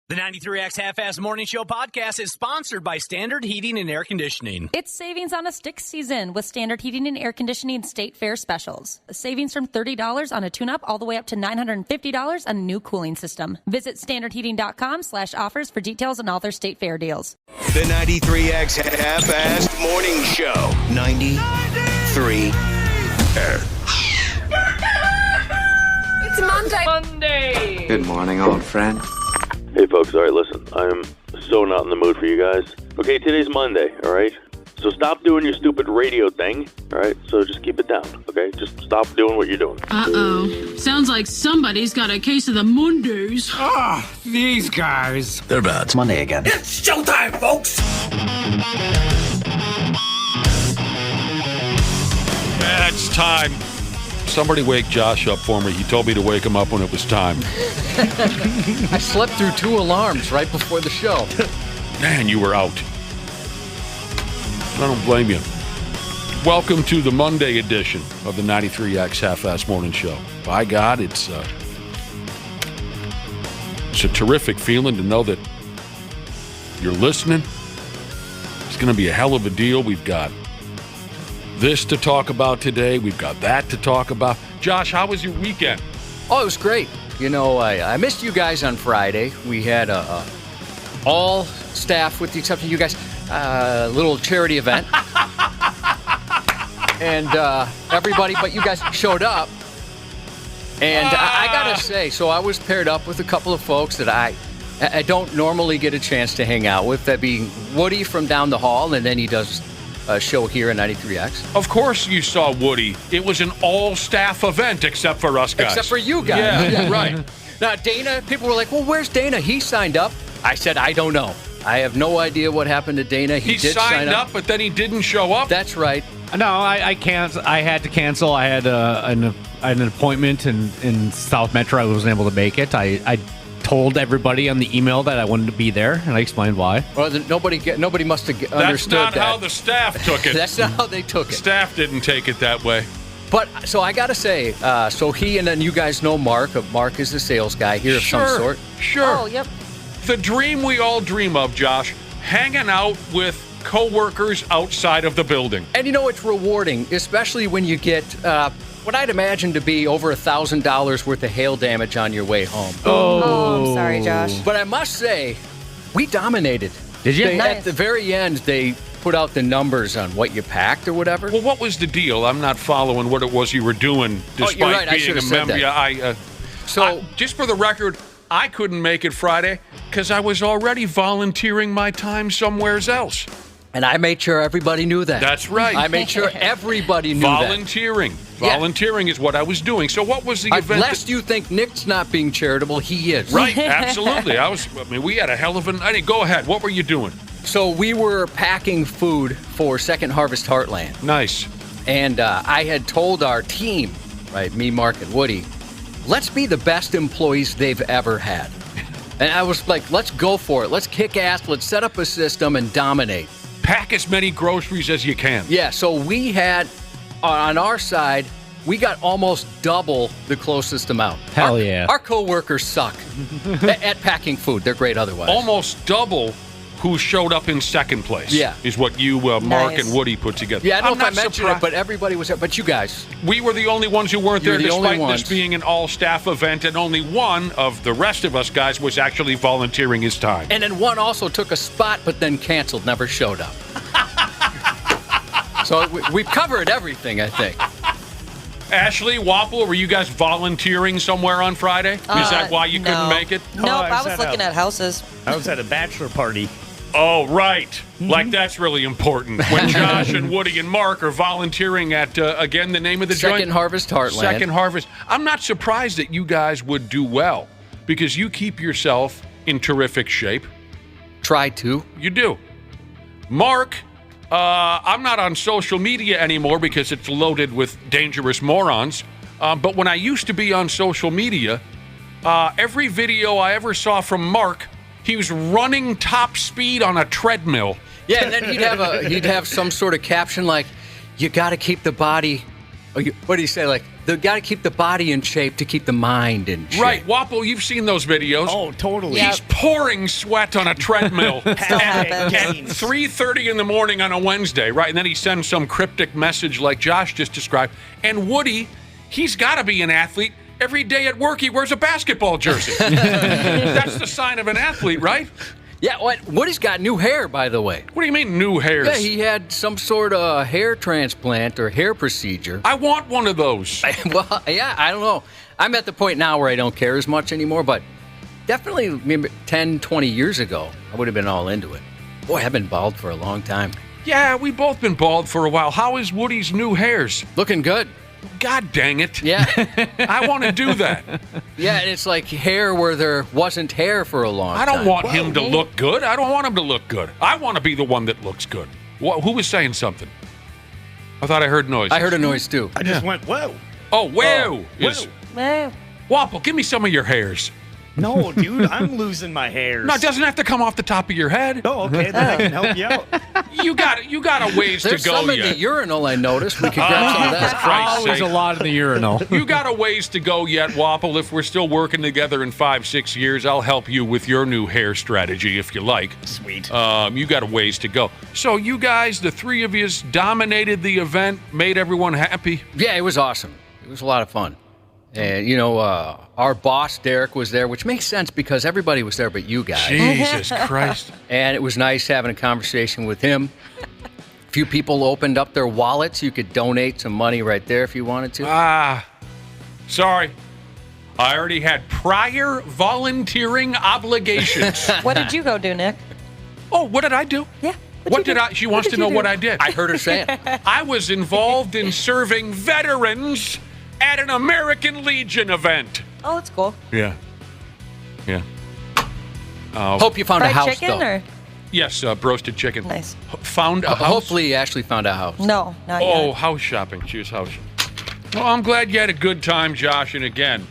The 93X Half-Ass Morning Show podcast is sponsored by Standard Heating and Air Conditioning. It's savings on a stick season with Standard Heating and Air Conditioning State Fair specials. Savings from $30 on a tune-up all the way up to $950 on a new cooling system. Visit standardheating.com/offers for details on all their State Fair deals. The 93X Half-Ass Morning Show. 93. It's Monday. Good morning, old friend. Hey, folks, all right, listen, I'm so not in the mood for you guys. Okay, today's Monday, all right? So stop doing your stupid radio thing, all right? So just keep it down, okay? Just stop doing what you're doing. Uh-oh. Sounds like somebody's got a case of the Mondays. Ah, these guys. They're bad. It's Monday again. It's showtime, folks! It's time. Somebody wake Josh up for me. He told me to wake him up when it was time. I slept through 2 alarms right before the show. Man, you were out. I don't blame you. Welcome to the Monday edition of the 93X Half-Ass Morning Show. By God, it's a terrific feeling to know that you're listening. It's going to be a hell of a deal. We've got this to talk about today. We've got that to talk about. Josh, how was your weekend? Oh, it was great. You know, I missed you guys on Friday. We had all staff, with the exception of you guys, little charity event. And everybody but you guys showed up. And I got to say, so I was paired up with a couple of folks that I don't normally get a chance to hang out with, that being Woody from down the hall, and then he does a show here at 93X. Of course you saw Woody. It was an all-staff event except for us guys. Except for you guys. Yeah, right. Now, Dana, people were like, well, where's Dana? He signed up. I said, I don't know. I have no idea what happened to Dana. He did signed sign up, but then he didn't show up? That's right. No, I can't. I had to cancel. I had an appointment in South Metro. I wasn't able to make it. I told everybody on the email that I wanted to be there, and I explained why. Well, nobody must have understood that. That's not how the staff took it. That's not how they took it. Staff didn't take it that way. But, so I got to say, so he, and then you guys know Mark. Mark is the sales guy here of some sort. Sure. Oh, yep. The dream we all dream of, Josh, hanging out with co-workers outside of the building. And you know, it's rewarding, especially when you get what I'd imagine to be over $1,000 worth of hail damage on your way home. Oh, I'm sorry, Josh. But I must say, we dominated. Did you? At the very end, they put out the numbers on what you packed or whatever. Well, what was the deal? I'm not following what it was you were doing, despite you're right. I being should a have said member. that. So, just for the record, I couldn't make it Friday because I was already volunteering my time somewhere else. And I made sure everybody knew that. That's right. I made sure everybody knew Volunteering. that. Volunteering is what I was doing. So what was the event? Lest you think Nick's not being charitable, he is. Right, absolutely. We had a hell of go ahead. What were you doing? So we were packing food for Second Harvest Heartland. Nice. And I had told our team, right, me, Mark, and Woody, let's be the best employees they've ever had. And I was like, let's go for it. Let's kick ass. Let's set up a system and dominate. Pack as many groceries as you can. Yeah, so we had, on our side, we got almost double the closest amount. Hell yeah. Our co-workers suck at packing food. They're great otherwise. Almost double who showed up in second place. Yeah. Is what you, Mark and Woody put together. Yeah, I don't know if I mentioned it, but everybody was there. But you guys. We were the only ones who weren't there, despite this this being an all-staff event, and only one of the rest of us guys was actually volunteering his time. And then one also took a spot, but then canceled, never showed up. So we've covered everything, I think. Ashley, Wapple, were you guys volunteering somewhere on Friday? Is that why you couldn't make it? Nope, I was looking at houses. I was at a bachelor party. Oh, right. Like, that's really important. When Josh and Woody and Mark are volunteering at, again, the name of the joint? Second Harvest Heartland. Second Harvest. I'm not surprised that you guys would do well, because you keep yourself in terrific shape. Try to. You do. Mark, I'm not on social media anymore because it's loaded with dangerous morons. But when I used to be on social media, every video I ever saw from Mark, he was running top speed on a treadmill. Yeah, and then he'd have some sort of caption like, "You got to keep the body What do you say? Like, they got to keep the body in shape to keep the mind in shape. Right, Wapple, you've seen those videos. Oh, totally. He's pouring sweat on a treadmill at 3:30 in the morning on a Wednesday, right? And then he sends some cryptic message like Josh just described. And Woody, he's got to be an athlete. Every day at work, he wears a basketball jersey. That's the sign of an athlete, right? Yeah, Woody's got new hair, by the way. What do you mean new hairs? Yeah, he had some sort of hair transplant or hair procedure. I want one of those. Well, yeah, I don't know. I'm at the point now where I don't care as much anymore, but definitely maybe 10, 20 years ago, I would have been all into it. Boy, I've been bald for a long time. Yeah, we've both been bald for a while. How is Woody's new hairs? Looking good. God dang it. Yeah. I want to do that. Yeah, and it's like hair where there wasn't hair for a long time. I don't want him to look good. I don't want him to look good. I want to be the one that looks good. Who was saying something? I thought I heard noise. I heard a noise, too. I just went, whoa. Oh, whoa. Whoa. Wapple, give me some of your hairs. No, dude, I'm losing my hairs. No, it doesn't have to come off the top of your head. Oh, okay, then I can help you out. You got a ways There's to go some in yet. the urinal, I noticed. We could grab some of For that. Christ's Always sake. a lot in the urinal. You got a ways to go yet, Wapple. If we're still working together in 5-6 years, I'll help you with your new hair strategy if you like. Sweet. You got a ways to go. So you guys, the three of you, dominated the event, made everyone happy. Yeah, it was awesome. It was a lot of fun. And, our boss, Derek, was there, which makes sense because everybody was there but you guys. Jesus Christ. And it was nice having a conversation with him. A few people opened up their wallets. You could donate some money right there if you wanted to. Sorry. I already had prior volunteering obligations. What did you go do, Nick? Oh, what did I do? Yeah. She wants to know what I did. I heard her say it. I was involved in serving veterans at an American Legion event. Oh, that's cool. Yeah. Hope you found a Fried house, chicken though. or? Yes, broasted chicken. Nice. Found a house? Hopefully Ashley found a house. No, not Oh, yet. house shopping. She was house shopping. Well, I'm glad you had a good time, Josh, and again.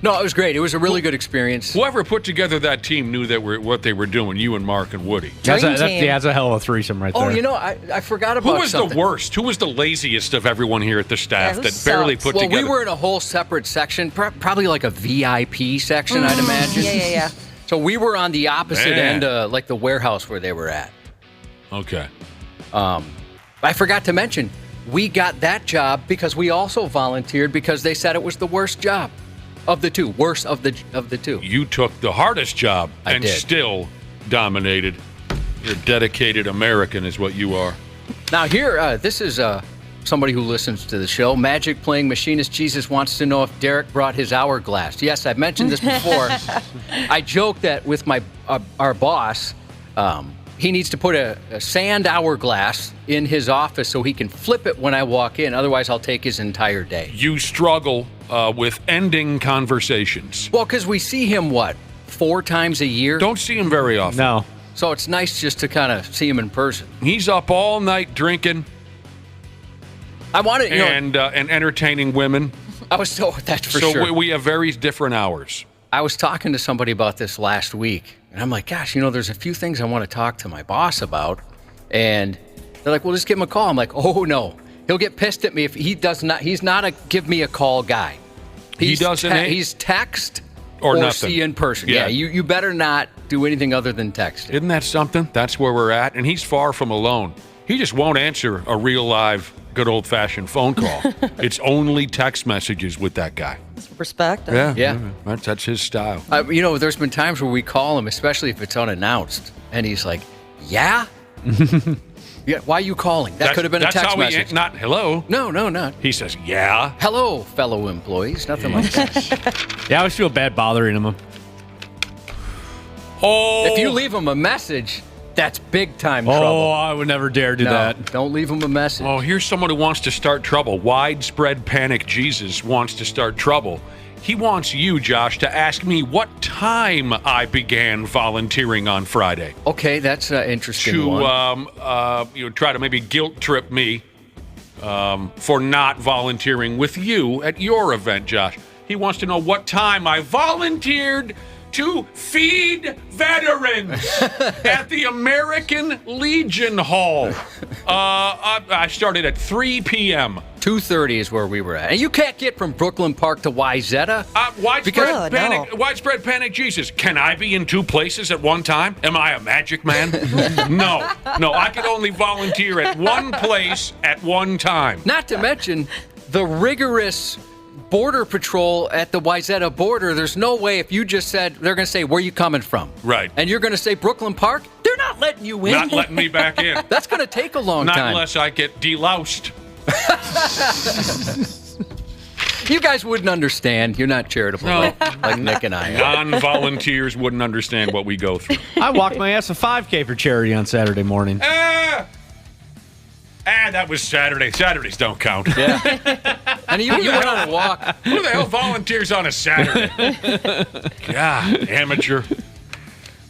No, it was great. It was a really good experience. Whoever put together that team knew what they were doing, you and Mark and Woody. That's a hell of a threesome right there. Oh, I forgot about Who was something. the worst? Who was the laziest of everyone here at the staff Yeah, who that barely sucks? put Well, together? we were in a whole separate section, probably like a VIP section, I'd imagine. Yeah. So we were on the opposite Man. end, like the warehouse where they were at. Okay. I forgot to mention, we got that job because we also volunteered because they said it was the worst job of the two. Worst of the two. You took the hardest job I and did. still dominated. You're a dedicated American is what you are. Now here, this is somebody who listens to the show. Magic Playing Machinist Jesus wants to know if Derek brought his hourglass. Yes, I've mentioned this before. I joked that with our boss, he needs to put a sand hourglass in his office so he can flip it when I walk in. Otherwise, I'll take his entire day. You struggle with ending conversations. Well, because we see him, 4 times a year? Don't see him very often. No. So it's nice just to kind of see him in person. He's up all night drinking I wanted, and entertaining women. that's for So sure. we have very different hours. I was talking to somebody about this last week, and I'm like, gosh, there's a few things I want to talk to my boss about. And they're like, well, just give him a call. I'm like, oh, no. He'll get pissed at me if he does not. He's not a give me a call guy. He's he's text or nothing. See you in person. Yeah. You better not do anything other than text. Isn't that something? That's where we're at. And he's far from alone. He just won't answer a real live, good old-fashioned phone call. It's only text messages with that guy. Respect. Yeah. That's his style. There's been times where we call him, especially if it's unannounced, and he's like, yeah? Yeah, why are you calling? That could have been a text message. Not hello. No, not. He says, yeah. Hello, fellow employees. Nothing like that. Yeah, I always feel bad bothering him. Oh. If you leave him a message, that's big time trouble. Oh, I would never dare do that. Don't leave him a message. Oh, here's someone who wants to start trouble. Widespread panic Jesus wants to start trouble. He wants you, Josh, to ask me what time I began volunteering on Friday. Okay, that's an interesting To one. try to maybe guilt trip me for not volunteering with you at your event, Josh. He wants to know what time I volunteered to feed veterans at the American Legion Hall. I started at 3 p.m. 2:30 is where we were at. And you can't get from Brooklyn Park to Wyzetta. Widespread panic, Jesus. Can I be in two places at one time? Am I a magic man? No, I can only volunteer at one place at one time. Not to mention the rigorous border patrol at the Wyzetta border. There's no way if you just said, they're going to say, where are you coming from? Right. And you're going to say Brooklyn Park? They're not letting you in. Not letting me back in. That's going to take a long time. Not unless I get deloused. You guys wouldn't understand. You're not charitable like Nick and I are. Non-volunteers wouldn't understand what we go through. I walked my ass a 5K for charity on Saturday morning. That was Saturday. Saturdays don't count. Yeah. And you went on a walk. Who the hell volunteers on a Saturday? God, amateur.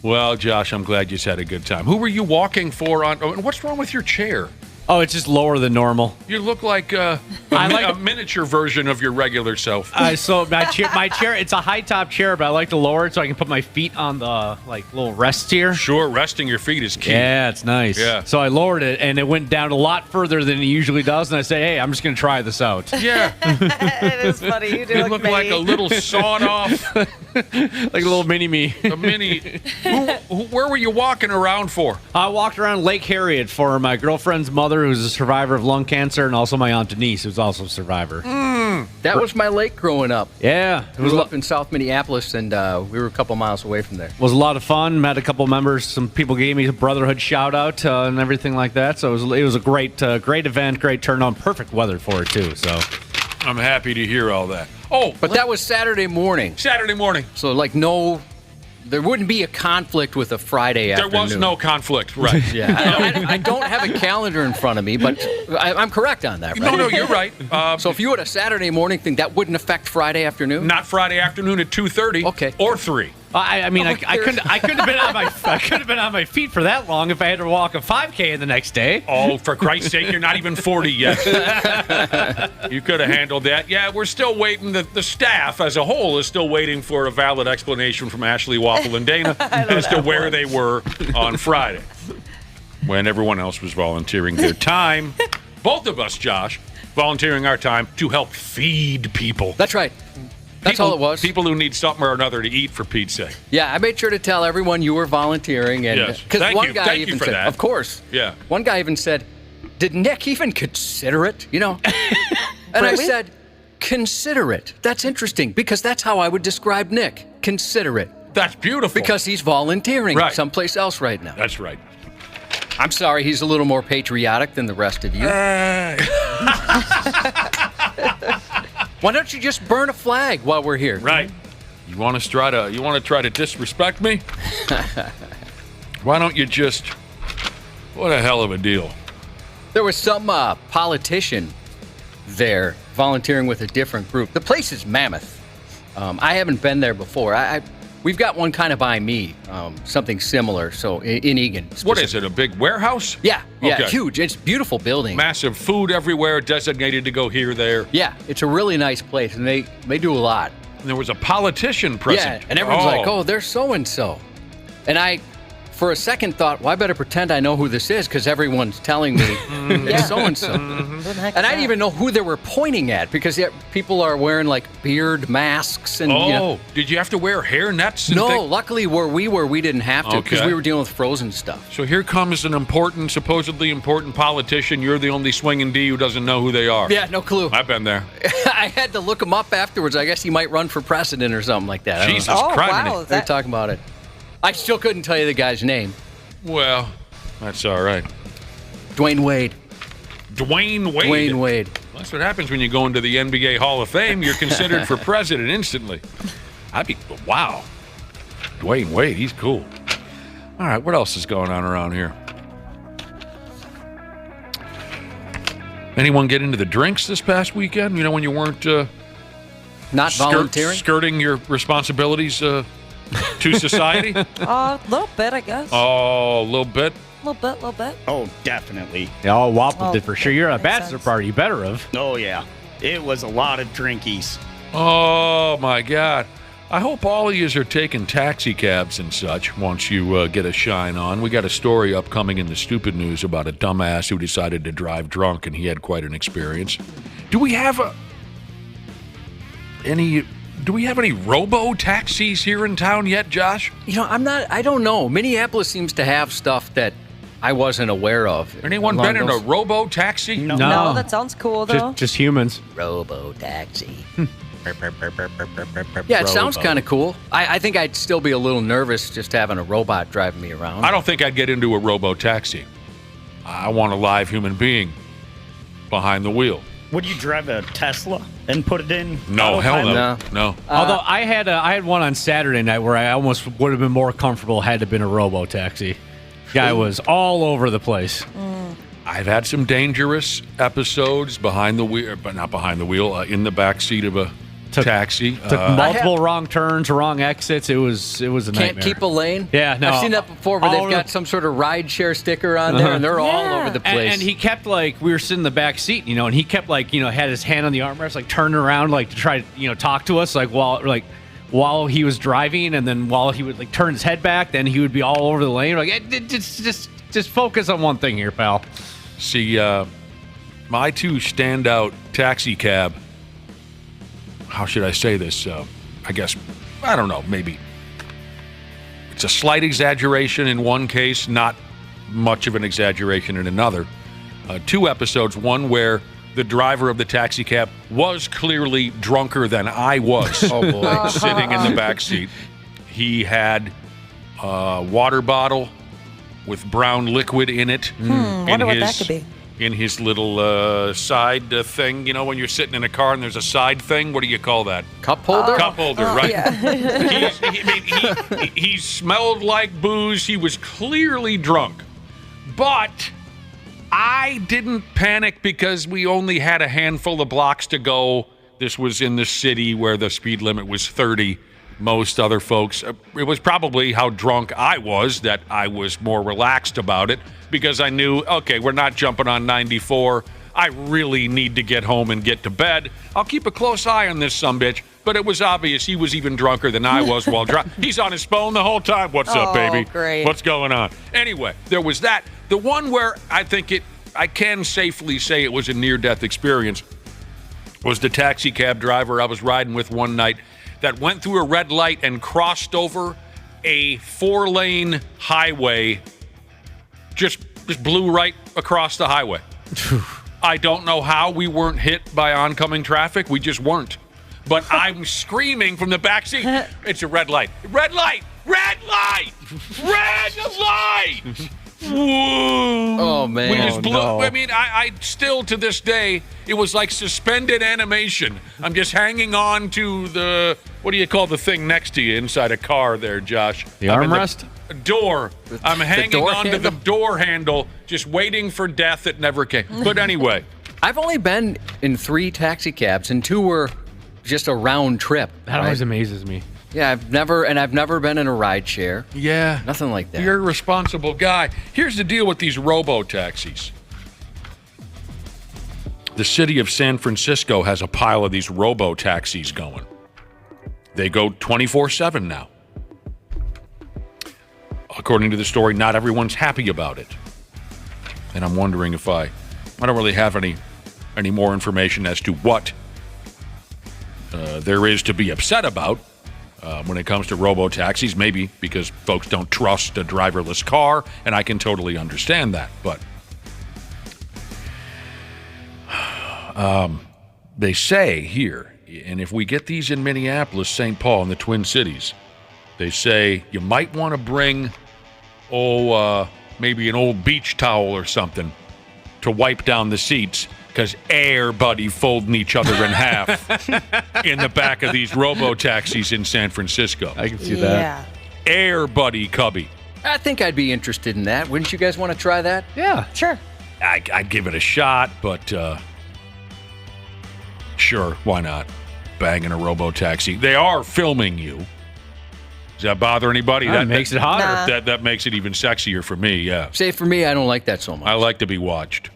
Well, Josh, I'm glad you just had a good time. Who were you walking for on? Oh, and what's wrong with your chair? Oh, it's just lower than normal. You look like a miniature version of your regular self. So my chair, it's a high top chair, but I like to lower it so I can put my feet on the little rest here. Sure, resting your feet is key. Yeah, it's nice. Yeah. So I lowered it, and it went down a lot further than it usually does. And I say, hey, I'm just going to try this out. Yeah. It is funny. You do look like a little sawed off. Like a little mini-me. A mini. Where were you walking around for? I walked around Lake Harriet for my girlfriend's mother, who's a survivor of lung cancer, and also my Aunt Denise, who's also a survivor. That was my lake growing up. Yeah. It was up in South Minneapolis, and we were a couple miles away from there. It was a lot of fun. Met a couple members. Some people gave me a brotherhood shout-out and everything like that. So it was a great event, great turnout, perfect weather for it, too. So I'm happy to hear all that. But that was Saturday morning. Saturday morning. So, there wouldn't be a conflict with a Friday afternoon. There was no conflict, right. Yeah. I don't have a calendar in front of me, but I'm correct on that, right? No, you're right. So if you had a Saturday morning thing, that wouldn't affect Friday afternoon? Not Friday afternoon at 2:30. Okay. Or 3. I couldn't have been on my feet for that long if I had to walk a 5K the next day. Oh, for Christ's sake, you're not even 40 yet. You could have handled that. Yeah, we're still waiting. The staff as a whole is still waiting for a valid explanation from Ashley, Waffle, and Dana as to where they were on Friday when everyone else was volunteering their time. Both of us, Josh, volunteering our time to help feed people. That's right. That's all it was. People who need something or another to eat, for Pete's sake. Yeah, I made sure to tell everyone you were volunteering. And, yes. Because one guy Thank even you for said, that. of course. Yeah. One guy even said, did Nick even consider it? And I said, consider it. That's interesting, because that's how I would describe Nick. Consider it. That's beautiful. Because he's volunteering someplace else right now. That's right. I'm sorry, he's a little more patriotic than the rest of you. Why don't you just burn a flag while we're here? Right. You want to try to disrespect me? Why don't you just? What a hell of a deal. There was some politician there volunteering with a different group. The place is mammoth. I haven't been there before. We've got one kind of by me, something similar. So in Egan. What is it? A big warehouse? Yeah, Okay. Huge. It's a beautiful building. Massive food everywhere, designated to go here, there. Yeah, it's a really nice place, and they do a lot. And there was a politician present. Yeah, and everyone's like, "Oh, they're so and so," and I, for a second, thought, "Well, I better pretend I know who this is because everyone's telling me it's so and so." And I didn't even know who they were pointing at because people are wearing like beard masks and. Did you have to wear hair nets? No, luckily where we were, we didn't have to because we were dealing with frozen stuff. So here comes an supposedly important politician. You're the only swinging D who doesn't know who they are. Yeah, no clue. I've been there. I had to look him up afterwards. I guess he might run for president or something like that. Jesus Christ! Wow, They're talking about it. I still couldn't tell you the guy's name. Well, that's all right. Dwayne Wade. Dwayne Wade. That's what happens when you go into the NBA Hall of Fame. You're considered for president instantly. Wow. Dwayne Wade, he's cool. All right, what else is going on around here? Anyone get into the drinks this past weekend? When you weren't not volunteering? Skirting your responsibilities to society? A little bit, I guess. Oh, a little bit? A little bit. Oh, definitely. Yeah, Waffle did for sure. You're at a bachelor party. You better have. Oh, yeah. It was a lot of drinkies. Oh, my God. I hope all of you are taking taxi cabs and such once you get a shine on. We got a story upcoming in the stupid news about a dumbass who decided to drive drunk, and he had quite an experience. Do we have any robo-taxis here in town yet, Josh? I don't know. Minneapolis seems to have stuff that I wasn't aware of. Anyone been in a robo-taxi? No, that sounds cool, though. Just humans. Robo-taxi. Yeah, it sounds kind of cool. I think I'd still be a little nervous just having a robot driving me around. I don't think I'd get into a robo-taxi. I want a live human being behind the wheel. Would you drive a Tesla and put it in? No, hell no. Although I had one on Saturday night where I almost would have been more comfortable had it been a robo-taxi. Guy was all over the place. I've had some dangerous episodes behind the wheel, but not behind the wheel, in the back seat of a taxi. Took multiple wrong turns, wrong exits. It was a nightmare. Can't keep a lane? Yeah, no. I've seen that before where they've got some sort of ride share sticker on there, and they're all over the place. And he kept, we were sitting in the back seat, and he kept, had his hand on the armrest, turning around, to try to, talk to us, while he was driving, and then while he would, turn his head back, then he would be all over the lane. Just focus on one thing here, pal. See, my two standout taxi cab, how should I say this? I guess, I don't know, maybe it's a slight exaggeration in one case, not much of an exaggeration in another. 2 episodes, one where the driver of the taxi cab was clearly drunker than I was. Oh, boy. Sitting in the back seat. He had a water bottle with brown liquid in it. Wonder what that could be. In his little side thing, when you're sitting in a car and there's a side thing, what do you call that? Cup holder? Cup holder, right? Yeah. He smelled like booze. He was clearly drunk. But I didn't panic because we only had a handful of blocks to go. This was in the city where the speed limit was 30. Most other folks, it was probably how drunk I was that I was more relaxed about it because I knew, okay, we're not jumping on 94. I really need to get home and get to bed. I'll keep a close eye on this sumbitch, but it was obvious he was even drunker than I was while driving. He's on his phone the whole time. What's up, baby? Great. What's going on? Anyway, there was that. The one where I can safely say it was a near-death experience was the taxi cab driver I was riding with one night that went through a red light and crossed over a 4-lane highway, just blew right across the highway. I don't know how we weren't hit by oncoming traffic. We just weren't. But I'm screaming from the back seat, it's a red light. Red light! Red light! Red light! Whoa. Oh, man. We just blew. No. I mean, I still, to this day, it was like suspended animation. I'm just hanging on to the, what do you call the thing next to you inside a car there, Josh? The armrest? Door. I'm hanging door on to handle? the door handle, just waiting for death that never came. But anyway. I've only been in 3 taxi cabs, and 2 were just a round trip. That always amazes me. Yeah, I've never been in a ride share. Yeah. Nothing like that. You're a responsible guy. Here's the deal with these robo-taxis. The city of San Francisco has a pile of these robo-taxis going. They go 24/7 now. According to the story, not everyone's happy about it. And I'm wondering if I don't really have any more information as to what there is to be upset about. When it comes to robo-taxis, maybe because folks don't trust a driverless car, and I can totally understand that. But they say here, and if we get these in Minneapolis, St. Paul, and the Twin Cities, they say you might want to bring, maybe an old beach towel or something to wipe down the seats, because everybody folding each other in half in the back of these robo-taxis in San Francisco. I can see that. Everybody cubby. I think I'd be interested in that. Wouldn't you guys want to try that? Yeah. Sure. I'd give it a shot, but sure, why not? Banging a robo-taxi. They are filming you. Does that bother anybody? That makes it hotter. Nah. That makes it even sexier for me, yeah. Say for me, I don't like that so much. I like to be watched.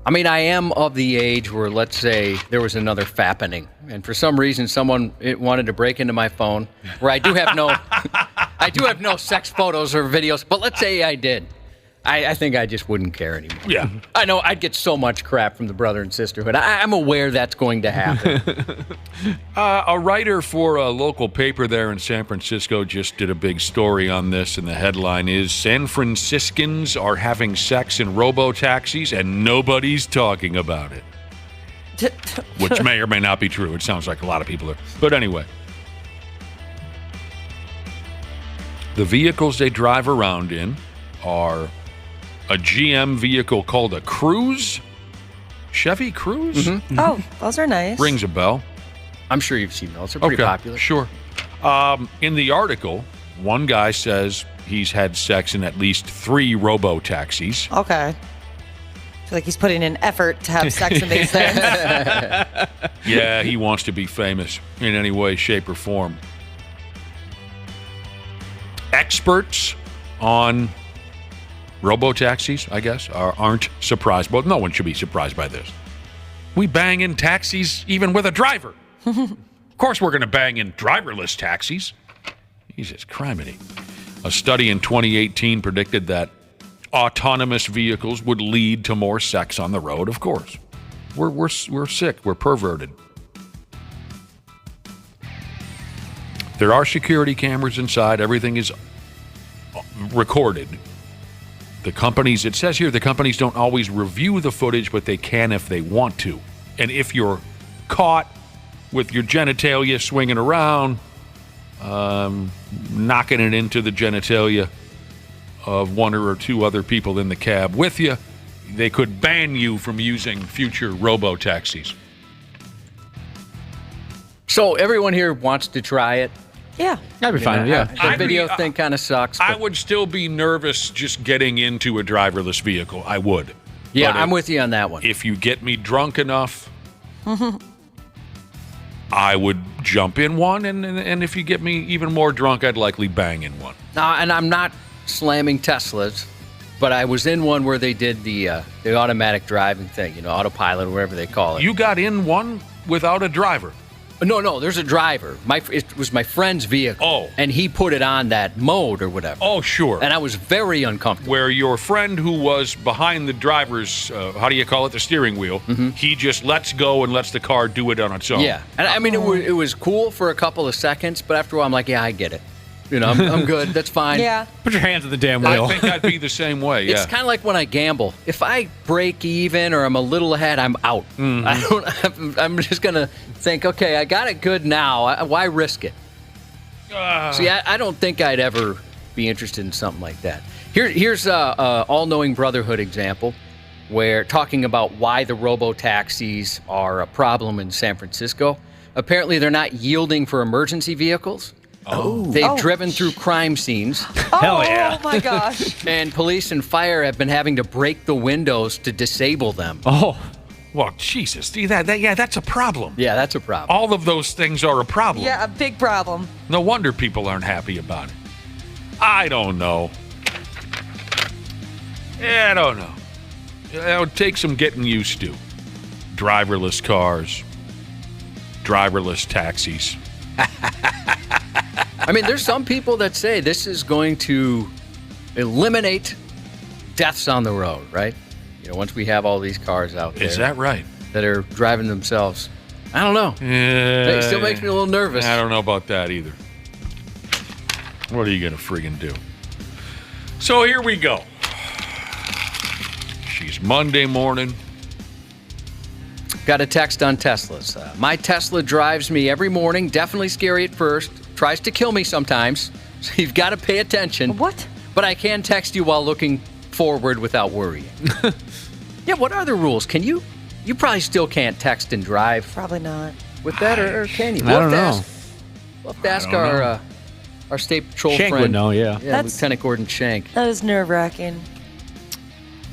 I mean, I am of the age where, let's say, there was another fappening, and for some reason, someone wanted to break into my phone, where I do have no, I do have no sex photos or videos. But let's say I did. I think I just wouldn't care anymore. Yeah. I know I'd get so much crap from the brother and sisterhood. I'm aware that's going to happen. A writer for a local paper there in San Francisco just did a big story on this, and the headline is San Franciscans are having sex in robotaxis and nobody's talking about it. Which may or may not be true. It sounds like a lot of people are. But anyway. The vehicles they drive around in are a GM vehicle called a Cruise. Chevy Cruise? Mm-hmm. Oh, those are nice. Rings a bell. I'm sure you've seen those. They're pretty popular. Sure. In the article, one guy says he's had sex in at least 3 robo-taxis. Okay. I feel like he's putting in effort to have sex in these things. Yeah, he wants to be famous in any way, shape, or form. Experts on robo-taxis, I guess, aren't surprised. Well, no one should be surprised by this. We bang in taxis even with a driver. Of course we're going to bang in driverless taxis. Jesus criminy. A study in 2018 predicted that autonomous vehicles would lead to more sex on the road, of course. We're sick. We're perverted. There are security cameras inside. Everything is recorded. The companies, it says here, the companies don't always review the footage, but they can if they want to. And if you're caught with your genitalia swinging around, knocking it into the genitalia of one or 2 other people in the cab with you, they could ban you from using future robo-taxis. So everyone here wants to try it. Yeah. That'd be fine, yeah. The video thing kind of sucks. I would still be nervous just getting into a driverless vehicle. I would. Yeah, But I'm with you on that one. If you get me drunk enough, I would jump in one, and if you get me even more drunk, I'd likely bang in one. And I'm not slamming Teslas, but I was in one where they did the automatic driving thing, autopilot or whatever they call it. You got in one without a driver? No, there's a driver. It was my friend's vehicle. Oh. And he put it on that mode or whatever. Oh, sure. And I was very uncomfortable. Where your friend who was behind the driver's, how do you call it, the steering wheel, he just lets go and lets the car do it on its own. Yeah. And I mean, it was cool for a couple of seconds, but after a while, I'm like, yeah, I get it. I'm good. That's fine. Yeah. Put your hands on the damn wheel. I think I'd be the same way, yeah. It's kind of like when I gamble. If I break even or I'm a little ahead, I'm out. I'm just going to think, okay, I got it good now. Why risk it? See, I don't think I'd ever be interested in something like that. Here's a all-knowing brotherhood example where talking about why the robo-taxis are a problem in San Francisco. Apparently, they're not yielding for emergency vehicles. They've driven through crime scenes. Hell yeah. Oh, my gosh. And police and fire have been having to break the windows to disable them. Oh. Well, Jesus. See, that's a problem. Yeah, that's a problem. All of those things are a problem. Yeah, a big problem. No wonder people aren't happy about it. I don't know. Yeah, I don't know. It would take some getting used to. Driverless cars. Driverless taxis. I mean, there's some people that say this is going to eliminate deaths on the road, right? Once we have all these cars out there. Is that right? That are driving themselves. I don't know. It still makes me a little nervous. I don't know about that either. What are you going to friggin' do? So here we go. She's Monday morning. Got a text on Teslas. My Tesla drives me every morning. Definitely scary at first. Tries to kill me sometimes. So you've got to pay attention. What? But I can text you while looking forward without worrying. Yeah, what are the rules? Can you? You probably still can't text and drive. Probably not. With that, or can you? I don't know. We'll have to ask our state patrol Shank friend. would know, yeah. Lieutenant Gordon Shank. That is nerve-wracking.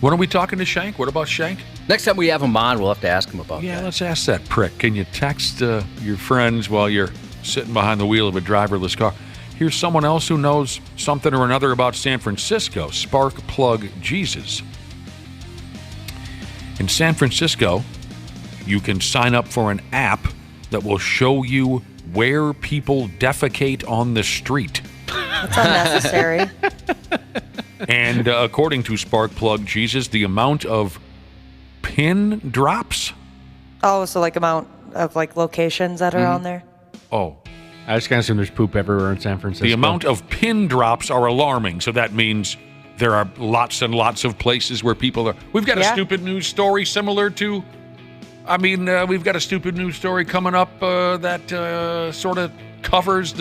When are we talking to Shank? What about Shank? Next time we have him on, we'll have to ask him about that. Yeah, let's ask that prick. Can you text your friends while you're sitting behind the wheel of a driverless car? Here's someone else who knows something or another about San Francisco. Spark Plug Jesus. In San Francisco, you can sign up for an app that will show you where people defecate on the street. That's unnecessary. And according to Sparkplug Jesus, the amount of pin drops. Oh, so like amount of like locations that are on there? Oh. I just kind of assume there's poop everywhere in San Francisco. The amount of pin drops are alarming, so that means there are lots and lots of places where people are. We've got a stupid news story similar to. We've got a stupid news story coming up that sort of covers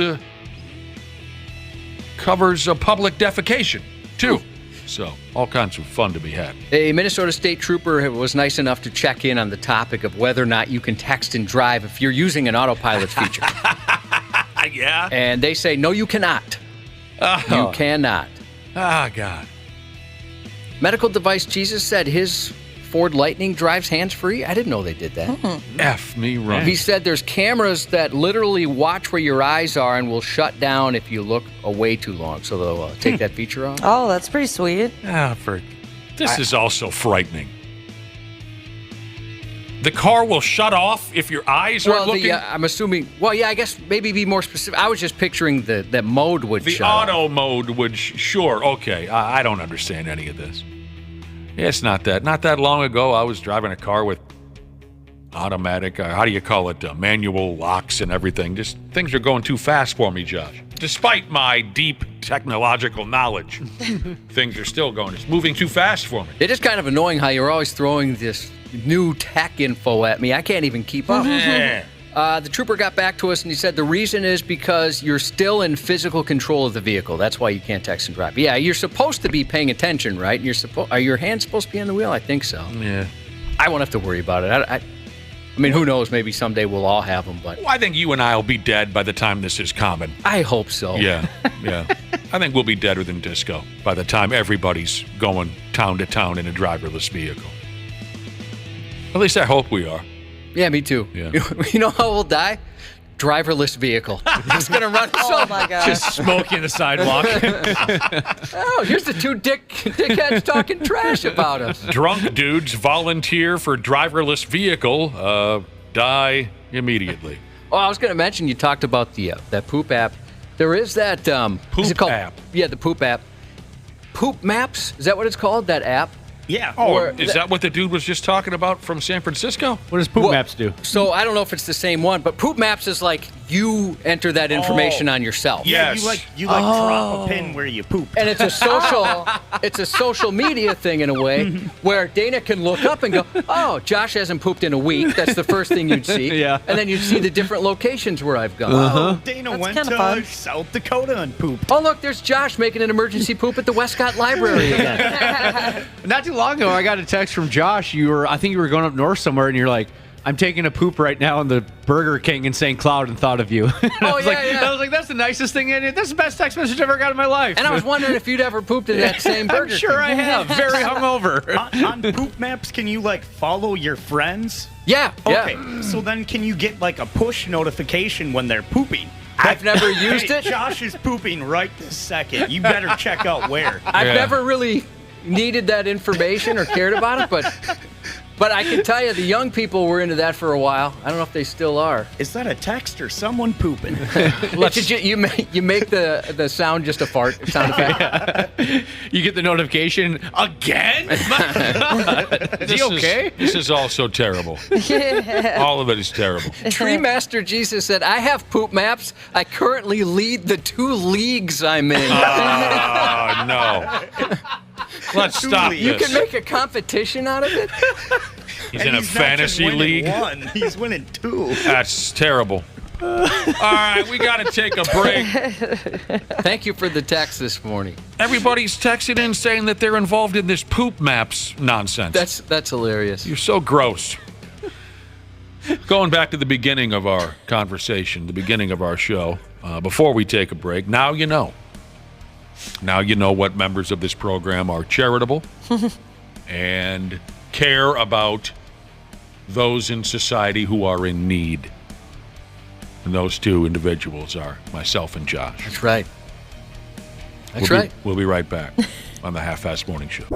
public defecation too. So all kinds of fun to be had. A Minnesota state trooper was nice enough to check in on the topic of whether or not you can text and drive if you're using an autopilot feature. Yeah. And they say, no, you cannot. You cannot. Ah, God. Medical device Jesus said his Ford Lightning drives hands-free. I didn't know they did that. F me right. He said there's cameras that literally watch where your eyes are and will shut down if you look away too long. So they'll take that feature off. Oh, that's pretty sweet. This is also frightening. The car will shut off if your eyes are looking? I'm assuming... Well, yeah, I guess maybe be more specific. I was just picturing that mode would shut off. The auto mode would... Sure, okay. I don't understand any of this. It's not that. Not that long ago, I was driving a car with automatic, how do you call it, manual locks and everything. Just things are going too fast for me, Josh. Despite my deep technological knowledge, things are still going. It's moving too fast for me. It is kind of annoying how you're always throwing this new tech info at me. I can't even keep up. The trooper got back to us and he said the reason is because you're still in physical control of the vehicle. That's why you can't text and drive. Yeah, you're supposed to be paying attention, right? Are your hands supposed to be on the wheel? I think so. Yeah. I won't have to worry about it. I mean, who knows? Maybe someday we'll all have them, but... Well, I think you and I will be dead by the time this is common. I hope so. Yeah. I think we'll be deader than disco by the time everybody's going town to town in a driverless vehicle. At least I hope we are. Yeah, me too. Yeah. You know how we'll die? Driverless vehicle. It's going to run us Oh, my God. Just smoking the sidewalk. Oh, here's the two dickheads talking trash about us. Drunk dudes volunteer for driverless vehicle, die immediately. Oh, I was going to mention you talked about that poop app. There is that poop app. Yeah, the poop app. Poop Maps? Is that what it's called? That app? Yeah. Oh, is that what the dude was just talking about from San Francisco? What does Poop Maps do? So I don't know if it's the same one, but Poop Maps is like you enter that information on yourself. Yeah, you drop a pin where you poop. And it's a social media thing in a way where Dana can look up and go, oh, Josh hasn't pooped in a week. That's the first thing you'd see. Yeah. And then you'd see the different locations where I've gone. Oh, Dana That's went kinda to fun. South Dakota and pooped. Oh, look, there's Josh making an emergency poop at the Westcott Library again. Not too long ago, I got a text from Josh. I think you were going up north somewhere, and you're like, I'm taking a poop right now in the Burger King in St. Cloud and thought of you. I was like, that's the nicest thing. That's the best text message I've ever got in my life. And I was wondering if you'd ever pooped in that same Burger I'm sure King. I have. Very hungover. On Poop Maps, can you follow your friends? Yeah. Okay. So then can you get a push notification when they're pooping? I've never used it. Josh is pooping right this second. You better check out where. I've never really needed that information or cared about it, but I can tell you the young people were into that for a while. I don't know if they still are. Is that a text or someone pooping? You make the sound just a fart sound effect. You get the notification again. Is he okay? This is all so terrible. Yeah. All of it is terrible. Tree Master Jesus said, I have Poop Maps. I currently lead the 2 leagues I'm in. Oh, no. Let's stop this. You can make a competition out of it? He's in a fantasy league. He's winning 2. That's terrible. All right, we got to take a break. Thank you for the text this morning. Everybody's texting in saying that they're involved in this Poop Maps nonsense. That's hilarious. You're so gross. Going back to the beginning of our conversation, the beginning of our show, before we take a break, now you know. Now you know what members of this program are charitable and care about those in society who are in need. And those 2 individuals are myself and Josh. That's right. That's right. We'll be right back on the Half-Assed Morning Show.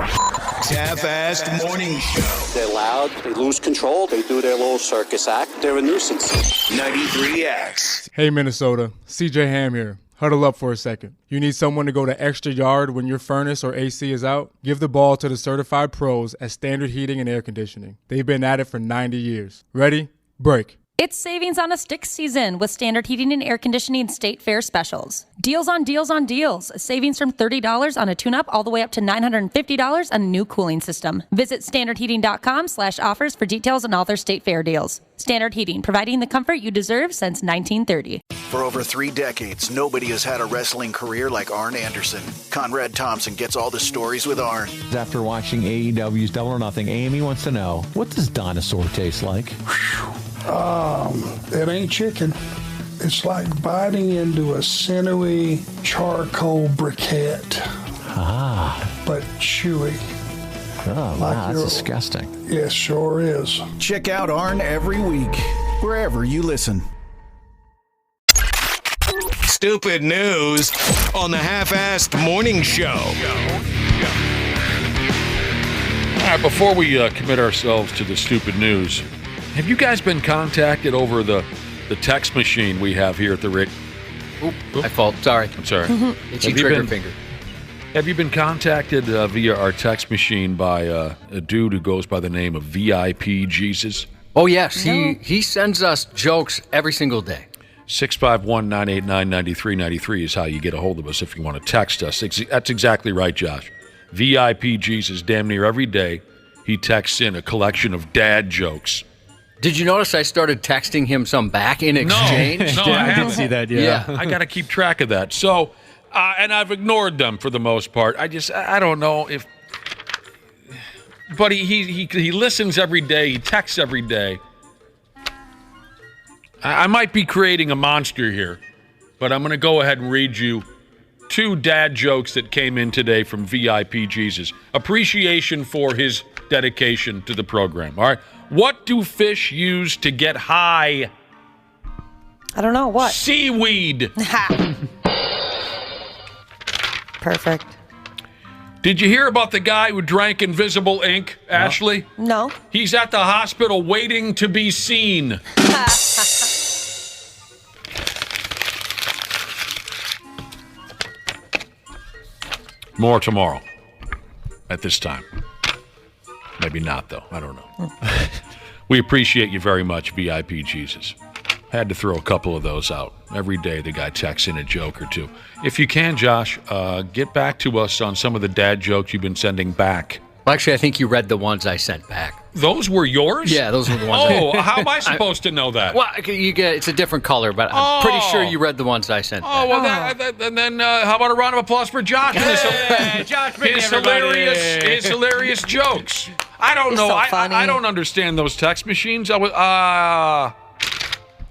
X Half-Assed Morning Show. They're loud, they lose control, they do their little circus act, they're a nuisance. 93X. Hey Minnesota, CJ Ham here. Huddle up for a second. You need someone to go the extra yard when your furnace or AC is out? Give the ball to the certified pros at Standard Heating and Air Conditioning. They've been at it for 90 years. Ready? Break. It's savings on a stick season with Standard Heating and Air Conditioning State Fair specials. Deals on deals on deals. Savings from $30 on a tune-up all the way up to $950 on a new cooling system. Visit standardheating.com/offers for details on all their State Fair deals. Standard Heating, providing the comfort you deserve since 1930. For over 3 decades, nobody has had a wrestling career like Arn Anderson. Conrad Thompson gets all the stories with Arn. After watching AEW's Double or Nothing, Amy wants to know, what does dinosaur taste like? It ain't chicken. It's like biting into a sinewy charcoal briquette. But chewy. Oh, Like wow, that's disgusting. Yes, sure is. Check out Arn every week, wherever you listen. Stupid news on the Half-Assed Morning Show. All right, before we commit ourselves to the stupid news, have you guys been contacted over the text machine we have here at the radio? My fault. Sorry. I'm sorry. Itchy trigger finger. Have you been contacted via our text machine by a dude who goes by the name of VIP Jesus? Oh, yes. No. He sends us jokes every single day. 651-989-9393 is how you get a hold of us if you want to text us. That's exactly right, Josh. VIP Jesus, damn near every day, he texts in a collection of dad jokes. Did you notice I started texting him some back in exchange? No, I did see that, yeah. I got to keep track of that. So, and I've ignored them for the most part. I don't know if... But he listens every day. He texts every day. I might be creating a monster here, but I'm going to go ahead and read you 2 dad jokes that came in today from VIP Jesus. Appreciation for his dedication to the program. All right. What do fish use to get high? I don't know. What? Seaweed. Perfect. Did you hear about the guy who drank invisible ink, Ashley? No. He's at the hospital waiting to be seen. More tomorrow at this time. Maybe not, though. I don't know. We appreciate you very much, VIP Jesus. Had to throw a couple of those out. Every day the guy texts in a joke or two. If you can, Josh, get back to us on some of the dad jokes you've been sending back. Well, actually, I think you read the ones I sent back. Those were yours? Yeah, those were the ones. How am I supposed to know that? Well, it's a different color, but I'm pretty sure you read the ones I sent back. Well, then how about a round of applause for Josh? Hey, Josh, his hilarious jokes. I don't know. So I don't understand those text machines. All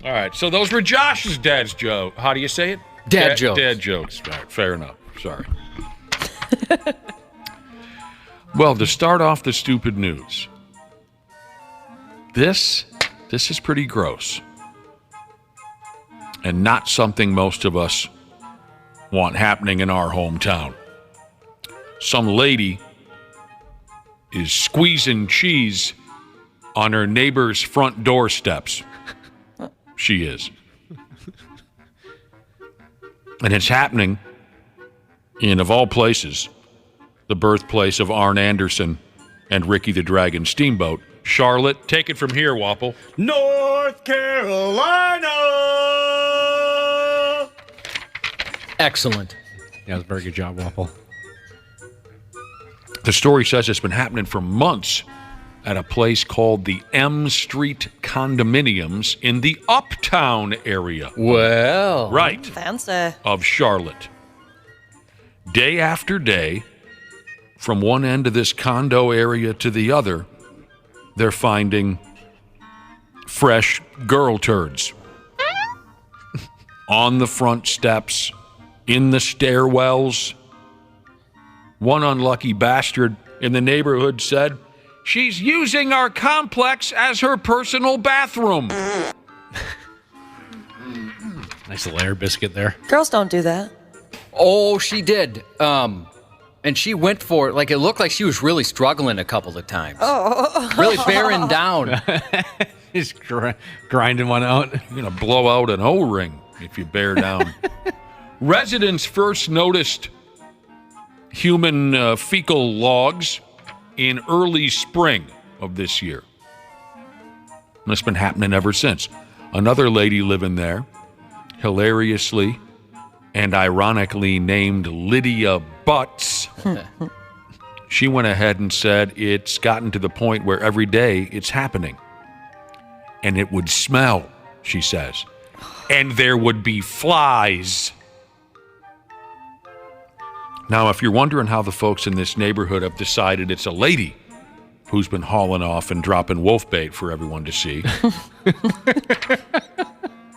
right, so those were Josh's dad's joke. How do you say it? Dad jokes. Dad jokes. All right, fair enough. Sorry. Well, to start off the stupid news, this is pretty gross and not something most of us want happening in our hometown. Some lady is squeezing cheese on her neighbor's front door steps. She is. And it's happening in, of all places, the birthplace of Arn Anderson and Ricky the Dragon Steamboat. Charlotte, take it from here, Wapple. North Carolina! Excellent. Yeah, that was a very good job, Wapple. The story says it's been happening for months at a place called the M Street Condominiums in the Uptown area. Well. Right. Fancy. Of Charlotte. Day after day, from one end of this condo area to the other, they're finding fresh girl turds. On the front steps, in the stairwells. One unlucky bastard in the neighborhood said, "She's using our complex as her personal bathroom." Nice layer biscuit there. Girls don't do that. Oh, she did. and she went for it. Like, it looked like she was really struggling a couple of times. Really bearing down. Just grinding one out. You're going to blow out an O-ring if you bear down. Residents first noticed human fecal logs in early spring of this year. And it's been happening ever since. Another lady living there, hilariously and ironically named Lydia Butts, she went ahead and said it's gotten to the point where every day it's happening. And it would smell, she says. And there would be flies. Now, if you're wondering how the folks in this neighborhood have decided it's a lady who's been hauling off and dropping wolf bait for everyone to see,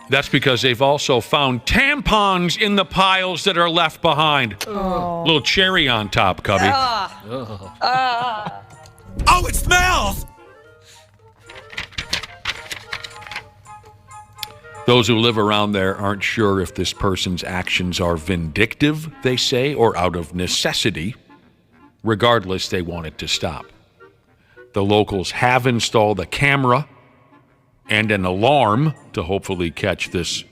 that's because they've also found tampons in the piles that are left behind. Little cherry on top, Cubby. Oh, it smells! Those who live around there aren't sure if this person's actions are vindictive, they say, or out of necessity. Regardless, they want it to stop. The locals have installed a camera and an alarm to hopefully catch this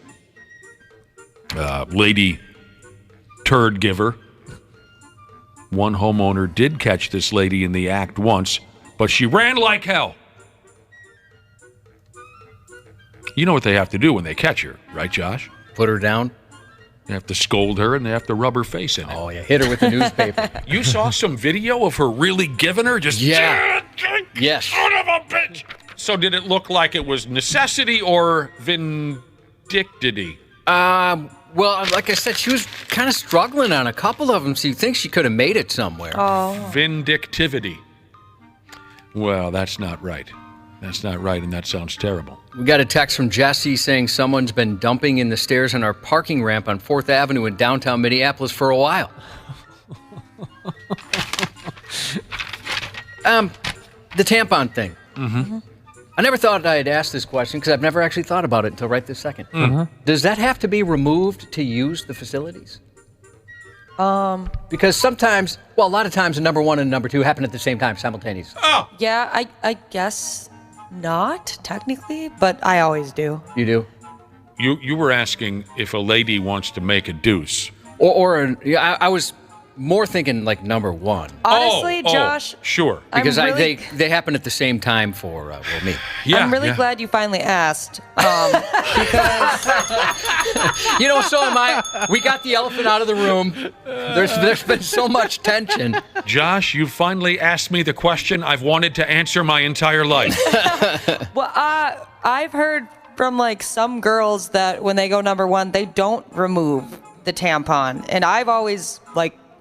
lady turd giver. One homeowner did catch this lady in the act once, but she ran like hell. You know what they have to do when they catch her, right, Josh? Put her down. They have to scold her and they have to rub her face in it. Oh, yeah. Hit her with the newspaper. You saw some video of her really giving her? Just, yeah. Yes. Son of a bitch. So did it look like it was necessity or vindictity? Well, like I said, she was kind of struggling on a couple of them, so you think she could have made it somewhere. Vindictivity. Well, that's not right. That's not right, and that sounds terrible. We got a text from Jesse saying someone's been dumping in the stairs on our parking ramp on 4th Avenue in downtown Minneapolis for a while. The tampon thing. Mm-hmm. I never thought I'd ask this question because I've never actually thought about it until right this second. Mm-hmm. Does that have to be removed to use the facilities? Because sometimes, well, a lot of times, number one and number two happen at the same time simultaneously. Oh! Yeah, I guess not, technically, but I always do. You do? You were asking if a lady wants to make a deuce. I was more thinking like number one. Honestly, Josh. Sure. Because really, they happen at the same time for me. Yeah, I'm really glad you finally asked. Because so am I. We got the elephant out of the room. There's been so much tension. Josh, you finally asked me the question I've wanted to answer my entire life. Well, I've heard from some girls that when they go number one, they don't remove the tampon, and I've always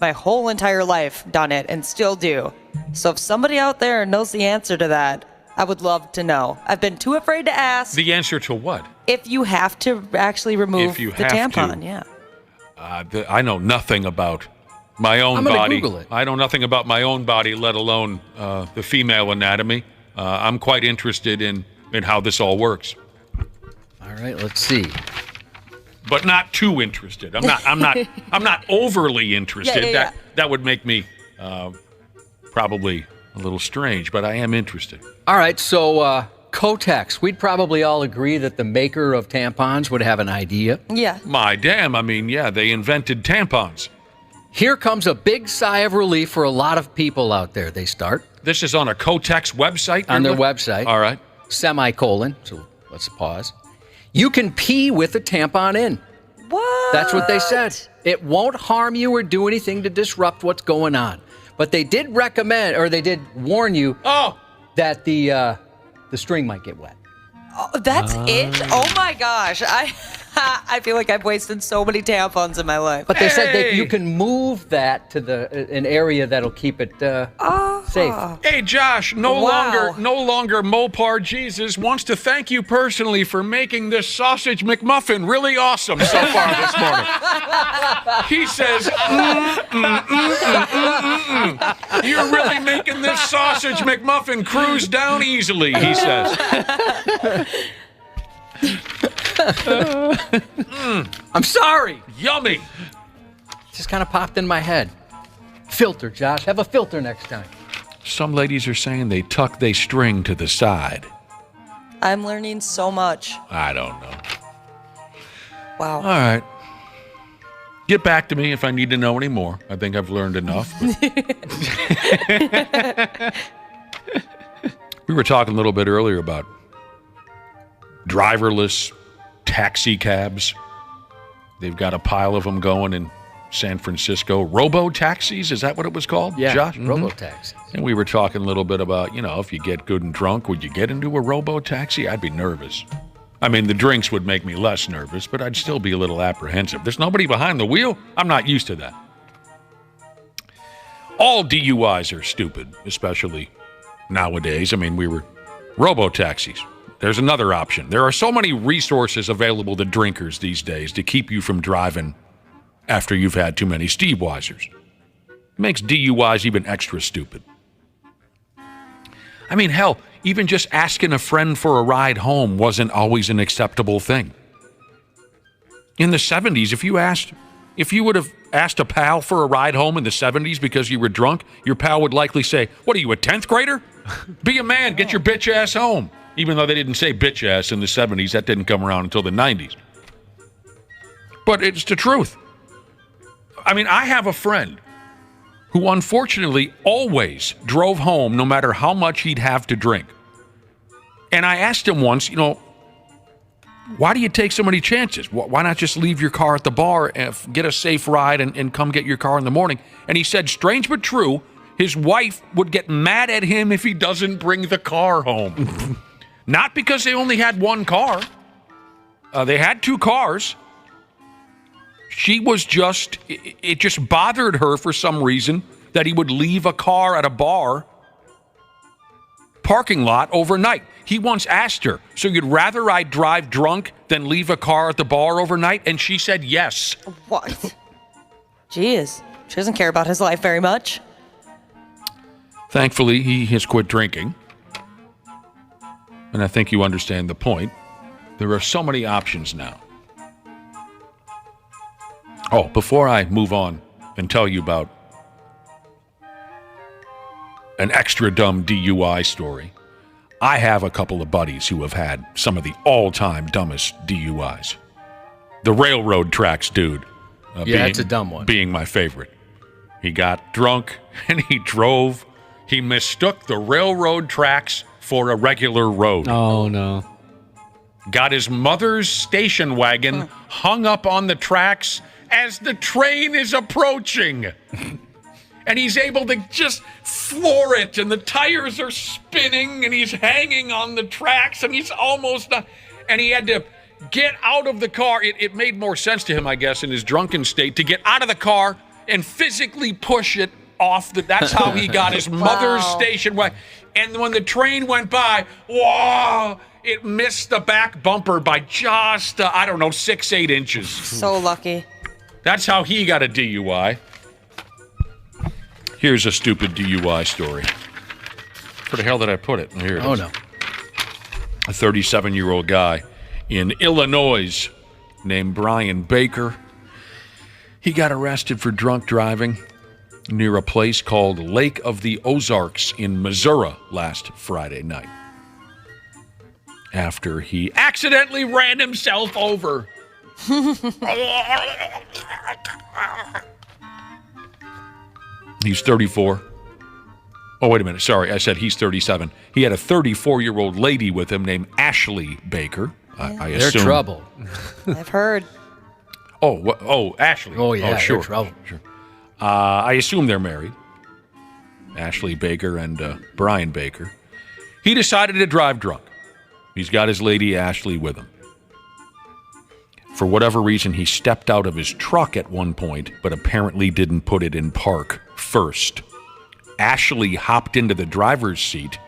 my whole entire life done it and still do. So if somebody out there knows the answer to that, I would love to know. I've been too afraid to ask. The answer to what? If you have to actually remove the tampon, yeah. I know nothing about my own body. Google it. I know nothing about my own body, let alone the female anatomy. I'm quite interested in how this all works. All right, let's see. But not too interested. I'm not overly interested. Yeah. That would make me probably a little strange, but I am interested. All right, so Kotex, we'd probably all agree that the maker of tampons would have an idea. Yeah. My damn, they invented tampons. Here comes a big sigh of relief for a lot of people out there. They start. This is on a Kotex website? On their website. All right. Semicolon, so let's pause. You can pee with a tampon in. What? That's what they said. It won't harm you or do anything to disrupt what's going on. But they did recommend, or they did warn you that the string might get wet. Oh, that's it? Oh my gosh. I feel like I've wasted so many tampons in my life. But they said that you can move that to an area that'll keep it safe. Hey, Josh, no longer Mopar Jesus wants to thank you personally for making this sausage McMuffin really awesome so far this morning. He says, you're really making this sausage McMuffin cruise down easily, he says. I'm sorry. Yummy. Just kind of popped in my head. Filter, Josh. Have a filter next time. Some ladies are saying they tuck their string to the side. I'm learning so much. I don't know. Wow. All right. Get back to me if I need to know any more. I think I've learned enough. We were talking a little bit earlier about driverless taxi cabs. They've got a pile of them going in San Francisco. Robotaxis, is that what it was called, Yeah, Josh? robotaxis. And we were talking a little bit about, if you get good and drunk, would you get into a robotaxi? I'd be nervous. I mean, the drinks would make me less nervous, but I'd still be a little apprehensive. There's nobody behind the wheel. I'm not used to that. All DUIs are stupid, especially nowadays. I mean, we were robotaxis. There's another option. There are so many resources available to drinkers these days to keep you from driving after you've had too many Steveweisers. It makes DUIs even extra stupid. I mean, hell, even just asking a friend for a ride home wasn't always an acceptable thing. In the 70s, if you would have asked a pal for a ride home in the 70s because you were drunk, your pal would likely say, "What are you, a 10th grader? Be a man, get your bitch ass home." Even though they didn't say bitch ass in the 70s, that didn't come around until the 90s. But it's the truth. I mean, I have a friend who unfortunately always drove home no matter how much he'd have to drink. And I asked him once, why do you take so many chances? Why not just leave your car at the bar and get a safe ride and come get your car in the morning? And he said, strange but true, his wife would get mad at him if he doesn't bring the car home. Not because they only had one car. They had two cars. She was it just bothered her for some reason that he would leave a car at a bar parking lot overnight. He once asked her, "So you'd rather I drive drunk than leave a car at the bar overnight?" And she said yes. What? Jeez. She doesn't care about his life very much. Thankfully, he has quit drinking. And I think you understand the point. There are so many options now. Oh, before I move on and tell you about an extra dumb DUI story, I have a couple of buddies who have had some of the all-time dumbest DUIs. The railroad tracks dude. It's a dumb one. Being my favorite. He got drunk and he drove. He mistook the railroad tracks for a regular road. Oh, no. Got his mother's station wagon hung up on the tracks as the train is approaching. And he's able to just floor it, and the tires are spinning, and he's hanging on the tracks, and he's almost done. And he had to get out of the car. It made more sense to him, I guess, in his drunken state, to get out of the car and physically push it off. That's how he got his mother's station wagon. And when the train went by, whoa, it missed the back bumper by just, 6-8 inches. So lucky. That's how he got a DUI. Here's a stupid DUI story. Where the hell did I put it? Here it is. Oh, no. A 37-year-old guy in Illinois named Brian Baker. He got arrested for drunk driving near a place called Lake of the Ozarks in Missouri last Friday night, after he accidentally ran himself over. He's 34. Oh, wait a minute. Sorry, I said he's 37. He had a 34-year-old lady with him named Ashley Baker. I assume. They're trouble. I've heard. Oh, Ashley. Oh, yeah, sure. they're trouble. Sure. I assume they're married. Ashley Baker and Brian Baker. He decided to drive drunk. He's got his lady Ashley with him. For whatever reason, he stepped out of his truck at one point, but apparently didn't put it in park first. Ashley hopped into the driver's seat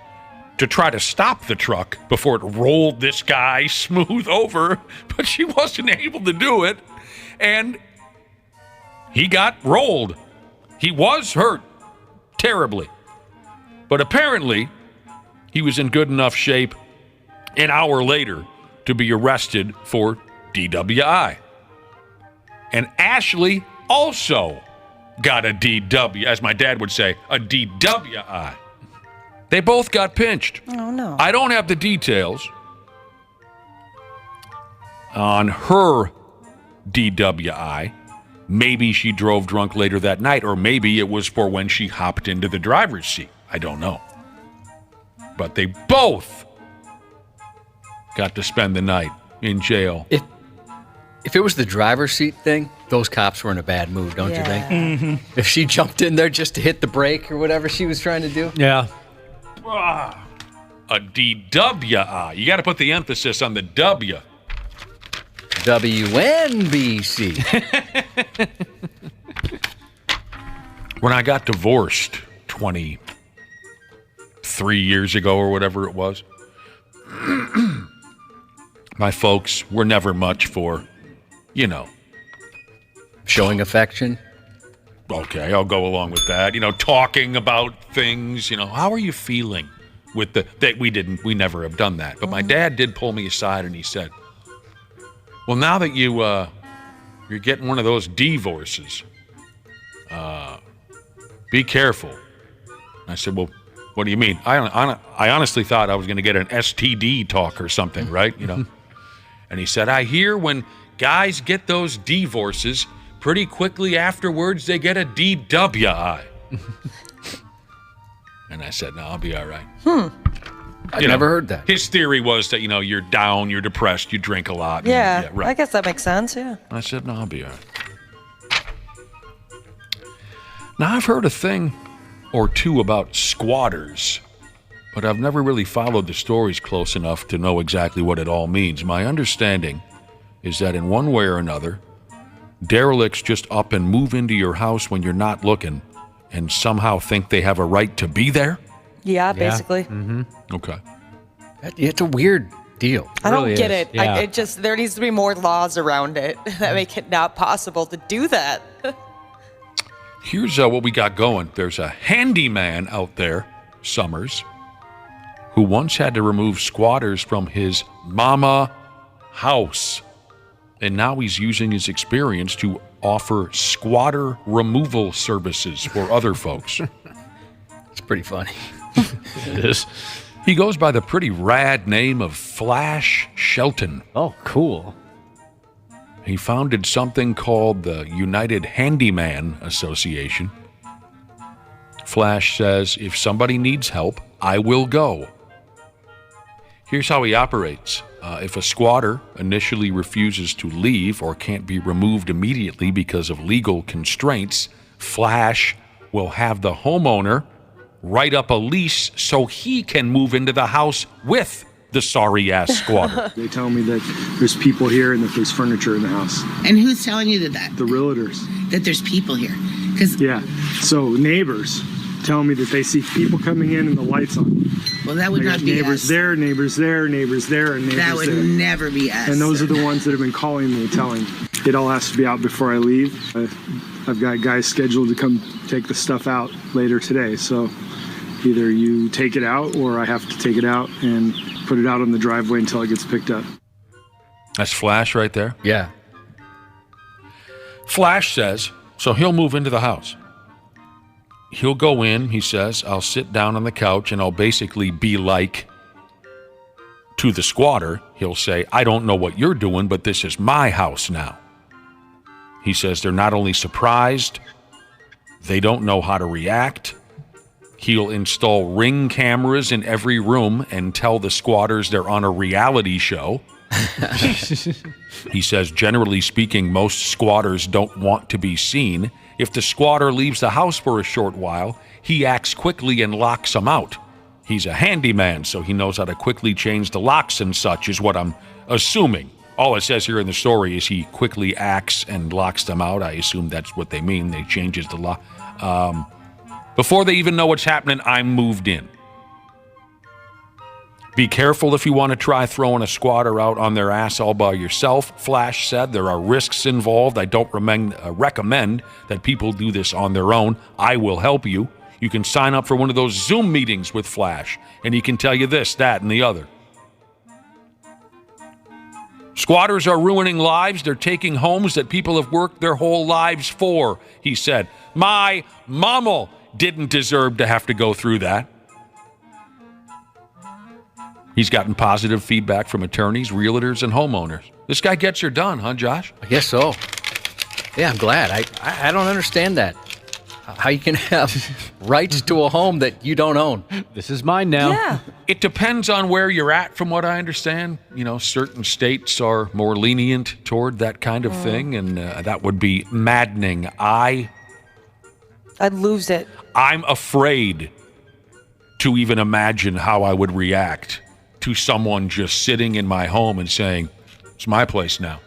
to try to stop the truck before it rolled this guy smooth over, but she wasn't able to do it, and he got rolled. He was hurt terribly, but apparently he was in good enough shape an hour later to be arrested for DWI. And Ashley also got a DW, as my dad would say, a DWI. They both got pinched. Oh, no. I don't have the details on her DWI. Maybe she drove drunk later that night, or maybe it was for when she hopped into the driver's seat. I don't know. But they both got to spend the night in jail. If it was the driver's seat thing, those cops were in a bad mood, don't you think? Mm-hmm. If she jumped in there just to hit the brake or whatever she was trying to do. Yeah. A DWI. You got to put the emphasis on the W. WNBC. When I got divorced 23 years ago or whatever it was, my folks were never much for, showing affection. Okay, I'll go along with that. Talking about things, how are you feeling with that we never have done that. But my dad did pull me aside and he said, well, now that you're getting one of those divorces, be careful. I said, well, what do you mean? I honestly thought I was going to get an STD talk or something, right? And he said, I hear when guys get those divorces, pretty quickly afterwards, they get a DWI. And I said, no, I'll be all right. I've never heard that. His theory was that, you're down, you're depressed, you drink a lot. Yeah, right. I guess that makes sense, yeah. I said, no, I'll be all right. Now, I've heard a thing or two about squatters, but I've never really followed the stories close enough to know exactly what it all means. My understanding is that in one way or another, derelicts just up and move into your house when you're not looking and somehow think they have a right to be there? Yeah, basically. Mm-hmm. Okay. It's a weird deal. I don't get it. Yeah. There needs to be more laws around it that make it not possible to do that. Here's what we got going. There's a handyman out there, Summers, who once had to remove squatters from his mama house. And now he's using his experience to offer squatter removal services for other folks. It's pretty funny. It is. He goes by the pretty rad name of Flash Shelton. Oh, cool. He founded something called the United Handyman Association. Flash says, if somebody needs help, I will go. Here's how he operates. If a squatter initially refuses to leave or can't be removed immediately because of legal constraints, Flash will have the homeowner write up a lease so he can move into the house with the sorry-ass squatter. They tell me that there's people here and that there's furniture in the house. And who's telling you that? The realtors. That there's people here? Yeah, so neighbors tell me that they see people coming in and the lights on. Well, that would not be neighbors us. there, neighbors there, neighbors there, and neighbors That would there. never be us. And those are the ones that have been calling me, telling me. It all has to be out before I leave. I've got guys scheduled to come take the stuff out later today, so either you take it out or I have to take it out and put it out on the driveway until it gets picked up. That's Flash right there? Yeah. Flash says, so he'll move into the house. He'll go in, he says, I'll sit down on the couch and I'll basically be like to the squatter. He'll say, I don't know what you're doing, but this is my house now. He says they're not only surprised, they don't know how to react. He'll install Ring cameras in every room and tell the squatters they're on a reality show. He says, generally speaking, most squatters don't want to be seen. If the squatter leaves the house for a short while, he acts quickly and locks them out. He's a handyman, so he knows how to quickly change the locks and such, is what I'm assuming. All it says here in the story is he quickly acts and locks them out. I assume that's what they mean. They changes the lock. Before they even know what's happening, I'm moved in. Be careful if you want to try throwing a squatter out on their ass all by yourself. Flash said there are risks involved. I don't recommend that people do this on their own. I will help you. You can sign up for one of those Zoom meetings with Flash, and he can tell you this, that, and the other. Squatters are ruining lives. They're taking homes that people have worked their whole lives for, he said. My mama didn't deserve to have to go through that. He's gotten positive feedback from attorneys, realtors, and homeowners. This guy gets her done, huh, Josh? I guess so. Yeah, I'm glad. I don't understand that. How you can have rights to a home that you don't own. This is mine now. Yeah. It depends on where you're at, from what I understand. You know, certain states are more lenient toward that kind of thing, and that would be maddening. I'd lose it. I'm afraid to even imagine how I would react to someone just sitting in my home and saying, it's my place now.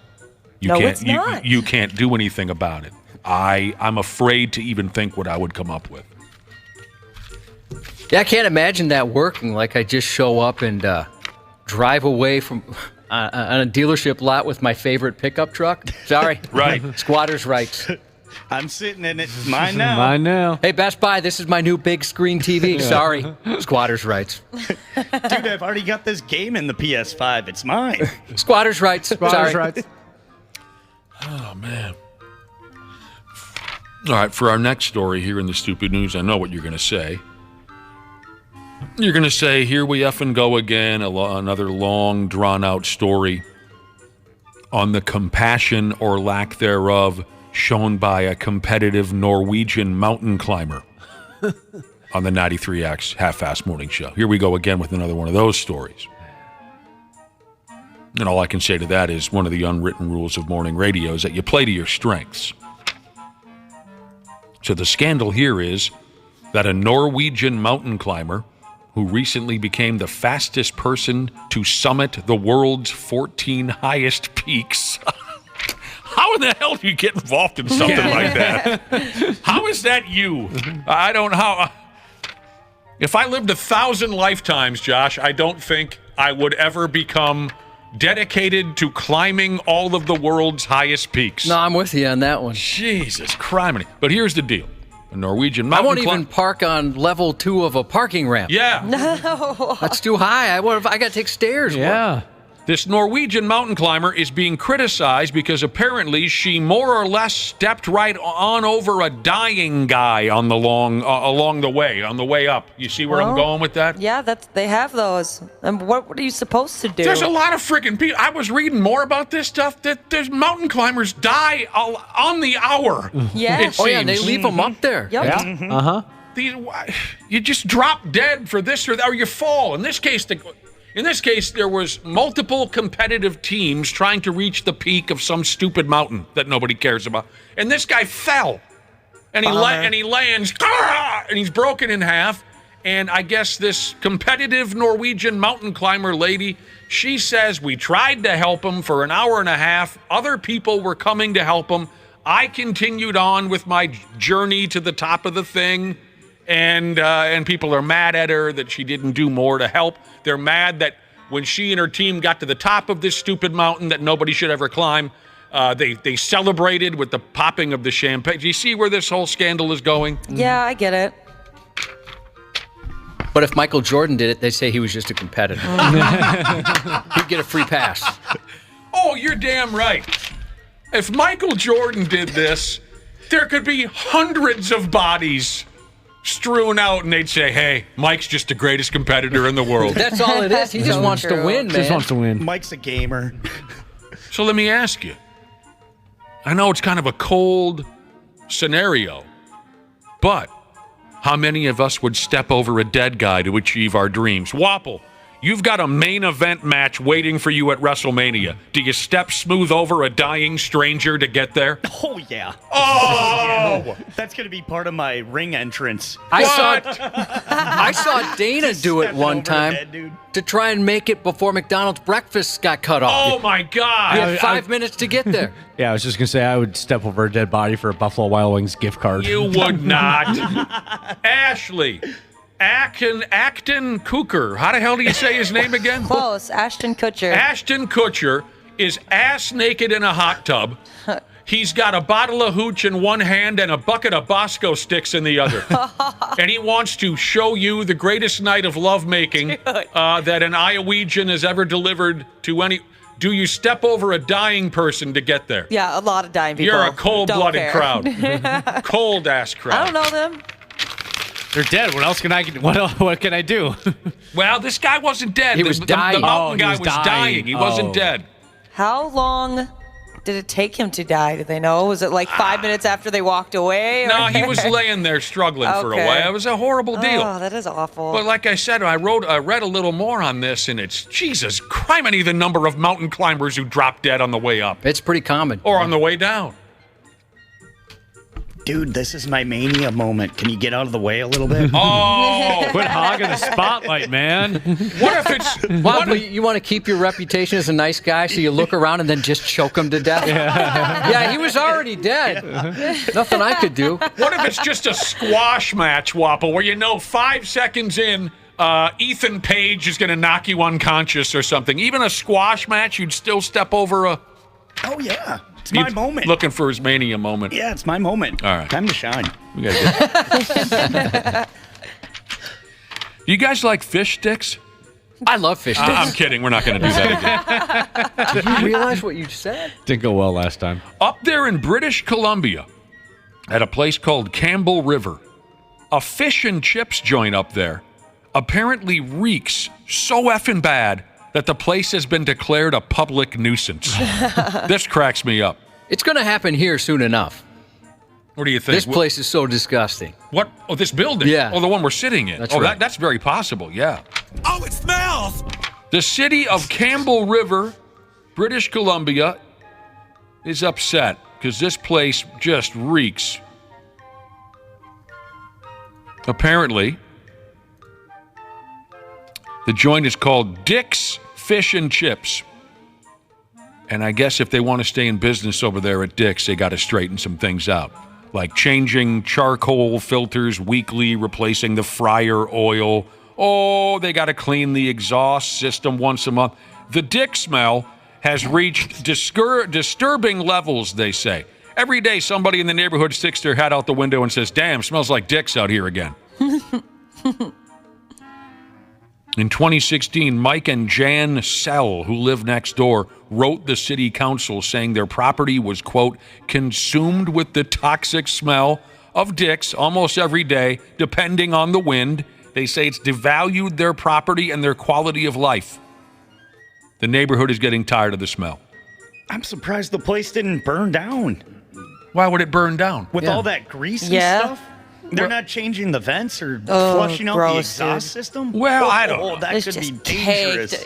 It's not. You can't do anything about it. I'm afraid to even think what I would come up with. Yeah, I can't imagine that working. Like I just show up and drive away from on a dealership lot with my favorite pickup truck. Sorry. Right. Squatters' rights. I'm sitting in it. Mine now. Mine now. Hey, Best Buy, this is my new big screen TV. Sorry. Squatters' rights. Dude, I've already got this game in the PS5. It's mine. Squatters' rights. Squatters' Sorry. rights. Oh, man. All right, for our next story here in the Stupid News, I know what you're going to say. You're going to say, here we effing go again, another long, drawn-out story on the compassion or lack thereof shown by a competitive Norwegian mountain climber on the 93X Half-Fast Morning Show. Here we go again with another one of those stories. And all I can say to that is one of the unwritten rules of morning radio is that you play to your strengths. So the scandal here is that a Norwegian mountain climber who recently became the fastest person to summit the world's 14 highest peaks. How in the hell do you get involved in something like that? How is that you? I don't know how. If I lived 1,000 lifetimes, Josh, I don't think I would ever become dedicated to climbing all of the world's highest peaks. No, I'm with you on that one. Jesus criminy. But here's the deal. A Norwegian mountain I won't even park on level 2 of a parking ramp. Yeah. No. That's too high. I got to take stairs. Yeah. This Norwegian mountain climber is being criticized because apparently she more or less stepped right on over a dying guy on the along the way up. You see where I'm going with that? Yeah, they have those. And what are you supposed to do? There's a lot of freaking people. I was reading more about this stuff that there's mountain climbers die on the hour. Yeah. Oh, yeah, and they leave them up there. Yep. Yeah. Mm-hmm. Uh-huh. You just drop dead for this or that, or you fall. In this case, there was multiple competitive teams trying to reach the peak of some stupid mountain that nobody cares about. And this guy fell. And he lands, and he's broken in half. And I guess this competitive Norwegian mountain climber lady, she says, we tried to help him for an hour and a half. Other people were coming to help him. I continued on with my journey to the top of the thing. And people are mad at her that she didn't do more to help. They're mad that when she and her team got to the top of this stupid mountain that nobody should ever climb, they celebrated with the popping of the champagne. Do you see where this whole scandal is going? Yeah, I get it. But if Michael Jordan did it, they say he was just a competitor. He'd get a free pass. Oh, you're damn right. If Michael Jordan did this, there could be hundreds of bodies strewn out, and they'd say, hey, Mike's just the greatest competitor in the world. That's all it is. He just wants to win, man. Just wants to win. Mike's a gamer. So let me ask you. I know it's kind of a cold scenario, but how many of us would step over a dead guy to achieve our dreams? Wapple, you've got a main event match waiting for you at WrestleMania. Do you step smooth over a dying stranger to get there? Oh, yeah. Oh! Yeah. That's going to be part of my ring entrance. I saw Dana do it one time to try and make it before McDonald's breakfast got cut off. Oh, my God. You had 5 minutes to get there. Yeah, I was just going to say I would step over a dead body for a Buffalo Wild Wings gift card. You would not. Ashley. Acton Kutcher. How the hell do you say his name again? Close. Ashton Kutcher. Ashton Kutcher is ass naked in a hot tub. He's got a bottle of hooch in one hand and a bucket of Bosco sticks in the other. And he wants to show you the greatest night of lovemaking that an Iowegian has ever delivered to any. Do you step over a dying person to get there? Yeah, a lot of dying people. You're a cold-blooded Don't care. crowd. Cold-ass crowd. I don't know them. They're dead. What else can I? What can I do? Well, this guy wasn't dead. He was dying. The mountain guy was was dying. He wasn't dead. How long did it take him to die? Do they know? Was it like 5 minutes after they walked away? Or? No, he was laying there struggling for a Okay. while. It was a horrible deal. Oh, that is awful. But like I said, I read a little more on this, and it's, Jesus, criminy the number of mountain climbers who drop dead on the way up. It's pretty common. Or on the way down. Dude, this is my mania moment. Can you get out of the way a little bit? Oh! Quit hogging the spotlight, man. What if it's... Well, you want to keep your reputation as a nice guy, so you look around and then just choke him to death? Yeah, he was already dead. Nothing I could do. What if it's just a squash match, Wapple, where 5 seconds in, Ethan Page is going to knock you unconscious or something? Even a squash match, you'd still step over a... Oh, yeah. It's my moment. Looking for his mania moment. Yeah, it's my moment. All right. Time to shine. We gotta do you guys like fish sticks? I love fish sticks. I'm kidding. We're not going to do that again. Did you realize what you said? Didn't go well last time. Up there in British Columbia, at a place called Campbell River, a fish and chips joint up there apparently reeks so effing bad that the place has been declared a public nuisance. This cracks me up. It's going to happen here soon enough. What do you think? This place is so disgusting. What? Oh, this building? Yeah. Oh, the one we're sitting in. That's right. That's very possible, yeah. Oh, it smells! The city of Campbell River, British Columbia, is upset because this place just reeks. Apparently, the joint is called Dick's Fish and Chips. And I guess if they want to stay in business over there at Dick's, they got to straighten some things out. Like changing charcoal filters weekly, replacing the fryer oil. Oh, they got to clean the exhaust system once a month. The Dick smell has reached disturbing levels, they say. Every day somebody in the neighborhood sticks their head out the window and says, damn, smells like Dick's out here again. In 2016, Mike and Jan Sell, who live next door, wrote the city council saying their property was, quote, consumed with the toxic smell of Dick's almost every day, depending on the wind. They say it's devalued their property and their quality of life. The neighborhood is getting tired of the smell. I'm surprised the place didn't burn down. Why would it burn down? With all that grease and stuff? They're not changing the vents or flushing out the exhaust system? Well, I don't know. That could be dangerous.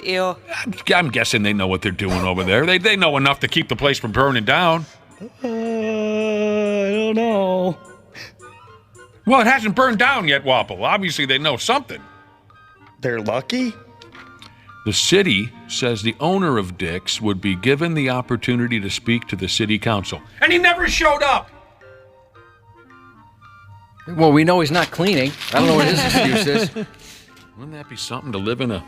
I'm guessing they know what they're doing over there. They know enough to keep the place from burning down. I don't know. Well, it hasn't burned down yet, Wapple. Obviously, they know something. They're lucky? The city says the owner of Dick's would be given the opportunity to speak to the city council. And he never showed up! Well, we know he's not cleaning. I don't know what his excuse is. Wouldn't that be something to live in a...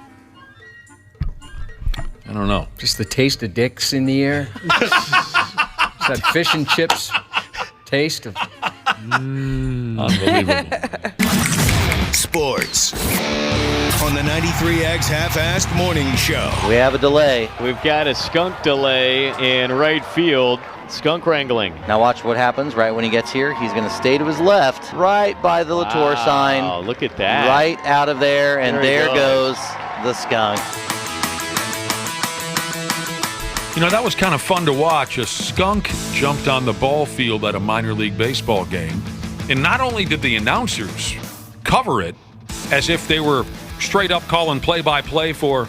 I don't know. Just the taste of Dick's in the air. It's that fish and chips taste of... Unbelievable. Sports on the 93X Half-Assed Morning Show. We have a delay. We've got a skunk delay in right field. Skunk wrangling. Now watch what happens right when he gets here. He's going to stay to his left, right by the Latour sign. Oh, look at that. Right out of there, and there goes the skunk. You know, that was kind of fun to watch. A skunk jumped on the ball field at a minor league baseball game. And not only did the announcers cover it as if they were straight up calling play-by-play for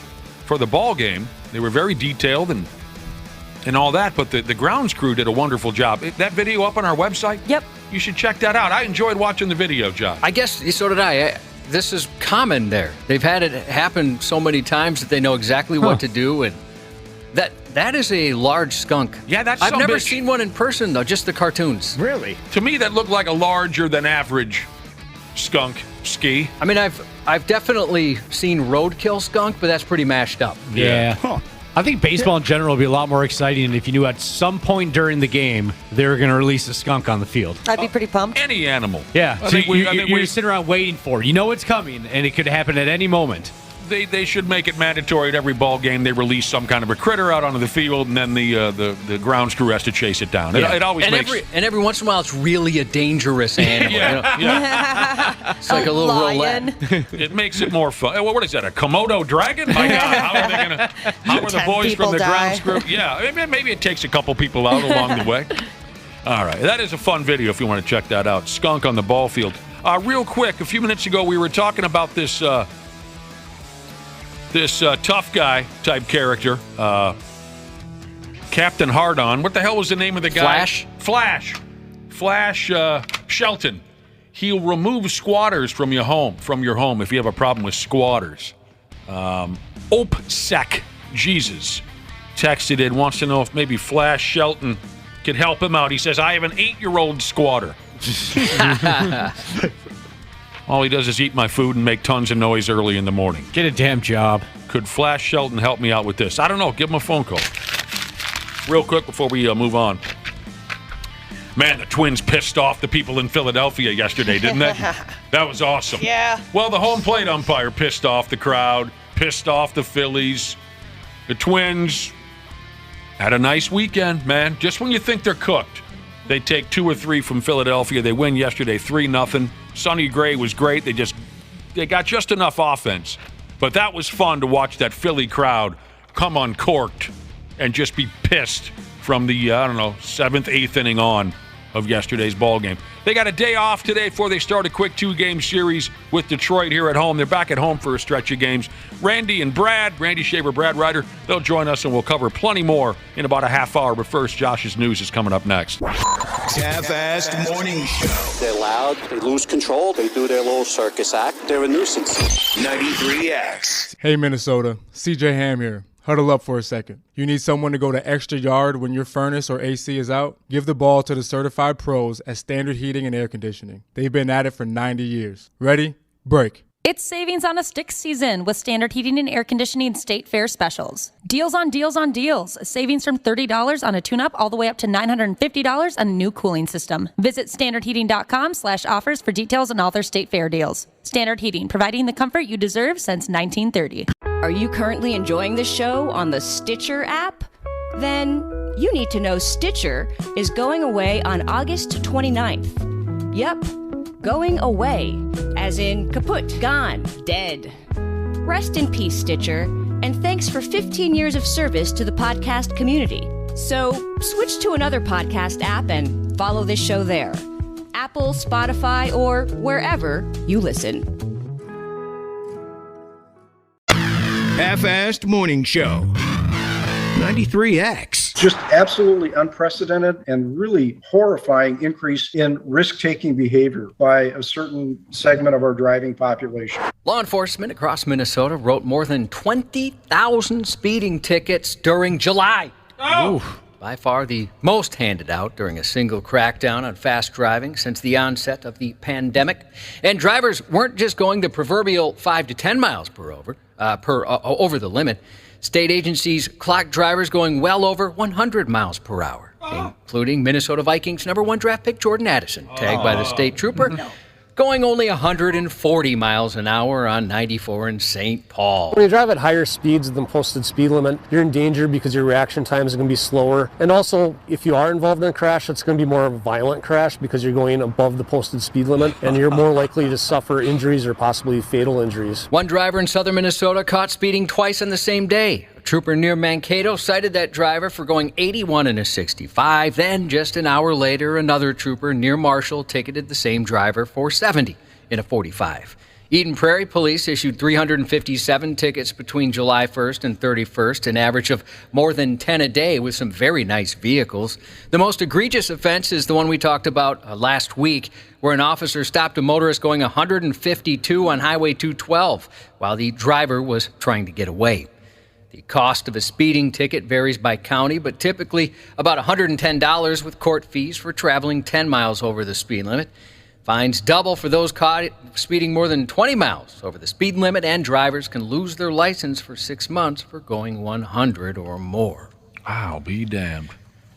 the ball game, they were very detailed and all that, but the grounds crew did a wonderful job. That video up on our website? Yep. You should check that out. I enjoyed watching the video, Josh. I guess so did I. This is common there. They've had it happen so many times that they know exactly what to do, and that is a large skunk. Yeah, that's I've never seen one in person, though, just the cartoons. Really? To me, that looked like a larger than average skunk ski. I mean, I've definitely seen roadkill skunk, but that's pretty mashed up. Yeah. Huh. I think baseball in general would be a lot more exciting if you knew at some point during the game they were going to release a skunk on the field. I'd be pretty pumped. Any animal. Yeah. So you're sitting around waiting for it. You know it's coming, and it could happen at any moment. they should make it mandatory at every ball game. They release some kind of a critter out onto the field, and then the grounds crew has to chase it down. It always makes every once in a while it's really a dangerous animal. Yeah. It's like a little lion. roulette. It makes it more fun. What is that? A Komodo dragon? My God, how are the boys from the grounds crew? Yeah, maybe it takes a couple people out along the way. All right, that is a fun video if you want to check that out. Skunk on the ball field. Real quick, a few minutes ago we were talking about this tough guy type character, Captain Hard-On. What the hell was the name of the guy? Flash Shelton. He'll remove squatters from your home if you have a problem with squatters. OPSEC Jesus texted in, wants to know if maybe Flash Shelton could help him out. He says, I have an 8-year-old squatter. All he does is eat my food and make tons of noise early in the morning. Get a damn job. Could Flash Shelton help me out with this? I don't know. Give him a phone call. Real quick before we move on. Man, the Twins pissed off the people in Philadelphia yesterday, didn't they? That was awesome. Yeah. Well, the home plate umpire pissed off the crowd, pissed off the Phillies. The Twins had a nice weekend, man. Just when you think they're cooked, they take 2 or 3 from Philadelphia. They win yesterday 3-0. Sonny Gray was great. They got just enough offense. But that was fun to watch that Philly crowd come uncorked and just be pissed from the, 7th, 8th inning on of yesterday's ball game. They got a day off today before they start a quick 2-game series with Detroit here at home. They're back at home for a stretch of games. Randy Shaver, Brad Ryder, they'll join us and we'll cover plenty more in about a half hour. But first, Josh's news is coming up next. Half-assed morning show. They're loud, they lose control, they do their little circus act. They're a nuisance. 93X. Hey, Minnesota. CJ Ham here. Huddle up for a second. You need someone to go the extra yard when your furnace or AC is out? Give the ball to the certified pros at Standard Heating and Air Conditioning. They've been at it for 90 years. Ready? Break. It's savings on a stick season with Standard Heating and Air Conditioning State Fair specials. Deals on deals on deals. Savings from $30 on a tune-up all the way up to $950 on a new cooling system. Visit standardheating.com/offers for details on all their State Fair deals. Standard Heating, providing the comfort you deserve since 1930. Are you currently enjoying the show on the Stitcher app? Then you need to know Stitcher is going away on August 29th. Yep. Going away, as in kaput, gone, dead. Rest in peace, Stitcher, and thanks for 15 years of service to the podcast community. So switch to another podcast app and follow this show there. Apple, Spotify, or wherever you listen. Half-assed morning show. 93X. Just absolutely unprecedented and really horrifying increase in risk-taking behavior by a certain segment of our driving population. Law enforcement across Minnesota wrote more than 20,000 speeding tickets during July. By far the most handed out during a single crackdown on fast driving since the onset of the pandemic. And drivers weren't just going the proverbial 5 to 10 miles per over the limit. State agencies clocked drivers going well over 100 miles per hour, including Minnesota Vikings #1 draft pick Jordan Addison, tagged by the state trooper, going only 140 miles an hour on 94 in St. Paul. When you drive at higher speeds than posted speed limit, you're in danger because your reaction times are going to be slower. And also, if you are involved in a crash, it's going to be more of a violent crash because you're going above the posted speed limit, and you're more likely to suffer injuries or possibly fatal injuries. One driver in southern Minnesota caught speeding twice on the same day. A trooper near Mankato cited that driver for going 81 in a 65. Then, just an hour later, another trooper near Marshall ticketed the same driver for 70 in a 45. Eden Prairie Police issued 357 tickets between July 1st and 31st, an average of more than 10 a day with some very nice vehicles. The most egregious offense is the one we talked about last week, where an officer stopped a motorist going 152 on Highway 212 while the driver was trying to get away. The cost of a speeding ticket varies by county, but typically about $110 with court fees for traveling 10 miles over the speed limit. Fines double for those caught speeding more than 20 miles over the speed limit, and drivers can lose their license for 6 months for going 100 or more. I'll be damned.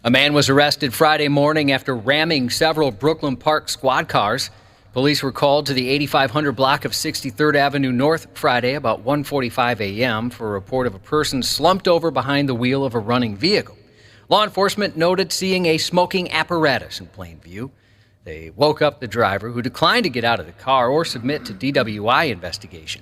A man was arrested Friday morning after ramming several Brooklyn Park squad cars. Police were called to the 8500 block of 63rd Avenue North Friday about 1:45 a.m. for a report of a person slumped over behind the wheel of a running vehicle. Law enforcement noted seeing a smoking apparatus in plain view. They woke up the driver, who declined to get out of the car or submit to DWI investigation.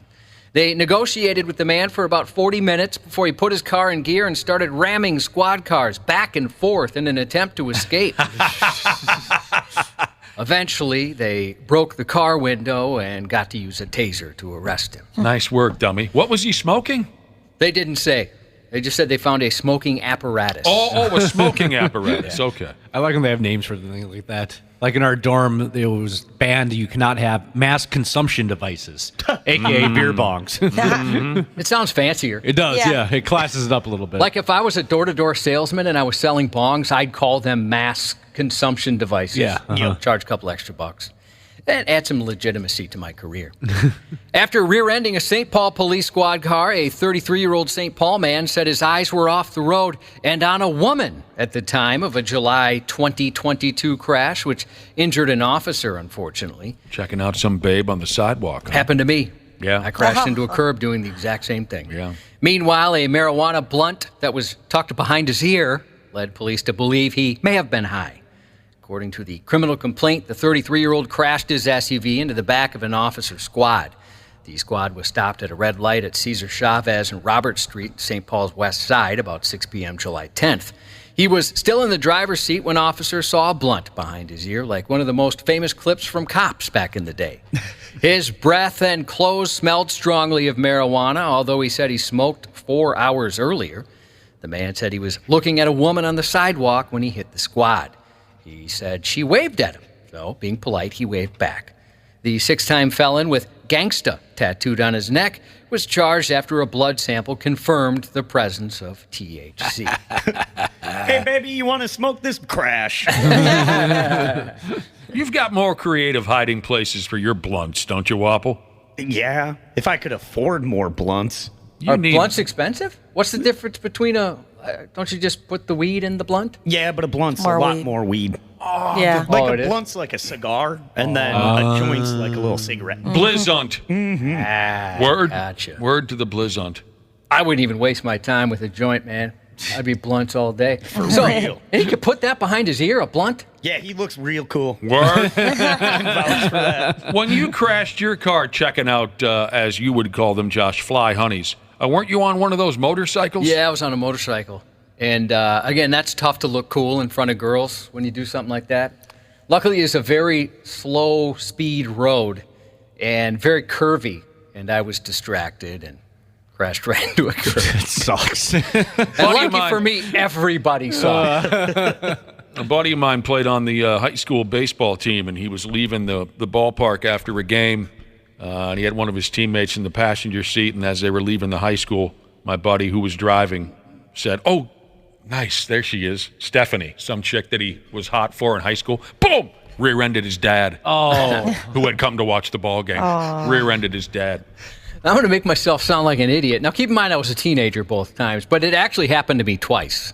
They negotiated with the man for about 40 minutes before he put his car in gear and started ramming squad cars back and forth in an attempt to escape. Eventually, they broke the car window and got to use a taser to arrest him. Nice work, dummy. What was he smoking? They didn't say. They just said they found a smoking apparatus. Oh, a smoking apparatus. Yeah. Okay. I like when they have names for things like that. Like in our dorm, it was banned you cannot have mass consumption devices, a.k.a. beer bongs. It sounds fancier. It does, yeah. It classes it up a little bit. Like if I was a door-to-door salesman and I was selling bongs, I'd call them mass consumption devices. Yeah. Charge a couple extra bucks. And add some legitimacy to my career. After rear-ending a St. Paul police squad car, a 33-year-old St. Paul man said his eyes were off the road and on a woman at the time of a July 2022 crash, which injured an officer, unfortunately. Checking out some babe on the sidewalk. Huh? Happened to me. Yeah. I crashed into a curb doing the exact same thing. Yeah. Meanwhile, a marijuana blunt that was tucked behind his ear led police to believe he may have been high. According to the criminal complaint, the 33-year-old crashed his SUV into the back of an officer's squad. The squad was stopped at a red light at Cesar Chavez and Robert Street, St. Paul's west side, about 6 p.m. July 10th. He was still in the driver's seat when officers saw a blunt behind his ear, like one of the most famous clips from Cops back in the day. His breath and clothes smelled strongly of marijuana, although he said he smoked 4 hours earlier. The man said he was looking at a woman on the sidewalk when he hit the squad. He said she waved at him, so being polite, he waved back. The 6-time felon with gangsta tattooed on his neck was charged after a blood sample confirmed the presence of THC. Hey, baby, you want to smoke this? Crash. You've got more creative hiding places for your blunts, don't you, Wapple? Yeah, if I could afford more blunts. Are blunts expensive? What's the difference between don't you just put the weed in the blunt? Yeah, but a blunt's a lot more weed. Oh, yeah. Like a blunt's like a cigar, and then a joint's like a little cigarette. Blizzant. Mm-hmm. Word. Gotcha. Word to the Blizzant. I wouldn't even waste my time with a joint, man. I'd be blunts all day. For real. And he could put that behind his ear, a blunt? Yeah, he looks real cool. Word. I can vouch for that. When you crashed your car checking out, as you would call them, Josh, fly honeys, weren't you on one of those motorcycles? Yeah, I was on a motorcycle. And again, that's tough to look cool in front of girls when you do something like that. Luckily, it's a very slow speed road and very curvy. And I was distracted and crashed right into a curb. It sucks. And lucky for me, everybody saw it. A buddy of mine played on the high school baseball team, and he was leaving the ballpark after a game. And he had one of his teammates in the passenger seat, and as they were leaving the high school, my buddy who was driving said, "Oh, nice, there she is, Stephanie," some chick that he was hot for in high school. Boom! Rear-ended his dad. Oh. Who had come to watch the ball game. Oh. Rear-ended his dad. I'm going to make myself sound like an idiot. Now, keep in mind I was a teenager both times, but it actually happened to me twice.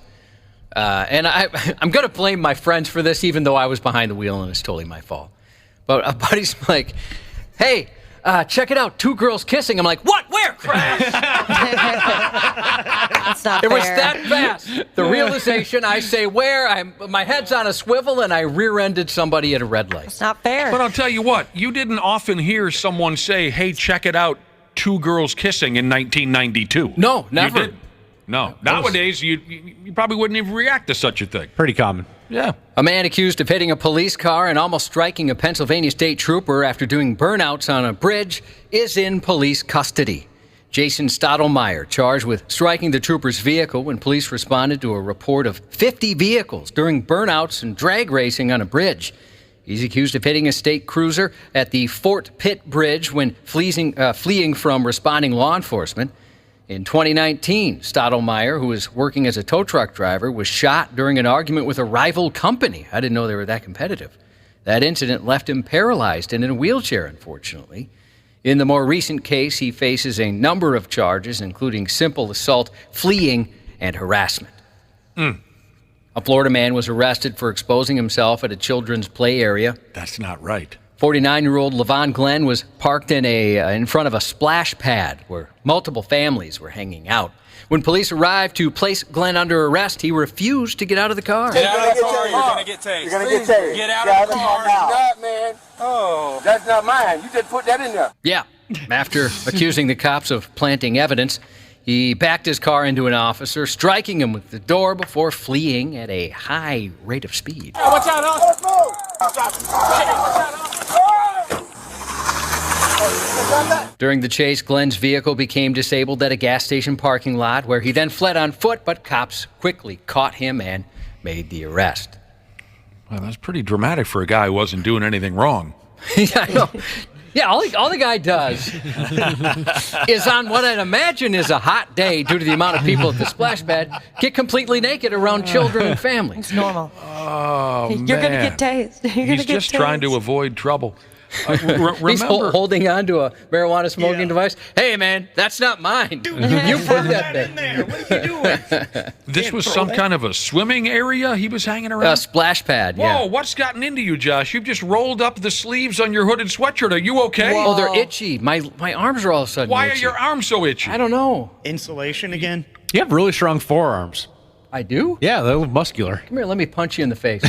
And I'm going to blame my friends for this, even though I was behind the wheel and it's totally my fault. But a buddy's like, "Hey, check it out, 2 girls kissing." I'm like, "What? Where?" Crash. That's not It fair. was that fast. The realization, I say where, my head's on a swivel, and I rear-ended somebody at a red light. It's not fair. But I'll tell you what, you didn't often hear someone say, "Hey, check it out, 2 girls kissing" in 1992. No, never. You did? No. Nowadays, you probably wouldn't even react to such a thing. Pretty common. Yeah. A man accused of hitting a police car and almost striking a Pennsylvania state trooper after doing burnouts on a bridge is in police custody. Jason Stottlemyre, charged with striking the trooper's vehicle when police responded to a report of 50 vehicles during burnouts and drag racing on a bridge. He's accused of hitting a state cruiser at the Fort Pitt Bridge when fleeing from responding law enforcement. In 2019, Stottlemyre, who was working as a tow truck driver, was shot during an argument with a rival company. I didn't know they were that competitive. That incident left him paralyzed and in a wheelchair, unfortunately. In the more recent case, he faces a number of charges, including simple assault, fleeing, and harassment. A Florida man was arrested for exposing himself at a children's play area. That's not right. 49-year-old Levon Glenn was parked in front of a splash pad where multiple families were hanging out. When police arrived to place Glenn under arrest, he refused to get out of the car. Get out of the car, you're going to get tased. You're going to get tased. Get out of the car now. Not, man. Oh, that's not mine. You just put that in there. Yeah. After accusing the cops of planting evidence, he backed his car into an officer, striking him with the door before fleeing at a high rate of speed. Hey, watch out, let's move. Watch out. During the chase, Glenn's vehicle became disabled at a gas station parking lot where he then fled on foot, but cops quickly caught him and made the arrest. Well, that's pretty dramatic for a guy who wasn't doing anything wrong. Yeah, I know. Yeah, all the guy does is on what I'd imagine is a hot day due to the amount of people at the splash pad, get completely naked around children and families. It's normal. Oh, You're going to get tased. He's just trying to avoid trouble. Remember, he's holding on to a marijuana smoking device. Hey, man, that's not mine. Dude, you put that in there. What are you doing? This was some kind of a swimming area he was hanging around? A splash pad, yeah. Whoa, what's gotten into you, Josh? You've just rolled up the sleeves on your hooded sweatshirt. Are you okay? Oh, they're itchy. My arms are all of a sudden Why itchy. are your arms so itchy? I don't know. Insulation again? You have really strong forearms. I do? Yeah, they're muscular. Come here, let me punch you in the face.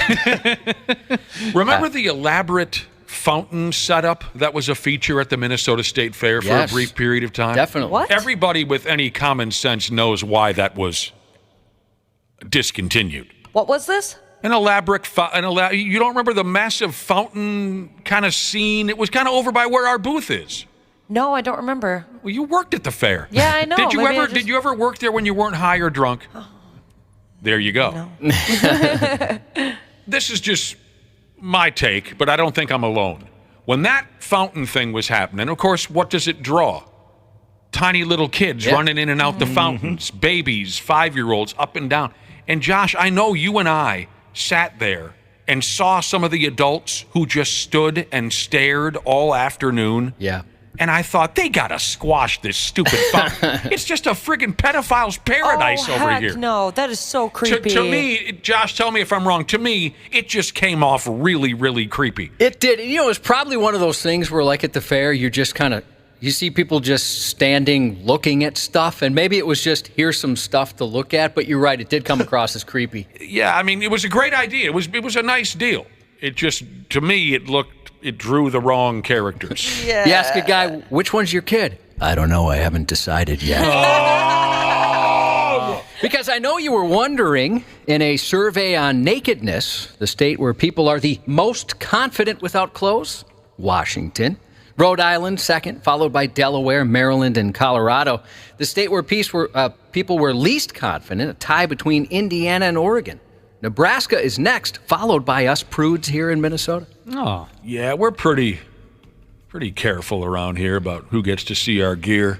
Remember the elaborate fountain setup that was a feature at the Minnesota State Fair for a brief period of time? Definitely. What? Everybody with any common sense knows why that was discontinued. What was this? An elaborate you don't remember the massive fountain kind of scene? It was kind of over by where our booth is. No, I don't remember. Well, you worked at the fair. Yeah, I know. Did you Maybe ever did you ever work there when you weren't high or drunk? There you go. This is just my take, but I don't think I'm alone. When that fountain thing was happening, of course, what does it draw? Tiny little kids running in and out the fountains, babies, 5-year-olds, up and down. And Josh, I know you and I sat there and saw some of the adults who just stood and stared all afternoon. Yeah. And I thought, they gotta squash this stupid fountain. It's just a friggin' pedophile's paradise over heck here. No, that is so creepy. To me, Josh, tell me if I'm wrong. To me, it just came off really, really creepy. It did. You know, it was probably one of those things where, like at the fair, you just kind of, you see people just standing looking at stuff, and maybe it was just, here's some stuff to look at, but you're right, it did come across as creepy. Yeah, I mean, it was a great idea. It was a nice deal. It just, to me, it drew the wrong characters. Yeah. You ask a guy, which one's your kid? I don't know. I haven't decided yet. Because I know you were wondering, in a survey on nakedness, the state where people are the most confident without clothes, Washington. Rhode Island, second, followed by Delaware, Maryland, and Colorado. The state where people were least confident, a tie between Indiana and Oregon. Nebraska is next, followed by us prudes here in Minnesota. Oh. Yeah, we're pretty careful around here about who gets to see our gear.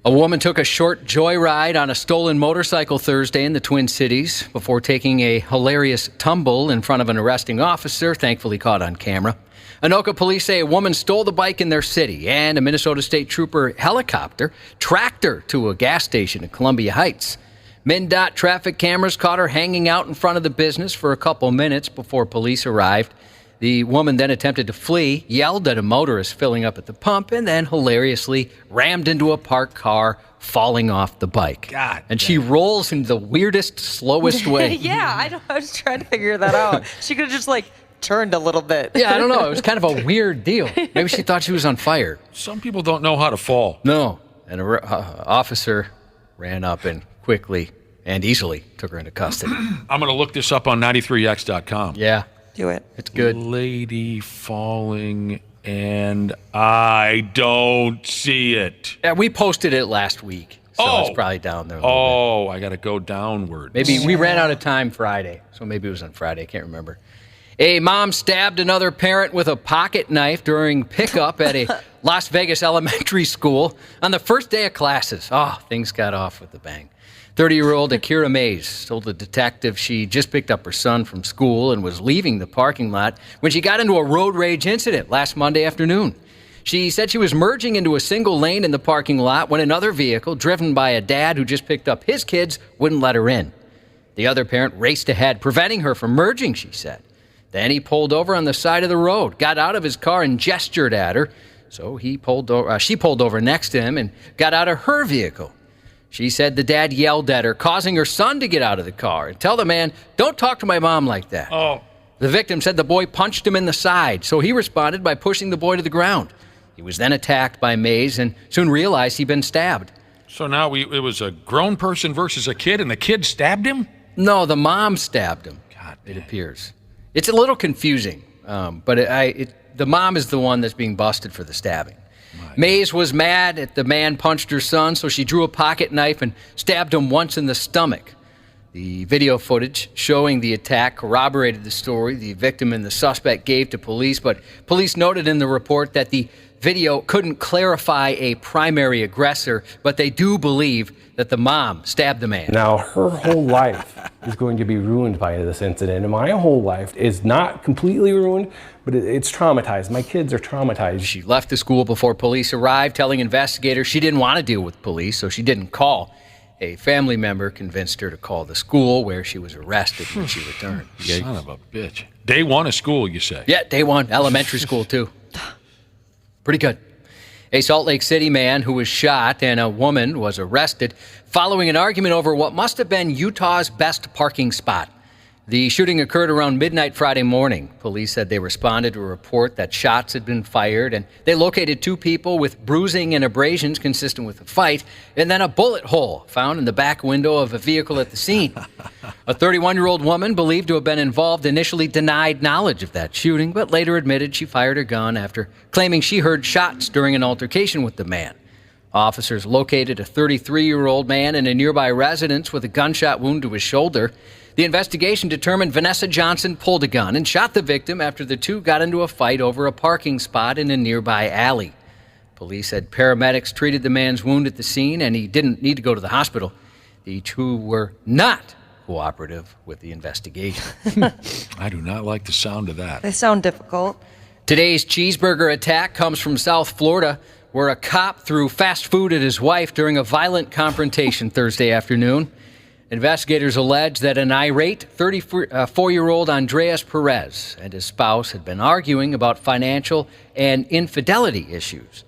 A woman took a short joyride on a stolen motorcycle Thursday in the Twin Cities before taking a hilarious tumble in front of an arresting officer, thankfully caught on camera. Anoka police say a woman stole the bike in their city, and a Minnesota State Trooper helicopter tracked her to a gas station in Columbia Heights. MnDOT traffic cameras caught her hanging out in front of the business for a couple minutes before police arrived. The woman then attempted to flee, yelled at a motorist filling up at the pump, and then hilariously rammed into a parked car, falling off the bike. God. And she rolls in the weirdest, slowest way. Yeah, I was trying to figure that out. She could have just turned a little bit. Yeah, I don't know. It was kind of a weird deal. Maybe she thought she was on fire. Some people don't know how to fall. No. And an officer ran up and quickly and easily took her into custody. I'm going to look this up on 93x.com. Yeah. Do it. It's good. Lady falling, and I don't see it. Yeah, we posted it last week, so it's probably down there a little bit. I got to go downward. Maybe we ran out of time Friday, so maybe it was on Friday. I can't remember. A mom stabbed another parent with a pocket knife during pickup at a Las Vegas elementary school on the first day of classes. Oh, things got off with a bang. 30-year-old Akira Mays told the detective she just picked up her son from school and was leaving the parking lot when she got into a road rage incident last Monday afternoon. She said she was merging into a single lane in the parking lot when another vehicle, driven by a dad who just picked up his kids, wouldn't let her in. The other parent raced ahead, preventing her from merging, she said. Then he pulled over on the side of the road, got out of his car and gestured at her. So she pulled over next to him and got out of her vehicle. She said the dad yelled at her, causing her son to get out of the car and tell the man, "Don't talk to my mom like that." Oh. The victim said the boy punched him in the side, so he responded by pushing the boy to the ground. He was then attacked by Mays and soon realized he'd been stabbed. So now it was a grown person versus a kid, and the kid stabbed him? No, the mom stabbed him, it appears. It's a little confusing, but the mom is the one that's being busted for the stabbing. Mays was mad at the man punched her son, so she drew a pocket knife and stabbed him once in the stomach. The video footage showing the attack corroborated the story the victim and the suspect gave to police, but police noted in the report that the video couldn't clarify a primary aggressor, but they do believe that the mom stabbed the man. Now, her whole life is going to be ruined by this incident, and my whole life is not completely ruined, but it's traumatized. My kids are traumatized. She left the school before police arrived, telling investigators she didn't want to deal with police, so she didn't call. A family member convinced her to call the school where she was arrested when she returned. Son of a bitch. Day one of school, you say? Yeah, day one. Elementary school, too. Pretty good. A Salt Lake City man who was shot and a woman was arrested following an argument over what must have been Utah's best parking spot. The shooting occurred around midnight Friday morning. Police said they responded to a report that shots had been fired, and they located two people with bruising and abrasions consistent with a fight, and then a bullet hole found in the back window of a vehicle at the scene. A 31-year-old woman believed to have been involved initially denied knowledge of that shooting, but later admitted she fired her gun after claiming she heard shots during an altercation with the man. Officers located a 33-year-old man in a nearby residence with a gunshot wound to his shoulder. The investigation determined Vanessa Johnson pulled a gun and shot the victim after the two got into a fight over a parking spot in a nearby alley. Police said paramedics treated the man's wound at the scene and he didn't need to go to the hospital. The two were not cooperative with the investigation. I do not like the sound of that. They sound difficult. Today's cheeseburger attack comes from South Florida, where a cop threw fast food at his wife during a violent confrontation Thursday afternoon. Investigators allege that an irate 34-year-old Andreas Perez and his spouse had been arguing about financial and infidelity issues.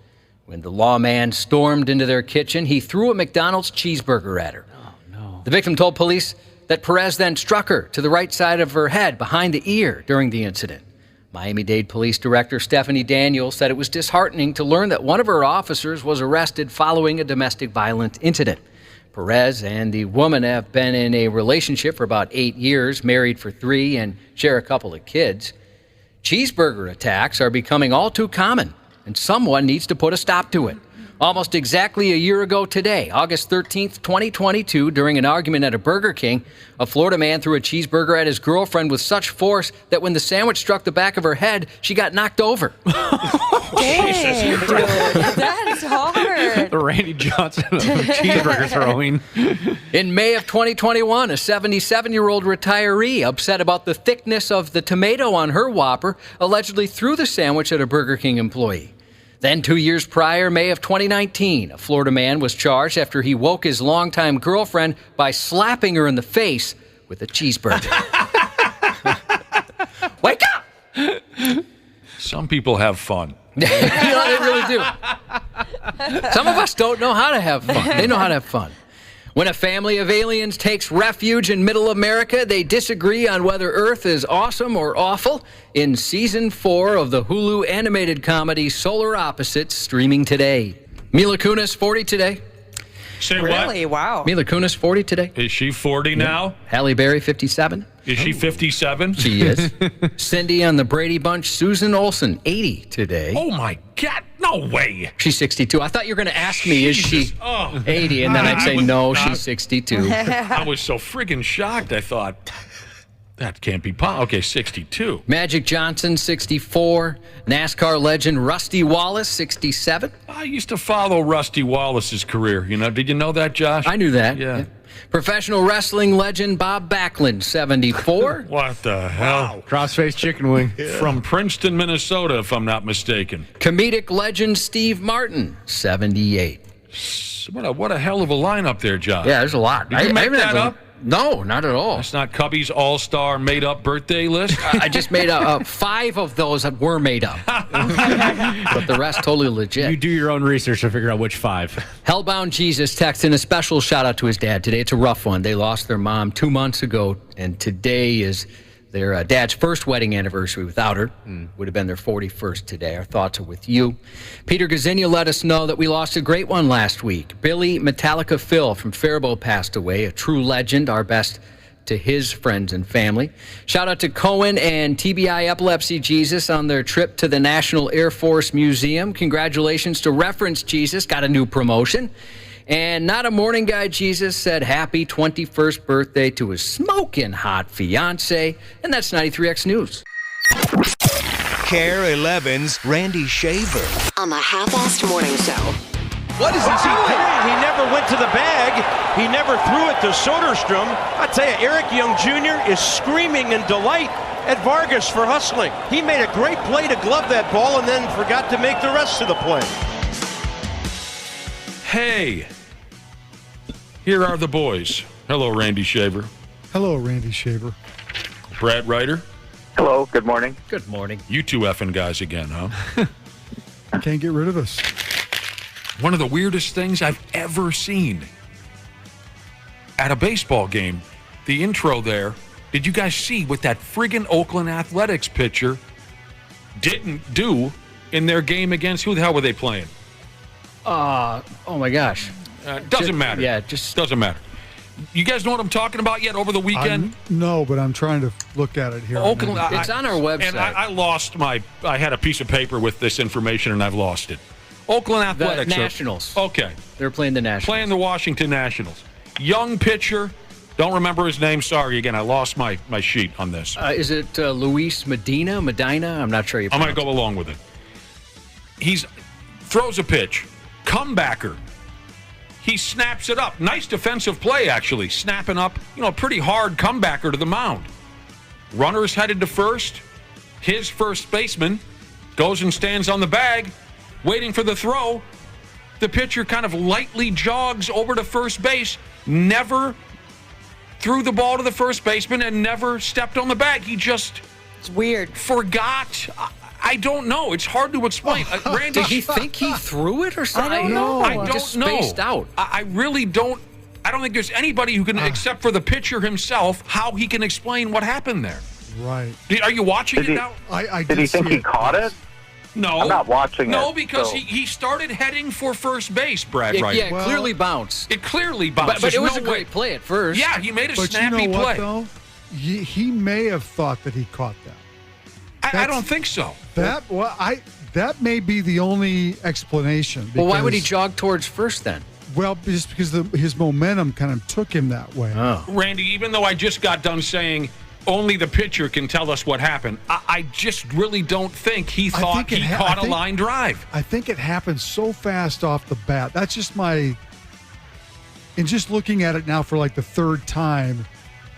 When the lawman stormed into their kitchen, he threw a McDonald's cheeseburger at her. Oh, no. The victim told police that Perez then struck her to the right side of her head behind the ear during the incident. Miami-Dade Police Director Stephanie Daniels said it was disheartening to learn that one of her officers was arrested following a domestic violence incident. Perez and the woman have been in a relationship for about 8 years, married for 3, and share a couple of kids. Cheeseburger attacks are becoming all too common, and someone needs to put a stop to it. Almost exactly a year ago today, August 13th, 2022, during an argument at a Burger King, a Florida man threw a cheeseburger at his girlfriend with such force that when the sandwich struck the back of her head, she got knocked over. Dang, dude, that is hard. The Randy Johnson of cheeseburger throwing. In May of 2021, a 77-year-old retiree, upset about the thickness of the tomato on her Whopper, allegedly threw the sandwich at a Burger King employee. Then 2 years prior, May of 2019, a Florida man was charged after he woke his longtime girlfriend by slapping her in the face with a cheeseburger. Wake up! Some people have fun. They really do. Some of us don't know how to have fun. They know how to have fun. When a family of aliens takes refuge in Middle America, they disagree on whether Earth is awesome or awful. In Season 4 of the Hulu animated comedy Solar Opposites, streaming today. Mila Kunis, 40 today. Say Really? what? Wow. Mila Kunis, 40 today. Is she 40 now? Halle Berry, 57. Is she 57? She is. Cindy on the Brady Bunch, Susan Olsen, 80 today. Oh, my God. No way. She's 62. I thought you were going to ask me, is she 80? And then I'd say, no, she's 62. I was so friggin' shocked. I thought, that can't be possible. Okay, 62. Magic Johnson, 64. NASCAR legend Rusty Wallace, 67. I used to follow Rusty Wallace's career. You know, did you know that, Josh? I knew that. Yeah. Professional wrestling legend Bob Backlund, 74. What the hell? Wow. Crossface chicken wing. From Princeton, Minnesota, if I'm not mistaken. Comedic legend Steve Martin, 78. What a hell of a lineup there, Josh. Yeah, there's a lot. Did you make that up? No, not at all. That's not Cubby's all-star made-up birthday list? I just made 5 of those that were made up. But the rest totally legit. You do your own research to figure out which 5. Hellbound Jesus texting a special shout-out to his dad today. It's a rough one. They lost their mom 2 months ago, and today is their dad's first wedding anniversary without her. Would have been their 41st today. Our thoughts are with you. Peter Gazzini let us know that we lost a great one last week. Billy Metallica Phil from Faribault passed away, a true legend. Our best to his friends and family. Shout out to Cohen and TBI Epilepsy Jesus on their trip to the National Air Force Museum. Congratulations to Reference Jesus, got a new promotion. And Not a Morning Guy Jesus said happy 21st birthday to his smoking hot fiance. And that's 93X News. Care 11's Randy Shaver. On the Half-Assed Morning Show. What is he doing? He never went to the bag. He never threw it to Soderstrom. I tell you, Eric Young Jr. is screaming in delight at Vargas for hustling. He made a great play to glove that ball and then forgot to make the rest of the play. Hey, here are the boys. Hello, Randy Shaver. Hello, Randy Shaver. Brad Ryder. Hello, good morning. Good morning. You two effing guys again, huh? Can't get rid of us. One of the weirdest things I've ever seen at a baseball game, the intro there, did you guys see what that friggin' Oakland Athletics pitcher didn't do in their game against, who the hell were they playing? Oh my gosh. Doesn't matter. Yeah, just doesn't matter. You guys know what I'm talking about yet over the weekend? No, but I'm trying to look at it here. Oakland, it's on our website. And I lost I had a piece of paper with this information and I've lost it. Oakland Athletics. The Nationals. Okay. They're playing the Nationals. Playing the Washington Nationals. Young pitcher. Don't remember his name. Sorry, again, I lost my sheet on this. Is it Luis Medina? I'm not sure. I'm going to go along with it. He's throws a pitch. Comebacker. He snaps it up. Nice defensive play, actually. Snapping up, pretty hard comebacker to the mound. Runner's headed to first. His first baseman goes and stands on the bag, waiting for the throw. The pitcher kind of lightly jogs over to first base, never threw the ball to the first baseman and never stepped on the bag. He just it's weird. Forgot. I don't know. It's hard to explain. Randy, did he think he threw it or something? I don't know. I don't just know. Spaced out. I really don't. I don't think there's anybody who can, except for the pitcher himself, how he can explain what happened there. Right. Are you watching it now? I did he think he caught it? No. I'm not watching it. No, because so. he started heading for first base, Brad. Right? Yeah, clearly bounced. It clearly bounced. But it was a great play at first. Yeah, he made a but snappy you know play. What, though? He may have thought that he caught that. I don't think so. That may be the only explanation. Well, why would he jog towards first then? Well, just because his momentum kind of took him that way. Oh. Randy, even though I just got done saying only the pitcher can tell us what happened, I just really don't think he thought he caught a line drive. I think it happened so fast off the bat. That's just my... And just looking at it now for like the third time...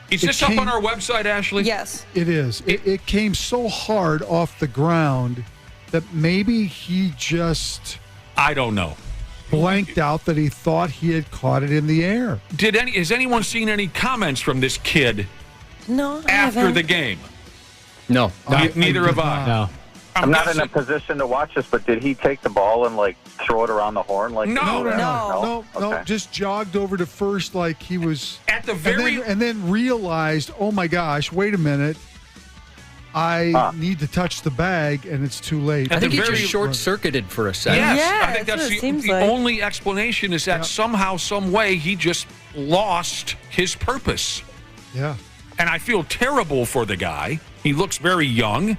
Is this up on our website, Ashley? Yes. It is. It came so hard off the ground that maybe he just... I don't know. Blanked out that he thought he had caught it in the air. Has anyone seen any comments from this kid No, after the game? No. Neither have I. No. I'm not in a position to watch this, but did he take the ball and throw it around the horn? No. Just jogged over to first like he was at the very and then realized, oh my gosh, wait a minute, I need to touch the bag and it's too late. I think he just short-circuited for a second. Yes, I think that's the only explanation is that somehow, some way, he just lost his purpose. Yeah. And I feel terrible for the guy. He looks very young.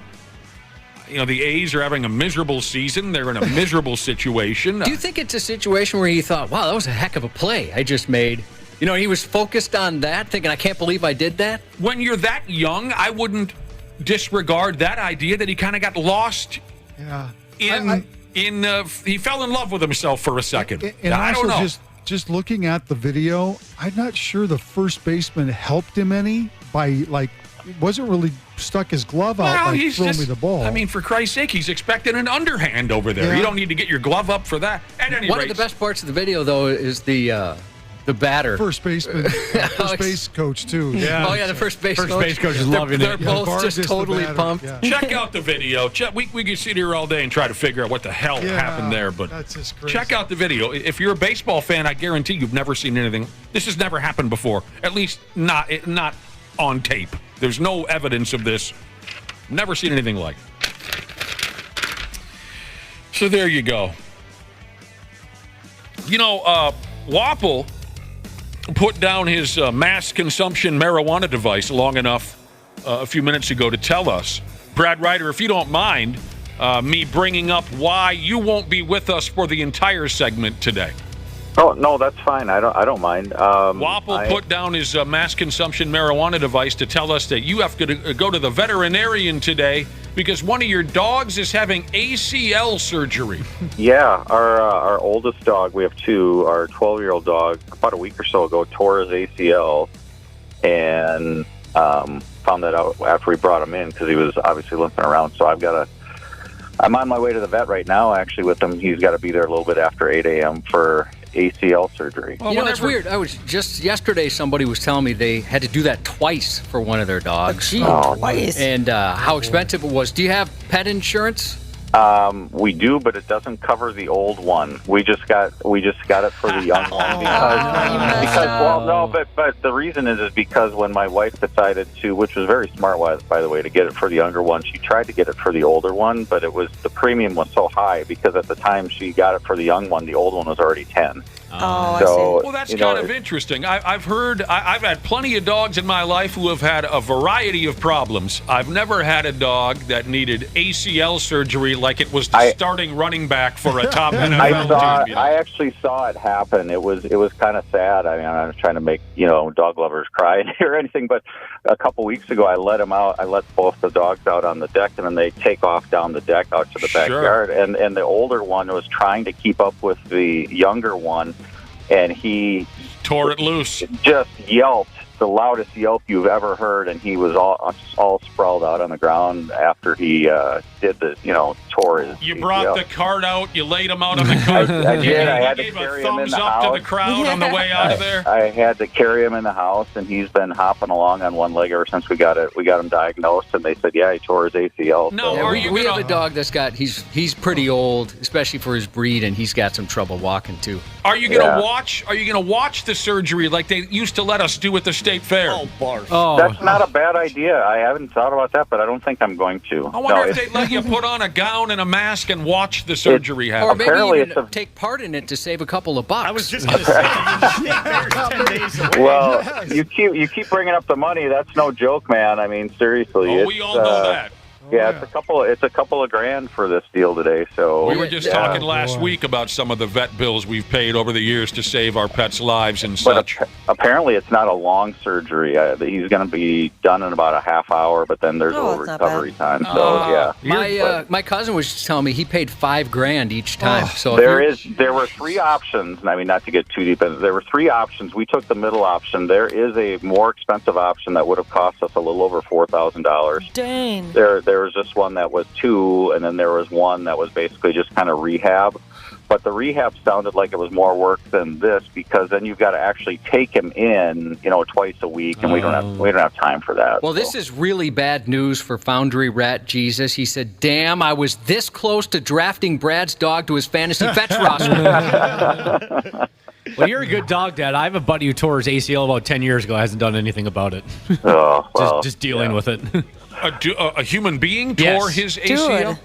The A's are having a miserable season. They're in a miserable situation. Do you think it's a situation where he thought, wow, that was a heck of a play I just made? He was focused on that, thinking, I can't believe I did that? When you're that young, I wouldn't disregard that idea that he kind of got lost. Yeah. He fell in love with himself for a second. And I don't know. Just looking at the video, I'm not sure the first baseman helped him any by wasn't really stuck his glove out throw me the ball. I mean, for Christ's sake, he's expecting an underhand over there. Yeah. You don't need to get your glove up for that. At any One rate, of the best parts of the video, though, is the The batter. First baseman, first base coach too. Yeah. Oh yeah, the first base coach is loving They're it. both just totally pumped. Yeah. Check out the video. We can sit here all day and try to figure out what the hell happened there, but that's just crazy. check out the video. If you're a baseball fan, I guarantee you've never seen anything. This has never happened before. At least not on tape. There's no evidence of this. Never seen anything like it. So there you go. You know, Wapple put down his mass consumption marijuana device long enough a few minutes ago to tell us, Brad Ryder, if you don't mind me bringing up why you won't be with us for the entire segment today. Oh no, that's fine. I don't mind. Wapple put down his mass consumption marijuana device to tell us that you have to go to the veterinarian today because one of your dogs is having ACL surgery. Yeah, our oldest dog, we have two. Our 12-year-old dog, about a week or so ago, tore his ACL, and found that out after we brought him in because he was obviously limping around. So I'm on my way to the vet right now, actually, with him. He's got to be there a little bit after 8 a.m. for ACL surgery. Well, you know, it's weird. I was just yesterday, somebody was telling me they had to do that twice for one of their dogs. Twice. And how expensive it was. Do you have pet insurance? We do, but it doesn't cover the old one. We just got it for the young one but the reason is because when my wife decided to, which was very smart, by the way, to get it for the younger one, she tried to get it for the older one, but the premium was so high because at the time she got it for the young one, the old one was already 10. Oh, so, I see. Well, that's kind of interesting. I've heard, I've had plenty of dogs in my life who have had a variety of problems. I've never had a dog that needed ACL surgery like it was the starting running back for a top NFL team. I actually saw it happen. It was kind of sad. I mean, I'm not trying to make dog lovers cry or anything, but a couple weeks ago I let him out. I let both the dogs out on the deck, and then they take off down the deck out to the backyard. And the older one was trying to keep up with the younger one. And he tore it loose. Just yelped, the loudest yelp you've ever heard, and he was all sprawled out on the ground after he did tore his. You brought the cart out. You laid him out on the cart. I did. I had to carry him in the house. To the crowd on the way out of there. I had to carry him in the house, and he's been hopping along on one leg ever since we got him diagnosed. And they said, he tore his ACL. No, so. we have a dog that's got he's pretty old, especially for his breed, and he's got some trouble walking too. Are you gonna watch? Are you gonna watch the surgery like they used to let us do at the state fair? Oh, bars. That's not a bad idea. I haven't thought about that, but I don't think I'm going to. I wonder if they'd let you put on a gown and a mask and watch the surgery happen. Or maybe even take part in it to save a couple of bucks. I was just going to say, the state fair's 10 days away. Well, you keep bringing up the money. That's no joke, man. I mean, seriously. Oh, we all know that. Yeah, it's a couple of grand for this deal today. So we were just talking last week about some of the vet bills we've paid over the years to save our pets' lives and such. Apparently, it's not a long surgery. He's going to be done in about a half hour, but then there's a little recovery time. So my cousin was just telling me he paid $5,000 each time. So there were three options. I mean, not to get too deep into it, there were three options. We took the middle option. There is a more expensive option that would have cost us a little over $4,000. Dang. There was just one that was $2,000, and then there was one that was basically just kind of rehab. But the rehab sounded like it was more work than this because then you've got to actually take him in, twice a week, and we don't have time for that. Well, this is really bad news for Foundry Rat Jesus. He said, "Damn, I was this close to drafting Brad's dog to his fantasy fetch roster." Well, you're a good dog dad. I have a buddy who tore his ACL about 10 years ago. Hasn't done anything about it. Just dealing with it. A human being tore his ACL?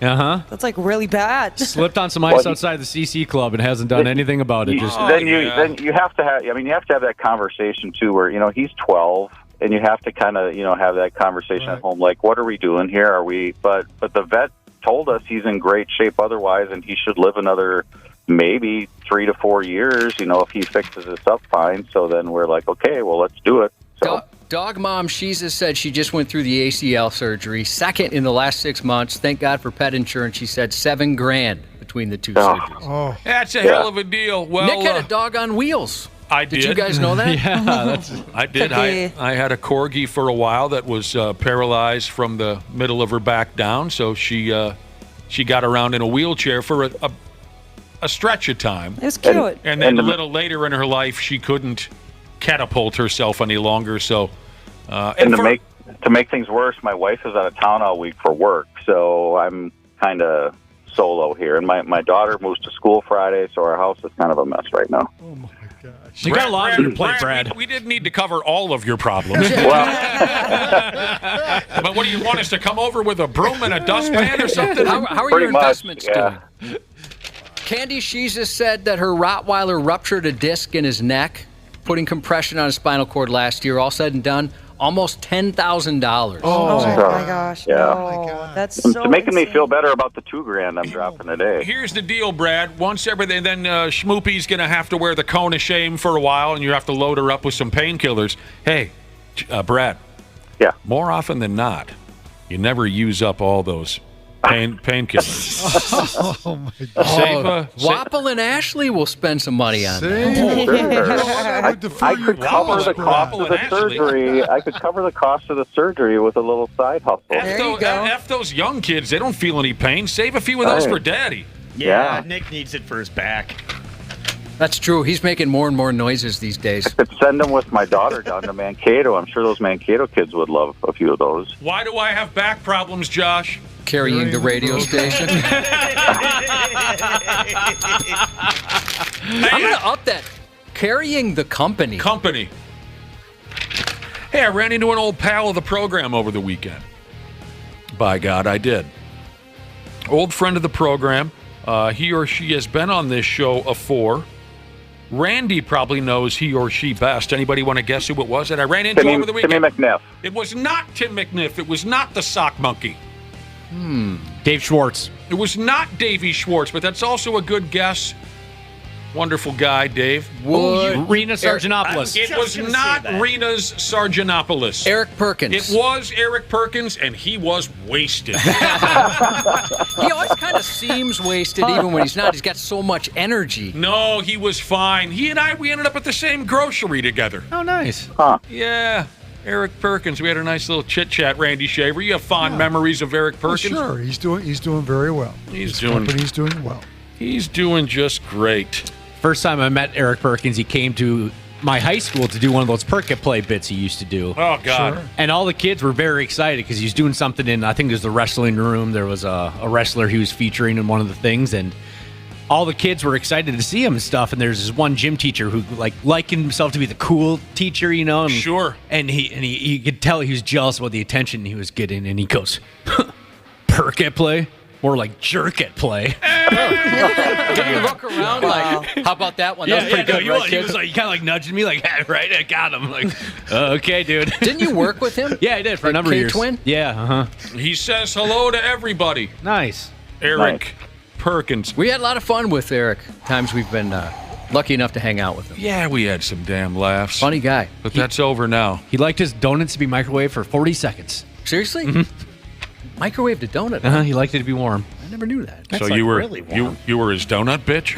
That's like really bad. Slipped on some ice outside the CC Club and hasn't done anything about it. Then you have to have. I mean, you have to have that conversation too, where he's 12, and you have to kind of have that conversation at home. Like, what are we doing here? Are we? But the vet told us he's in great shape otherwise, and he should live another maybe 3 to 4 years. If he fixes this up fine. So then we're like, okay, well, let's do it. So. Dog mom Shiza said she just went through the ACL surgery, second in the last 6 months. Thank God for pet insurance. She said $7,000 between the two surgeries. Oh, that's a hell of a deal. Well, Nick had a dog on wheels. I did. Did you guys know that? Yeah, I did. I had a corgi for a while that was paralyzed from the middle of her back down, so she got around in a wheelchair for a stretch of time. It was cute. And then a little later in her life, she couldn't catapult herself any longer. So, to make things worse, my wife is out of town all week for work, so I'm kind of solo here. And my daughter moves to school Friday, so our house is kind of a mess right now. Oh, my gosh. You got a lot on your plate, Brad. We didn't need to cover all of your problems. But what do you want us to come over with a broom and a dustpan or something? How are your investments doing? Candy Sheezes said that her Rottweiler ruptured a disc in his neck, putting compression on his spinal cord last year. All said and done, almost $10,000. Oh my gosh. Yeah. No, that's so to making me insane. feel better about the $2,000 I'm dropping today. Here's the deal, Brad. Once everything, then Schmoopy's going to have to wear the cone of shame for a while, and you have to load her up with some painkillers. Hey, Brad. Yeah. More often than not, you never use up all those painkillers. Oh, my God. Wapple and Ashley will spend some money on that. I could cover the cost of the surgery. I could cover the cost of the surgery with a little side hustle. F those young kids. They don't feel any pain. Save a few of those for Daddy. Yeah, Nick needs it for his back. That's true. He's making more and more noises these days. I could send them with my daughter down to Mankato. I'm sure those Mankato kids would love a few of those. Why do I have back problems, Josh? Carrying the radio station. I'm going to up that. Carrying the company. Hey, I ran into an old pal of the program over the weekend. By God, I did. Old friend of the program. He or she has been on this show afore. Randy probably knows he or she best. Anybody want to guess who it was that I ran into over the weekend? Timmy McNiff. It was not Tim McNiff. It was not the sock monkey. Dave Schwartz. It was not Davey Schwartz, but that's also a good guess. Wonderful guy, Dave. Rena Sargentopoulos. It was not Rena's Sargentopoulos. Eric Perkins. It was Eric Perkins, and he was wasted. He always kind of seems wasted, even when he's not. He's got so much energy. No, he was fine. He and I, we ended up at the same grocery together. Oh, nice. Huh. Yeah. Eric Perkins. We had a nice little chit-chat, Randy Shaver. You have fond memories of Eric Perkins? Sure. He's doing very well. He's doing well. He's doing just great. First time I met Eric Perkins, he came to my high school to do one of those Perk-It Play bits he used to do. Oh, God. Sure. And all the kids were very excited because he was doing something in, I think it was the wrestling room. There was a wrestler he was featuring in one of the things, and all the kids were excited to see him and stuff. And there's this one gym teacher who likened himself to be the cool teacher, you know. And, sure. And he could tell he was jealous about the attention he was getting. And he goes, Perk-It Play? More like jerk-it play. Did you look around like, how about that one? That was pretty good, he was like, kind of like nudging me, like, right, I got him. Like, okay, dude. Didn't you work with him? Yeah, I did for a number of years. K-Twin? Yeah, He says hello to everybody. Nice. Eric Perkins. We had a lot of fun with Eric. Times we've been lucky enough to hang out with him. Yeah, we had some damn laughs. Funny guy. But that's over now. He liked his donuts to be microwaved for 40 seconds. Seriously? Mm-hmm. Microwaved a donut? He liked it to be warm. I never knew that. So you were really you were his donut bitch?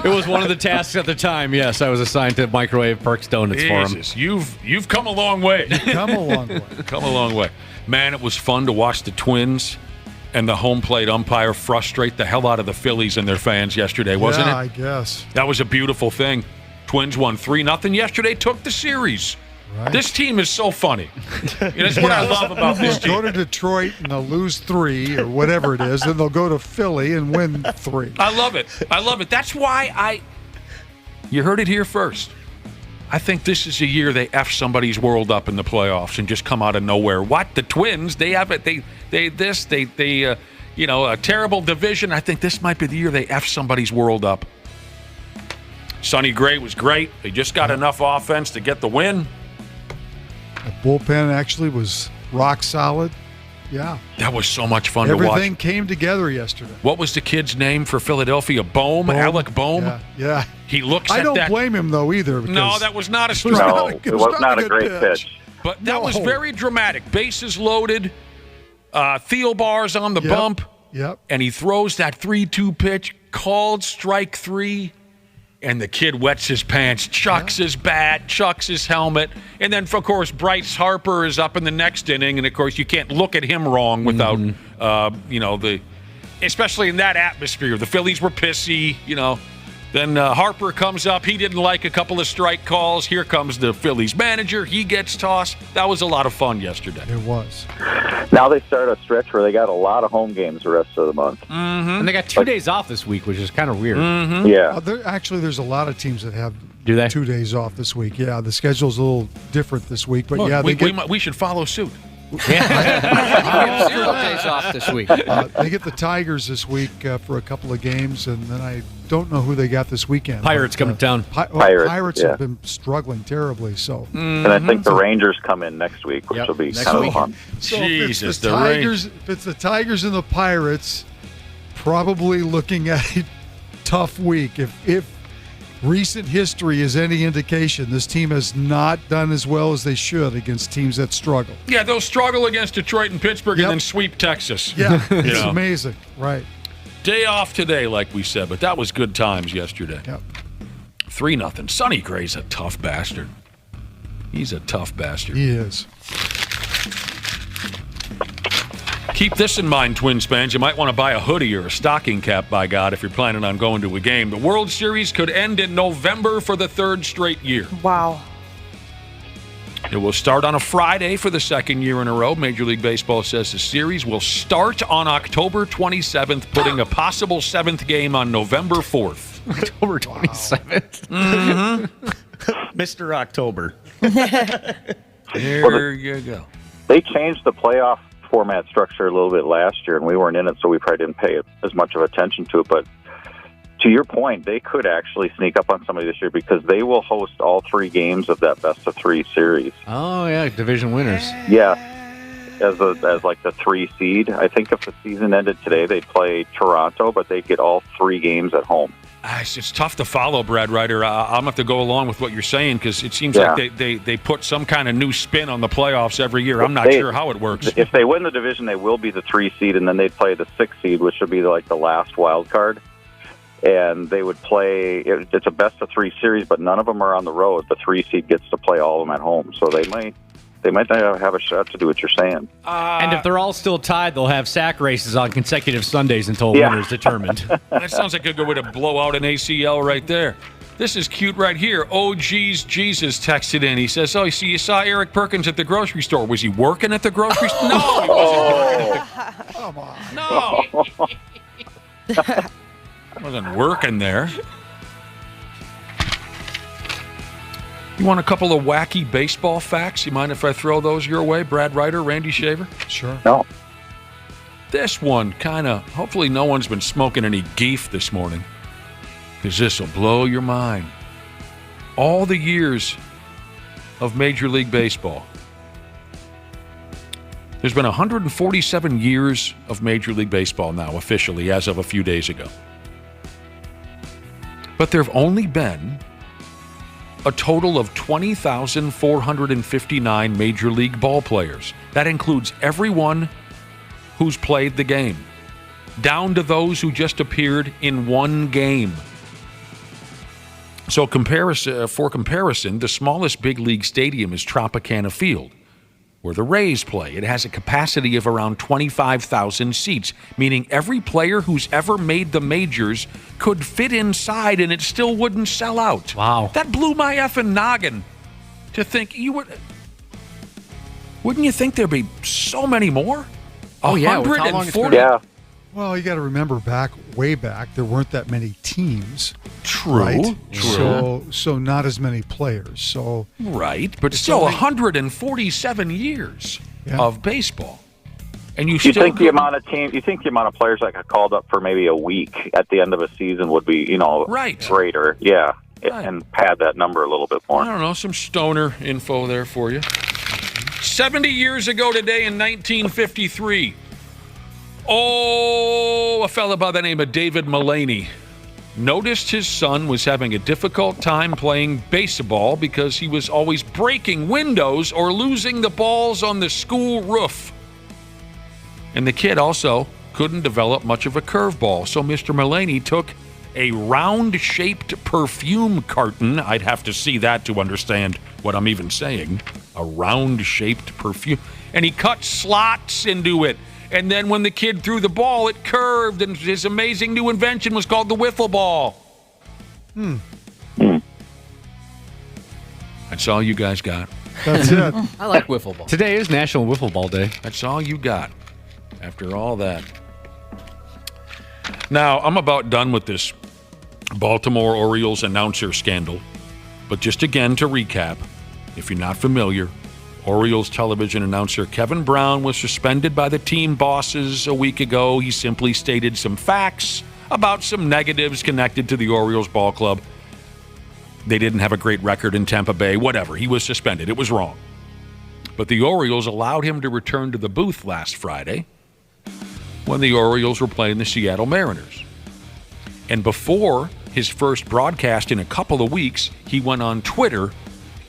It was one of the tasks at the time. Yes, I was assigned to microwave Perks donuts for him. You've come a long way. Come a long way. Come a long way. Man, it was fun to watch the Twins and the home plate umpire frustrate the hell out of the Phillies and their fans yesterday, wasn't it? Yeah, I guess. That was a beautiful thing. Twins won 3-0 yesterday, took the series. Right. This team is so funny. That's what I love about this team. They'll go to Detroit and they'll lose 3 or whatever it is, then they'll go to Philly and win 3. I love it. That's why you heard it here first. I think this is a year they F somebody's world up in the playoffs and just come out of nowhere. What? The Twins, they have it. They a terrible division. I think this might be the year they F somebody's world up. Sonny Gray was great. They just got enough offense to get the win. The bullpen actually was rock solid. Yeah. That was so much fun to watch. Everything came together yesterday. What was the kid's name for Philadelphia? Bohm? Alec Bohm? Yeah. He looks I don't blame him, though, either. No, that was not a strike. No, it was not a great pitch. But that was very dramatic. Bases loaded. Thielbar's on the bump. Yep. And he throws that 3-2 pitch, called strike 3. And the kid wets his pants, chucks his bat, chucks his helmet. And then, of course, Bryce Harper is up in the next inning. And, of course, you can't look at him wrong without, the especially in that atmosphere. The Phillies were pissy, Then Harper comes up. He didn't like a couple of strike calls. Here comes the Phillies manager. He gets tossed. That was a lot of fun yesterday. It was. Now they start a stretch where they got a lot of home games the rest of the month. Mm-hmm. And they got 2 days off this week, which is kind of weird. Mm-hmm. Yeah. There's a lot of teams that have 2 days off this week. Yeah, the schedule's a little different this week. But we should follow suit. Yeah. 0 days off this week. They get the Tigers this week for a couple of games, and then I don't know who they got this weekend. Pirates coming to town. Pirates have been struggling terribly. So, and I think the Rangers come in next week, which will be kind of fun. So if it's the Tigers and the Pirates, probably looking at a tough week. If recent history is any indication, this team has not done as well as they should against teams that struggle. Yeah, they'll struggle against Detroit and Pittsburgh and then sweep Texas. Yeah, it's amazing. Right. Day off today, like we said, but that was good times yesterday. Yep. 3-0. Sonny Gray's a tough bastard. He's a tough bastard. He is. Keep this in mind, Twins fans. You might want to buy a hoodie or a stocking cap, by God, if you're planning on going to a game. The World Series could end in November for the 3rd straight year. Wow. It will start on a Friday for the 2nd year in a row. Major League Baseball says the series will start on October 27th, putting a possible 7th game on November 4th. October 27th? Mm-hmm. Mr. October. There you go. They changed the playoff format structure a little bit last year, and we weren't in it, so we probably didn't pay as much of attention to it. But to your point, they could actually sneak up on somebody this year because they will host all 3 games of that best-of-3 series. Oh, yeah, division winners. Yeah, as like the 3 seed. I think if the season ended today, they'd play Toronto, but they'd get all 3 games at home. It's tough to follow, Brad Ryder. I'm going to have to go along with what you're saying because it seems like they put some kind of new spin on the playoffs every year. I'm not sure how it works. If they win the division, they will be the 3 seed, and then they'd play the 6 seed, which would be like the last wild card. And they would play, it's a best-of-3 series, but none of them are on the road. The 3 seed gets to play all of them at home. So they might have a shot to do what you're saying. And if they're all still tied, they'll have sack races on consecutive Sundays until winner's determined. That sounds like a good way to blow out an ACL right there. This is cute right here. Oh, geez, Jesus texted in. He says, you saw Eric Perkins at the grocery store. Was he working at the grocery store? No, he wasn't working at the... Come on. No. Wasn't working there. You want a couple of wacky baseball facts? You mind if I throw those your way? Brad Ryder, Randy Shaver? Sure. No. This one hopefully no one's been smoking any geef this morning, because this will blow your mind. All the years of Major League Baseball. There's been 147 years of Major League Baseball now, officially, as of a few days ago. But there have only been a total of 20,459 Major League ball players. That includes everyone who's played the game, down to those who just appeared in one game. So for comparison, the smallest big league stadium is Tropicana Field, where the Rays play. It has a capacity of around 25,000 seats, meaning every player who's ever made the majors could fit inside and it still wouldn't sell out. Wow. That blew my effing noggin to think wouldn't you think there'd be so many more? Oh, yeah. With how long it's been? Yeah. Well, you got to remember way back, there weren't that many teams. True. Right? True. So not as many players. So right, but still 147 years of baseball. And you think the amount of players that got called up for maybe a week at the end of a season would be, greater. Yeah. Right. And pad that number a little bit more. I don't know, some stoner info there for you. 70 years ago today in 1953. A fella by the name of David Mulaney noticed his son was having a difficult time playing baseball because he was always breaking windows or losing the balls on the school roof. And the kid also couldn't develop much of a curveball, so Mr. Mulaney took a round-shaped perfume carton. I'd have to see that to understand what I'm even saying. A round-shaped perfume. And he cut slots into it And then when the kid threw the ball, it curved, and his amazing new invention was called the wiffle ball. That's all you guys got. That's it. I like wiffle ball. Today is National Wiffle Ball Day. That's all you got after all that. Now, I'm about done with this Baltimore Orioles announcer scandal. But just again to recap, if you're not familiar, Orioles television announcer Kevin Brown was suspended by the team bosses a week ago. He simply stated some facts about some negatives connected to the Orioles ball club. They didn't have a great record in Tampa Bay, whatever. He was suspended. It was wrong. But the Orioles allowed him to return to the booth last Friday when the Orioles were playing the Seattle Mariners. And before his first broadcast in a couple of weeks, he went on Twitter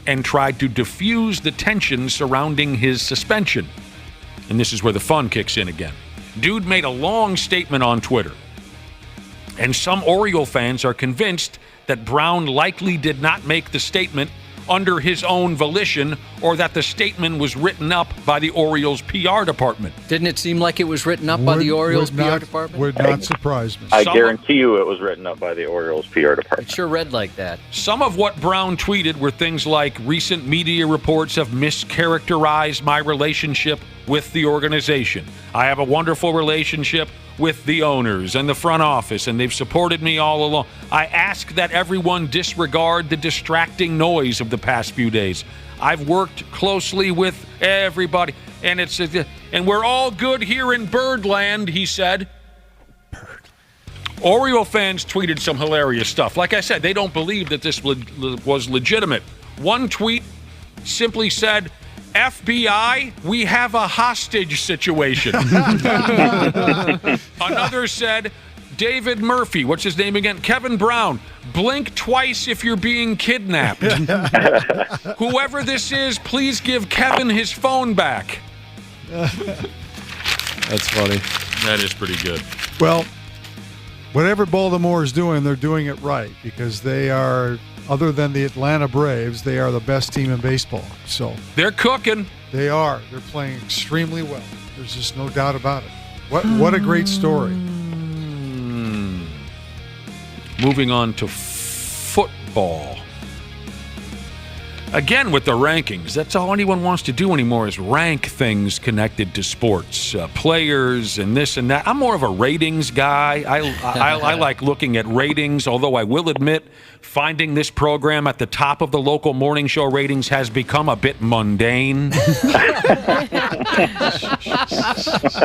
and tried to diffuse the tension surrounding his suspension. And this is where the fun kicks in again. Dude made a long statement on Twitter. And some Oriole fans are convinced that Brown likely did not make the statement under his own volition, or that the statement was written up by the Orioles PR department. Didn't it seem like it was written up by the Orioles PR department? Would not surprise me. I guarantee you it was written up by the Orioles PR department. It sure read like that. Some of what Brown tweeted were things like, recent media reports have mischaracterized my relationship with the organization. I have a wonderful relationship with the owners and the front office, and they've supported me all along. I ask that everyone disregard the distracting noise of the past few days. I've worked closely with everybody, and we're all good here in Birdland, he said. Oriole fans tweeted some hilarious stuff. Like I said, they don't believe that this was legitimate. One tweet simply said, FBI, we have a hostage situation. Another said, David Murphy, what's his name again? Kevin Brown, blink twice if you're being kidnapped. Whoever this is, please give Kevin his phone back. That's funny. That is pretty good. Well, whatever Baltimore is doing, they're doing it right, because they are, other than the Atlanta Braves, they are the best team in baseball. So they're cooking. They are. They're playing extremely well. There's just no doubt about it. What a great story. Moving on to football. Again, with the rankings, that's all anyone wants to do anymore is rank things connected to sports, players and this and that. I'm more of a ratings guy. I like looking at ratings, although I will admit finding this program at the top of the local morning show ratings has become a bit mundane.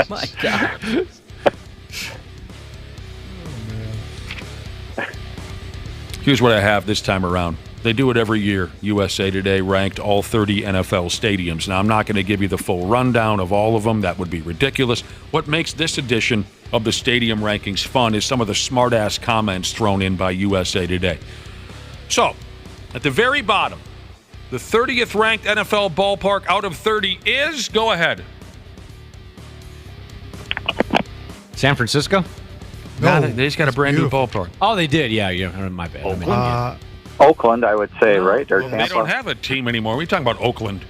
My God. Here's what I have this time around. They do it every year. USA Today ranked all 30 NFL stadiums. Now, I'm not going to give you the full rundown of all of them. That would be ridiculous. What makes this edition of the stadium rankings fun is some of the smart-ass comments thrown in by USA Today. So, at the very bottom, the 30th ranked NFL ballpark out of 30 is, go ahead. San Francisco? No, they just got a brand new ballpark. Oh, they did. Yeah, my bad. Oakland, I would say, right? Or They don't have a team anymore. We're talking about Oakland.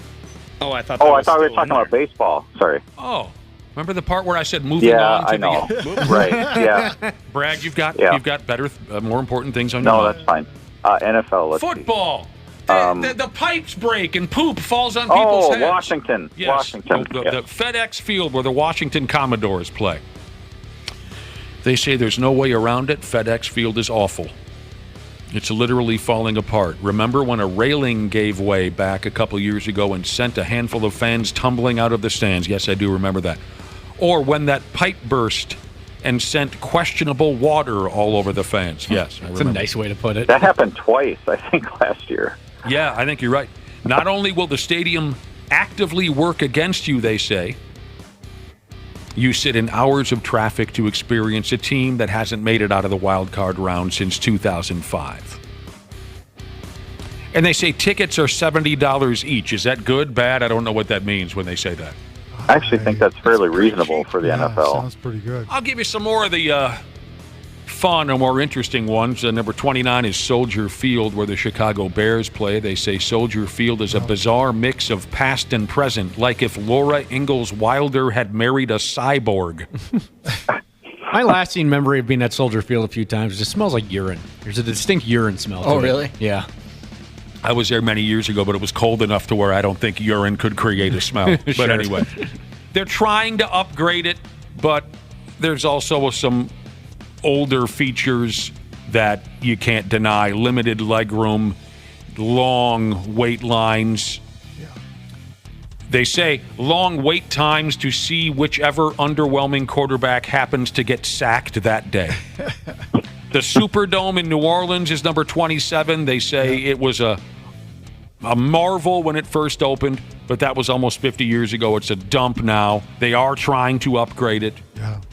Oh, I thought we were talking about baseball. Sorry. Oh, remember the part where I said moving on to I know. Right, yeah. Brad, you've got better, more important things on your No, mind. that's fine. NFL, let's Football. The pipes break and poop falls on people's heads. Washington. Yes. Washington. The FedEx Field where the Washington Commodores play. They say there's no way around it. FedEx Field is awful. It's literally falling apart. Remember when a railing gave way back a couple years ago and sent a handful of fans tumbling out of the stands? Yes, I do remember that. Or when that pipe burst and sent questionable water all over the fans. Yes, I remember. That's a nice way to put it. That happened twice, I think, last year. Yeah, I think you're right. Not only will the stadium actively work against you, they say, you sit in hours of traffic to experience a team that hasn't made it out of the wild card round since 2005. And they say tickets are $70 each. Is that good, bad? I don't know what that means when they say that. I actually think that's fairly reasonable for the NFL. Sounds pretty good. I'll give you some more of the fun or more interesting ones. Number 29 is Soldier Field, where the Chicago Bears play. They say Soldier Field is a bizarre mix of past and present, like if Laura Ingalls Wilder had married a cyborg. My lasting memory of being at Soldier Field a few times, it smells like urine. There's a distinct urine smell to it. Oh, really? Yeah. I was there many years ago, but it was cold enough to where I don't think urine could create a smell. But Sure. anyway, they're trying to upgrade it, but there's also some older features that you can't deny. Limited legroom, long wait lines. They say long wait times to see whichever underwhelming quarterback happens to get sacked that day. The Superdome in New Orleans is number 27. They say it was a marvel when it first opened, but that was almost 50 years ago. It's a dump now. They are trying to upgrade it,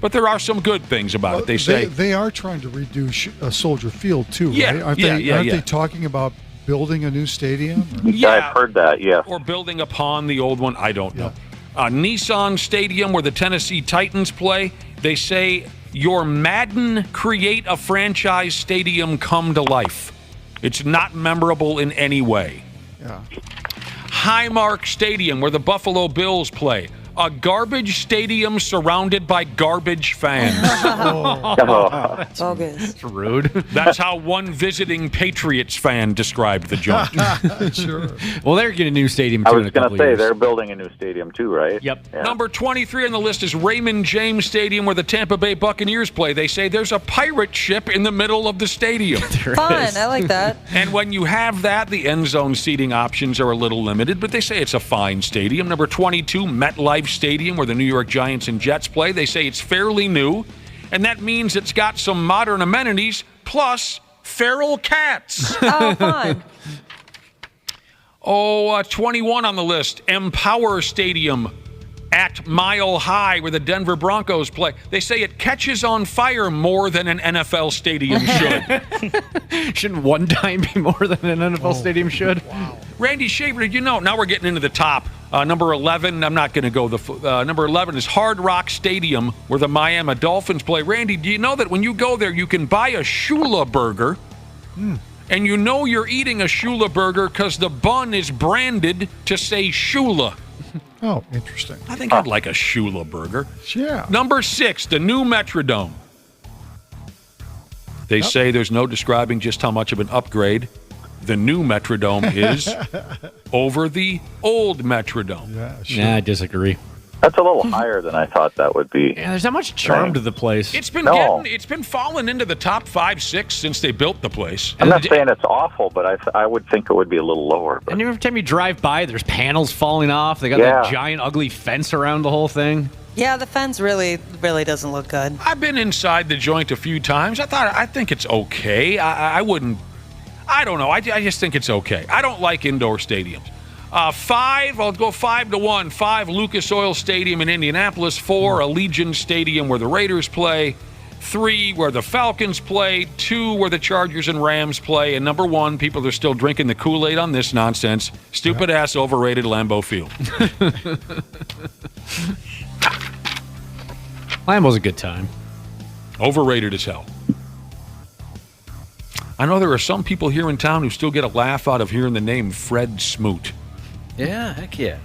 but there are some good things about it. They say they are trying to redo Soldier Field too, Yeah, right? Aren't they talking about building a new stadium? Yeah, I've heard that, yeah. Or building upon the old one. I don't know. Nissan Stadium, where the Tennessee Titans play, they say your Madden create a franchise stadium come to life. It's not memorable in any way. Yeah. Highmark Stadium, where the Buffalo Bills play. A garbage stadium surrounded by garbage fans. Bogus. That's rude. That's how one visiting Patriots fan described the joint. Sure. Well, they're getting a new stadium, too, I was in a going couple to say, years. they're building a new stadium too, right? Yep. Yeah. Number 23 on the list is Raymond James Stadium, where the Tampa Bay Buccaneers play. They say there's a pirate ship in the middle of the stadium. Fun. I like that. And when you have that, the end zone seating options are a little limited, but they say it's a fine stadium. Number 22, MetLife Stadium, where the New York Giants and Jets play. They say it's fairly new, and that means it's got some modern amenities, plus feral cats. Oh, fun. 21 on the list, Empower Stadium at Mile High, where the Denver Broncos play. They say it catches on fire more than an NFL stadium should. Shouldn't one time be more than an NFL stadium should? Wow. Randy Shaver, did you know? Now we're getting into the top. Number 11, I'm not going to go. Number 11 is Hard Rock Stadium, where the Miami Dolphins play. Randy, do you know that when you go there, you can buy a Shula burger, and you know you're eating a Shula burger because the bun is branded to say Shula. Oh, interesting. I think I'd like a Shula burger. Yeah. Number 6, the new Metrodome. They say there's no describing just how much of an upgrade the new Metrodome is over the old Metrodome. Yeah, sure. Nah, I disagree. That's a little higher than I thought that would be. Yeah, there's not much charm to the place. It's been falling into the top 5, 6 since they built the place. I'm not saying it's awful, but I would think it would be a little lower. But. And every time you drive by, there's panels falling off. They got that giant, ugly fence around the whole thing. Yeah, the fence really doesn't look good. I've been inside the joint a few times. I think it's okay. I wouldn't. I don't know. I just think it's okay. I don't like indoor stadiums. 5, I'll go 5-1. 5, Lucas Oil Stadium in Indianapolis. 4, Allegiant Stadium, where the Raiders play. 3, where the Falcons play. 2, where the Chargers and Rams play. And number 1, people are still drinking the Kool-Aid on this nonsense. Stupid-ass, overrated Lambeau Field. Lambeau's a good time. Overrated as hell. I know there are some people here in town who still get a laugh out of hearing the name Fred Smoot. Yeah, heck yeah.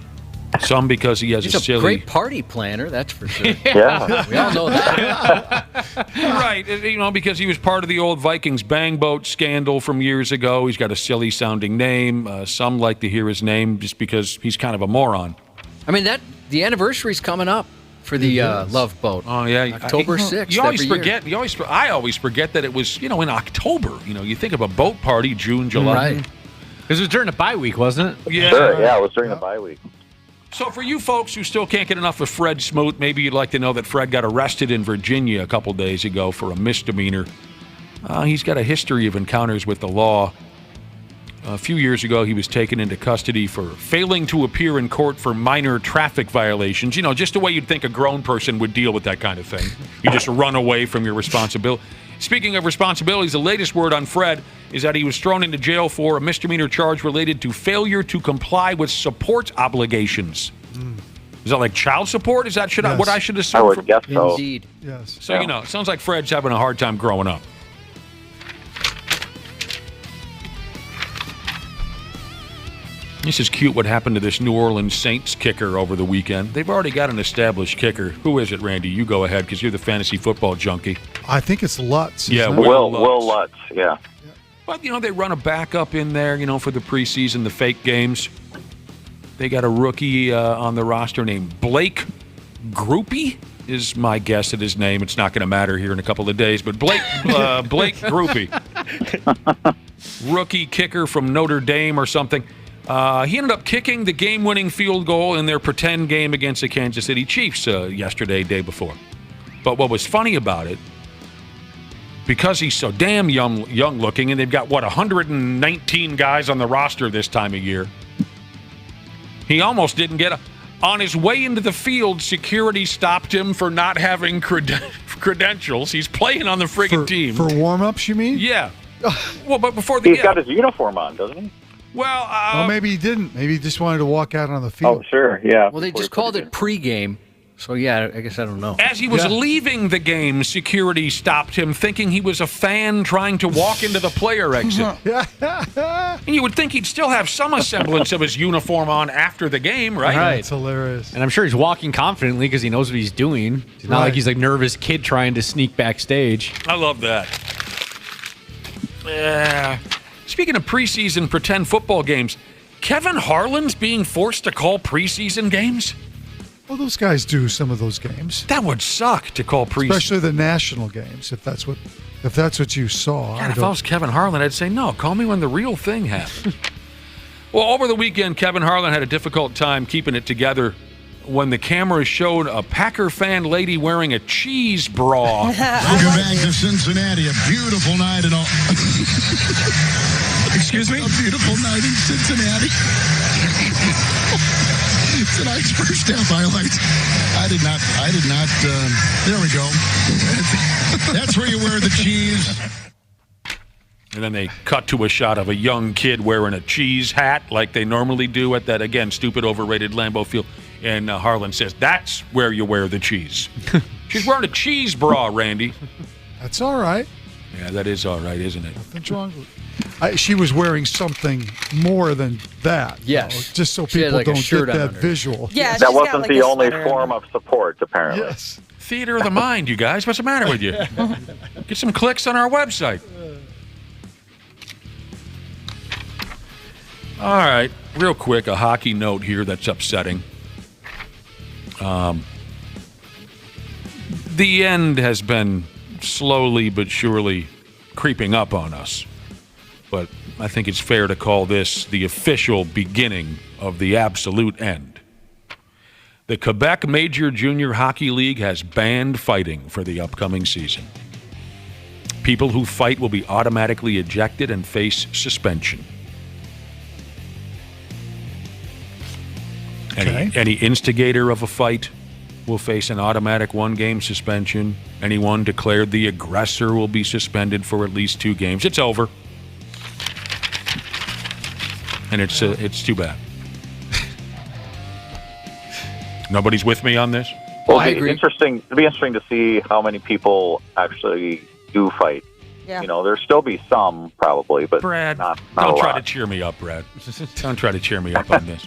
Some because he has He's a silly... great party planner, that's for sure. Yeah. We all know that. Right, because he was part of the old Vikings bang boat scandal from years ago. He's got a silly-sounding name. Some like to hear his name just because he's kind of a moron. I mean, the anniversary's coming up for the Love Boat. Oh, yeah. October 6th. You always every forget. Year. I always forget that it was, in October. You think of a boat party, June, July. Right. Because it was during the bye week, wasn't it? Yeah. Sure, yeah, it was during the bye week. So for you folks who still can't get enough of Fred Smoot, maybe you'd like to know that Fred got arrested in Virginia a couple days ago for a misdemeanor. He's got a history of encounters with the law. A few years ago, he was taken into custody for failing to appear in court for minor traffic violations. Just the way you'd think a grown person would deal with that kind of thing. You just run away from your responsibility. Speaking of responsibilities, the latest word on Fred is that he was thrown into jail for a misdemeanor charge related to failure to comply with support obligations. Is that like child support? Is that Yes. what I should assume? I would guess so. Indeed. Yes. So, it sounds like Fred's having a hard time growing up. This is cute what happened to this New Orleans Saints kicker over the weekend. They've already got an established kicker. Who is it, Randy? You go ahead because you're the fantasy football junkie. I think it's Lutz. Yeah, isn't it? Will Lutz, yeah. But, they run a backup in there, for the preseason, the fake games. They got a rookie on the roster named Blake Groupie is my guess at his name. It's not going to matter here in a couple of days, but Blake Groupie. Rookie kicker from Notre Dame or something. He ended up kicking the game-winning field goal in their pretend game against the Kansas City Chiefs yesterday, day before. But what was funny about it, because he's so damn young-looking, and they've got, 119 guys on the roster this time of year, he almost didn't get on his way into the field, security stopped him for not having credentials. He's playing on the friggin' team. For warm-ups, you mean? Yeah. Well, but before He's got his uniform on, doesn't he? Well, well, maybe he didn't. Maybe he just wanted to walk out on the field. Oh, sure, yeah. Well, they just called it pregame. So, yeah, I guess I don't know. As he was leaving the game, security stopped him, thinking he was a fan trying to walk into the player exit. And you would think he'd still have some semblance of his uniform on after the game, right? Right. That's hilarious. And I'm sure he's walking confidently because he knows what he's doing. It's not like he's a nervous kid trying to sneak backstage. I love that. Speaking of preseason pretend football games, Kevin Harlan's being forced to call preseason games? Well, those guys do some of those games. That would suck to call preseason. Especially the national games, if that's what you saw. God, if I was Kevin Harlan, I'd say, no, call me when the real thing happens. Well, over the weekend, Kevin Harlan had a difficult time keeping it together when the camera showed a Packer fan lady wearing a cheese bra. Welcome back to Cincinnati. A beautiful night and all. Excuse me? A beautiful night in Cincinnati. Tonight's first half highlights. I did not. There we go. That's where you wear the cheese. And then they cut to a shot of a young kid wearing a cheese hat like they normally do at that, again, stupid, overrated Lambeau Field. And Harlan says, that's where you wear the cheese. She's wearing a cheese bra, Randy. That's all right. Yeah, that is all right, isn't it? Nothing's wrong with it. She was wearing something more than that. Yes. Just so She had, people like, a don't shirt get on that under. visual. Yeah, that wasn't the only form of support, apparently. Yes. Theater of the mind, you guys. What's the matter with you? Get some clicks on our website. All right, real quick, a hockey note here that's upsetting. The end has been slowly but surely creeping up on us. But I think it's fair to call this the official beginning of the absolute end. The Quebec Major Junior Hockey League has banned fighting for the upcoming season. People who fight will be automatically ejected and face suspension. Any instigator of a fight will face an automatic 1-game suspension. Anyone declared the aggressor will be suspended for at least 2 games. It's over. And it's too bad. Nobody's with me on this? Well, it'd be interesting to see how many people actually do fight. Yeah. There'll still be some, probably, but Brad, not don't a try lot. to cheer me up, Brad. Don't try to cheer me up on this.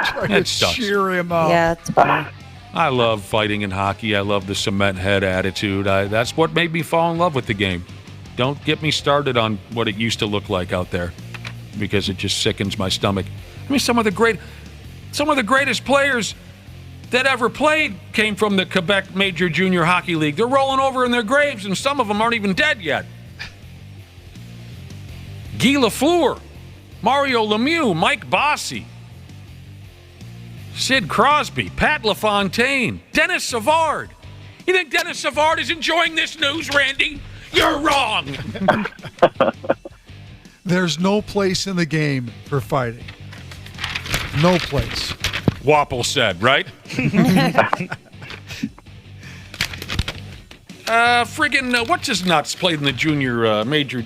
Try It to sucks. cheer him up. Yeah, it's bad. I love fighting in hockey. I love the cement head attitude. That's what made me fall in love with the game. Don't get me started on what it used to look like out there, because it just sickens my stomach. I mean, some of the greatest players that ever played came from the Quebec Major Junior Hockey League. They're rolling over in their graves, and some of them aren't even dead yet. Guy Lafleur, Mario Lemieux, Mike Bossy, Sid Crosby, Pat LaFontaine, Dennis Savard. You think Dennis Savard is enjoying this news, Randy? You're wrong. There's no place in the game for fighting. No place. Wapple said, right? What's his nuts played in the junior major?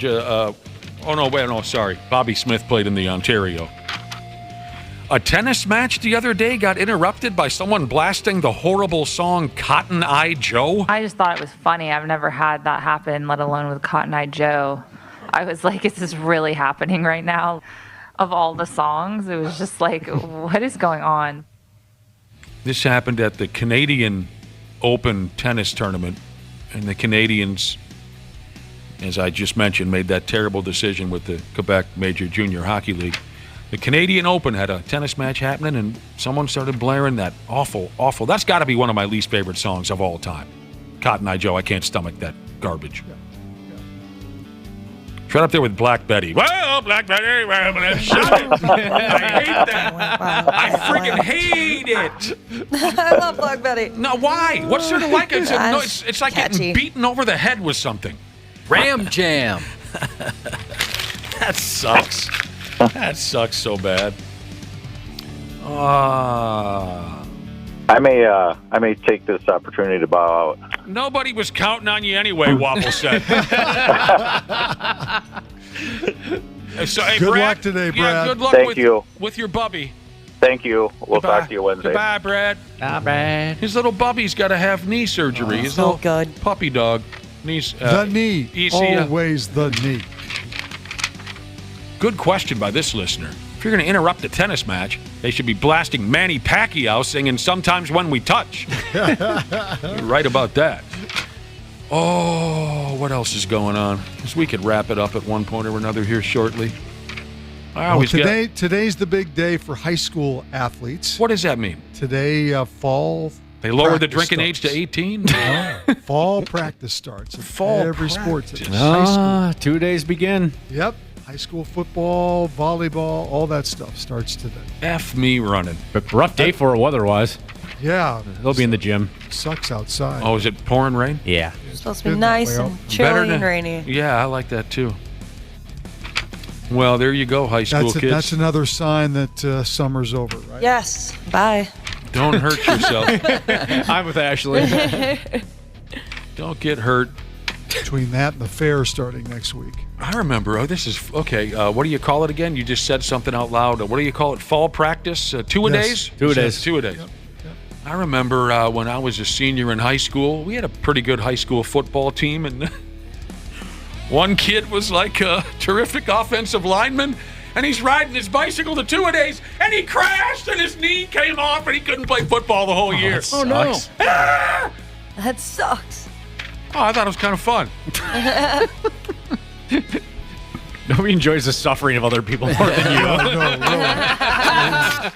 Sorry. Bobby Smith played in the Ontario. A tennis match the other day got interrupted by someone blasting the horrible song Cotton Eye Joe. I just thought it was funny. I've never had that happen, let alone with Cotton Eye Joe. I was like, is this really happening right now? Of all the songs, it was just like, what is going on? This happened at the Canadian Open tennis tournament, and the Canadians, as I just mentioned, made that terrible decision with the Quebec Major Junior Hockey League. The Canadian Open had a tennis match happening, and someone started blaring that awful, that's got to be one of my least favorite songs of all time. Cotton Eye Joe, I can't stomach that garbage. Right up there with Black Betty. Well, Black Betty, well, shut it. I hate that. I freaking hate it. I love Black Betty. No, why? What's there to like it? It's like getting beaten over the head with something. Ram Jam. That sucks. That sucks so bad. I may take this opportunity to bow out. Nobody was counting on you anyway, Waffle said. So, hey, good Brad, luck today, Brad. Yeah, good luck with your bubby. Thank you. We'll talk to you Wednesday. Goodbye, Brad. Bye, Brad. His little bubby's got to have knee surgery. His little puppy dog. The knee. Always the knee. Good question by this listener. If you're going to interrupt a tennis match, they should be blasting Manny Pacquiao singing Sometimes When We Touch. You're right about that. Oh, what else is going on? Because we could wrap it up at one point or another here shortly. Today's the big day for high school athletes. What does that mean? Today, fall. They lower the drinking age to 18? No. Fall practice starts. Every sport. High school. 2 days begin. Yep. High school football, volleyball, all that stuff starts today. F me running. But rough day for it weather-wise. Yeah. They'll be in the gym. Sucks outside. Oh, is it pouring rain? Yeah. It's supposed to be nice and chilly and rainy. Yeah, I like that too. Well, there you go, high school kids. That's another sign that summer's over, right? Yes. Bye. Don't hurt yourself. I'm with Ashley. Don't get hurt. Between that and the fair starting next week. I remember. Oh, this is okay. What do you call it again? You just said something out loud. What do you call it? Fall practice? 2-a-days? 2-a-days. 2-a-days. Yep. I remember when I was a senior in high school, we had a pretty good high school football team, and one kid was like a terrific offensive lineman, and he's riding his bicycle to 2-a-days, and he crashed, and his knee came off, and he couldn't play football the whole year. Oh, no. Ah! That sucks. Oh, I thought it was kind of fun. Nobody enjoys the suffering of other people more than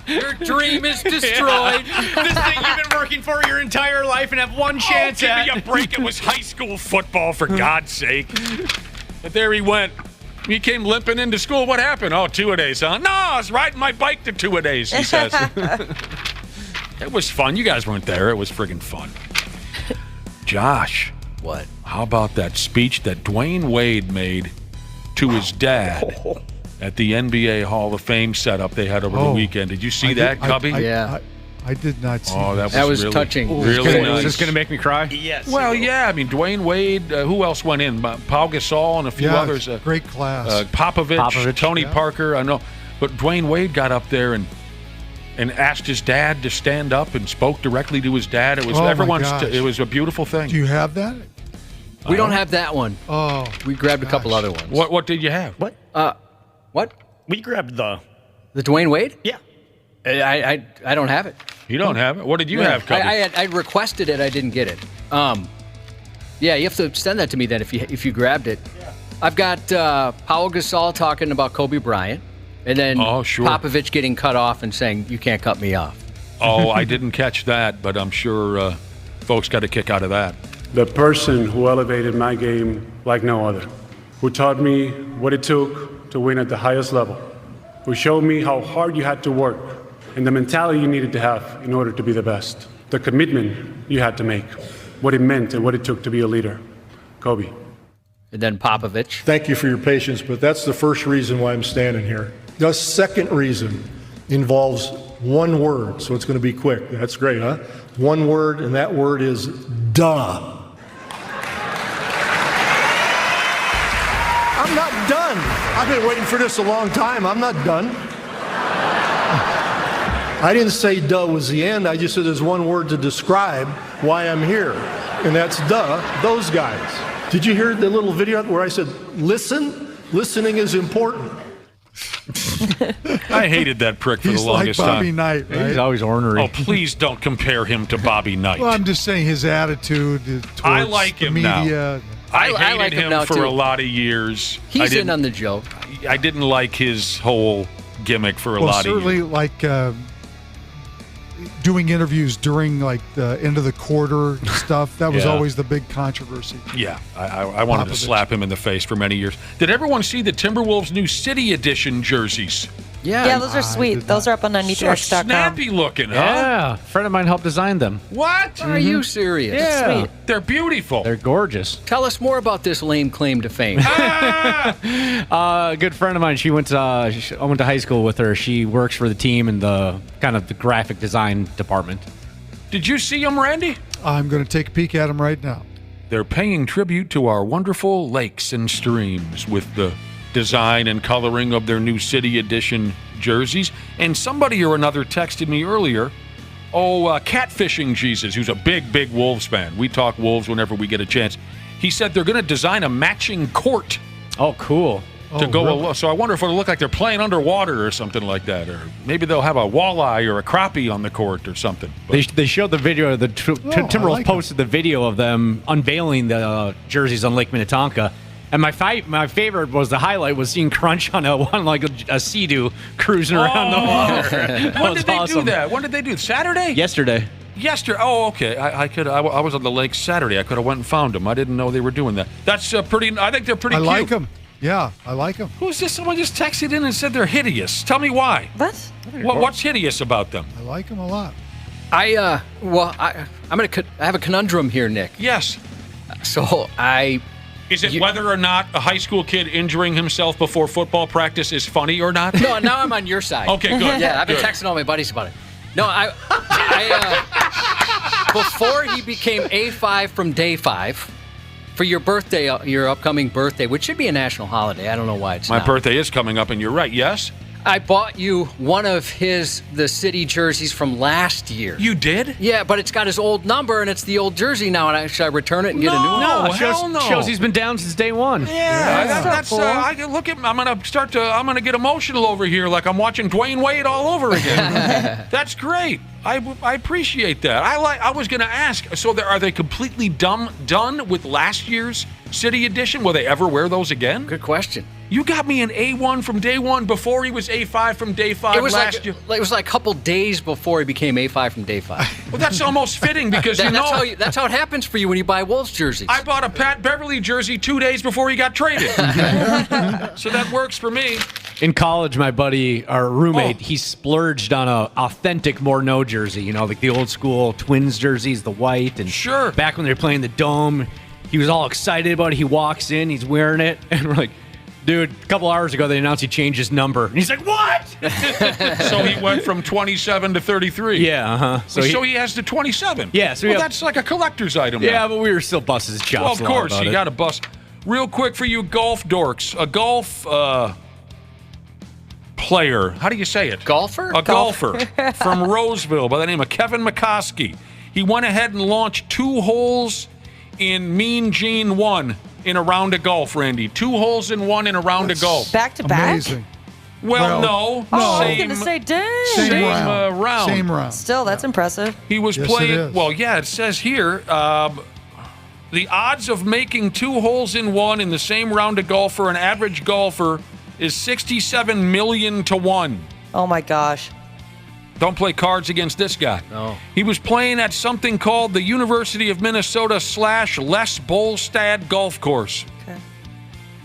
you. Your dream is destroyed. This thing you've been working for your entire life and have one chance at. Give me a break. It was high school football, for God's sake. But there he went. He came limping into school. What happened? Oh, 2-a-days, huh? No, I was riding my bike to 2-a-days, he says. It was fun. You guys weren't there. It was friggin' fun. Josh. What? How about that speech that Dwayne Wade made to his dad at the NBA Hall of Fame setup they had over the weekend? Did you see that, Cubby? I did not see that. That was really touching. Really nice. Is this going to make me cry? Yes. Well, yeah. I mean, Dwayne Wade. Who else went in? Pau Gasol and a few others. Great class. Popovich, Tony Parker. I know. But Dwayne Wade got up there and asked his dad to stand up and spoke directly to his dad. It was it was a beautiful thing. Do you have that? We don't have that one. Oh, we grabbed a couple other ones. What did you have? What? What? We grabbed the Dwayne Wade? Yeah. I don't have it. You don't have it? What did you have, Cubby? I requested it. I didn't get it. Yeah, you have to send that to me then if you grabbed it. Yeah. I've got Pau Gasol talking about Kobe Bryant, and then Popovich getting cut off and saying, "You can't cut me off." Oh, I didn't catch that, but I'm sure folks got a kick out of that. The person who elevated my game like no other, who taught me what it took to win at the highest level, who showed me how hard you had to work and the mentality you needed to have in order to be the best, the commitment you had to make, what it meant and what it took to be a leader. Kobe. And then Popovich. Thank you for your patience, but that's the first reason why I'm standing here. The second reason involves one word, so it's going to be quick. That's great, huh? One word, and that word is duh. I'm not done. I've been waiting for this a long time. I'm not done. I didn't say duh was the end. I just said there's one word to describe why I'm here, and that's duh, those guys. Did you hear the little video where I said, listen? Listening is important. I hated that prick for the longest like Bobby time. Knight, right? He's always ornery. Oh, please don't compare him to Bobby Knight. Well, I'm just saying his attitude towards I like the him media. now. I hated like him him now, for too. a lot of years. He's in on the joke. I didn't like his whole gimmick for a Well, lot of years. certainly like doing interviews during like the end of the quarter stuff. That was Yeah. always the big controversy. Yeah, I wanted to Popovich. slap him in the face for many years. Did everyone see the Timberwolves' new City Edition jerseys? Yeah, those are sweet. Those are up on So 93x.com. snappy looking, huh? Yeah, a friend of mine helped design them. What? Are you serious? Yeah. Sweet. They're beautiful. They're gorgeous. Tell us more about this lame claim to fame. A good friend of mine. I went to high school with her. She works for the team in the kind of the graphic design department. Did you see them, Randy? I'm going to take a peek at them right now. They're paying tribute to our wonderful lakes and streams with the design and coloring of their new City Edition jerseys. And somebody or another texted me earlier, Catfishing Jesus, who's a big, big Wolves fan. We talk Wolves whenever we get a chance. He said they're going to design a matching court. Oh, cool. To go, so I wonder if it'll look like they're playing underwater or something like that, or maybe they'll have a walleye or a crappie on the court or something. They showed the video. The Timberwolves posted the video of them unveiling the jerseys on Lake Minnetonka. And my favorite was the highlight was seeing Crunch on like a Sea-Doo cruising around the water. When did they do that? When did they do it? Saturday? Yesterday. Oh, okay. I was on the lake Saturday. I could have went and found them. I didn't know they were doing that. That's pretty. I think they're pretty. I cute. like them. Yeah, I like them. Who's this? Someone just texted in and said they're hideous. Tell me why. What? What's hideous about them? I like them a lot. I have a conundrum here, Nick. Yes. So Is it whether or not a high school kid injuring himself before football practice is funny or not? No, now I'm on your side. Okay, good. Yeah, I've been Good. texting all my buddies about it. No, before he became A5 from day 5, for your birthday, your upcoming birthday, which should be a national holiday. I don't know why it's My not. birthday is coming up, and you're right. Yes. I bought you one of the City jerseys from last year. You did? Yeah, but it's got his old number, and it's the old jersey now. And should I return it and get a new one? No, hell no. Shows he's been down since day one. Yeah, that's I can look at. I'm gonna get emotional over here, like I'm watching Dwayne Wade all over again. That's great. I appreciate that. I was gonna ask. So are they completely done with last year's City Edition? Will they ever wear those again? Good question. You got me an A1 from day one before he was A5 from day 5 last year. It was like a couple days before he became A5 from day 5. Well, that's almost fitting because that's how it happens for you when you buy Wolves jerseys. I bought a Pat Beverly jersey 2 days before he got traded. So that works for me. In college, my buddy, our roommate, he splurged on a authentic Morneau jersey. Like the old school Twins jerseys, the white. And sure. Back when they were playing the Dome, he was all excited about it. He walks in, he's wearing it, and we're like, dude, a couple hours ago they announced he changed his number. And he's like, what? So he went from 27 to 33. Yeah, uh-huh. So he has the 27. Yeah. So that's like a collector's item Yeah, now. but we were still busting his chops. Well, of course, you got to bust. Real quick for you golf dorks. A golf player. How do you say it? Golfer? A golfer from Roseville by the name of Kevin McCoskey. He went ahead and launched 2 holes in Mean Gene 1 in a round of golf, Randy. 2 holes in 1 in a round of golf. Back to back? Amazing. Well, no. I was going to say, dang. Same round. Same round. Still, that's impressive. He was Yes, playing. it is. Well, yeah, it says here the odds of making 2 holes in 1 in the same round of golf for an average golfer is 67 million to 1. Oh my gosh. Don't play cards against this guy. No. He was playing at something called the University of Minnesota / Les Bolstad Golf Course. Okay.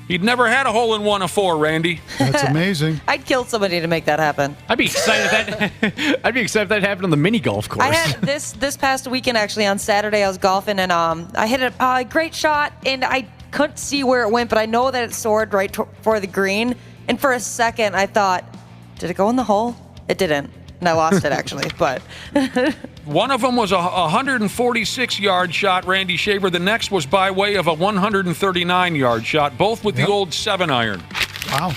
He'd never had a hole in 1 of 4, Randy. That's amazing. I'd kill somebody to make that happen. I'd be excited if that happened on the mini golf course. I had this past weekend, actually, on Saturday, I was golfing, and I hit a great shot, and I couldn't see where it went, but I know that it soared right for the green. And for a second, I thought, did it go in the hole? It didn't. And I lost it, actually. But one of them was a 146-yard shot, Randy Shaver. The next was by way of a 139-yard shot, both with the old 7-iron. Wow.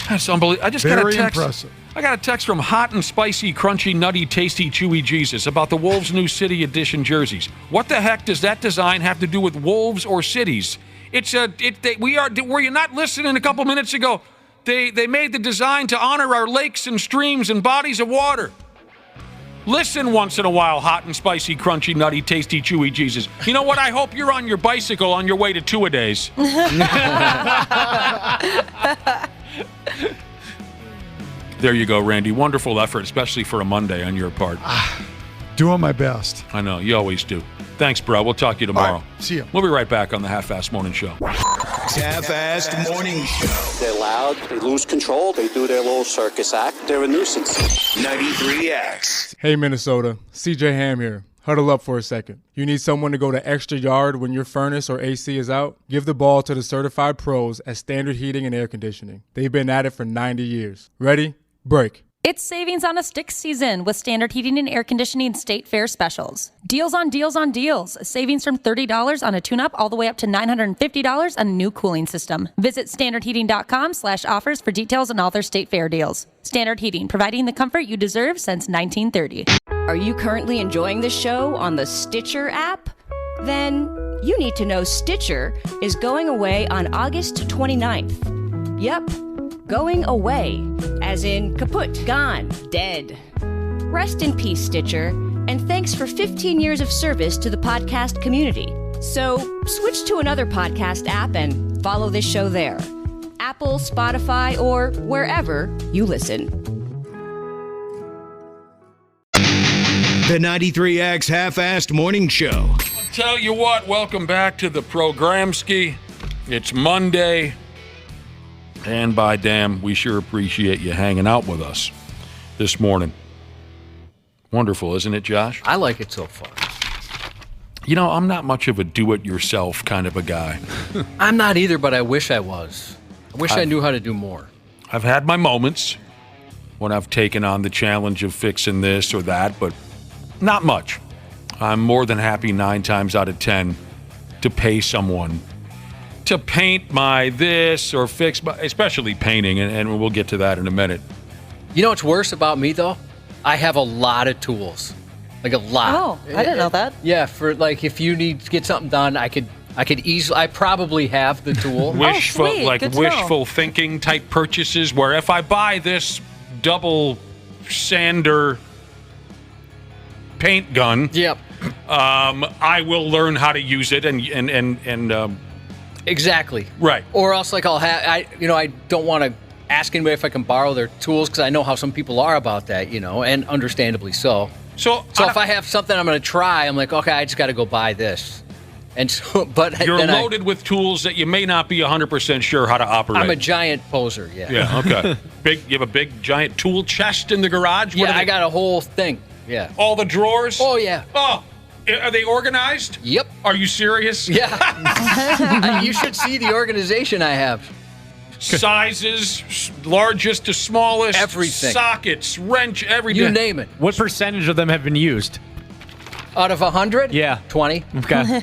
That's unbelievable. I just got a Very text. impressive. I got a text from Hot and Spicy, Crunchy, Nutty, Tasty, Chewy Jesus about the Wolves' new City Edition jerseys. What the heck does that design have to do with wolves or cities? Were you not listening a couple minutes ago? They made the design to honor our lakes and streams and bodies of water. Listen once in a while, Hot and Spicy, Crunchy, Nutty, Tasty, Chewy Jesus. You know what? I hope you're on your bicycle on your way to two-a-days. There you go, Randy. Wonderful effort, especially for a Monday on your part. Doing my best. I know. You always do. Thanks, bro. We'll talk to you tomorrow. Right, see you. We'll be right back on the Half-Assed Morning Show. Half-Assed Morning Show. They're loud. They lose control. They do their little circus act. They're a nuisance. 93X. Hey, Minnesota. CJ Ham here. Huddle up for a second. You need someone to go the extra yard when your furnace or AC is out? Give the ball to the certified pros at Standard Heating and Air Conditioning. They've been at it for 90 years. Ready? Break. It's savings on a stick season with Standard Heating and Air Conditioning State Fair specials. Deals on deals on deals. Savings from $30 on a tune-up all the way up to $950 on a new cooling system. Visit standardheating.com/offers for details on all their State Fair deals. Standard Heating, providing the comfort you deserve since 1930. Are you currently enjoying the show on the Stitcher app? Then you need to know Stitcher is going away on August 29th. Yep. Going away, as in kaput, gone, dead. Rest in peace, Stitcher, and thanks for 15 years of service to the podcast community. So switch to another podcast app and follow this show there. Apple, Spotify, or wherever you listen. The 93X Half-Assed Morning Show. Tell you what, welcome back to the Programski. It's Monday. And by damn, we sure appreciate you hanging out with us this morning. Wonderful, isn't it, Josh? I like it so far. You know, I'm not much of a do-it-yourself kind of a guy. I'm not either, but I wish I was. I wish I knew how to do more. I've had my moments when I've taken on the challenge of fixing this or that, but not much. I'm more than happy 9 times out of 10 to pay someone to paint my this or fix my, especially painting, and we'll get to that in a minute. You know what's worse about me, though? I have a lot of tools. Like a lot. Oh, I didn't know that. Yeah, for like if you need to get something done, I could easily, I probably have the tool. Wishful thinking type purchases where if I buy this double sander paint gun, yep, I will learn how to use it and exactly right. Or else like I don't want to ask anybody if I can borrow their tools because I know how some people are about that, and understandably so. So if I have something I'm going to try, I'm like, okay, I just got to go buy this. And so, but you're loaded with tools that you may not be 100% sure how to operate. I'm a giant poser, yeah. Yeah, okay. You have a big giant tool chest in the garage? Yeah, I got a whole thing. Yeah. All the drawers? Oh, yeah. Oh, are they organized? Yep. Are you serious? Yeah. You should see the organization I have. Sizes, largest to smallest. Everything. Sockets, wrench, everything. You name it. What percentage of them have been used? Out of 100? Yeah. 20. Okay.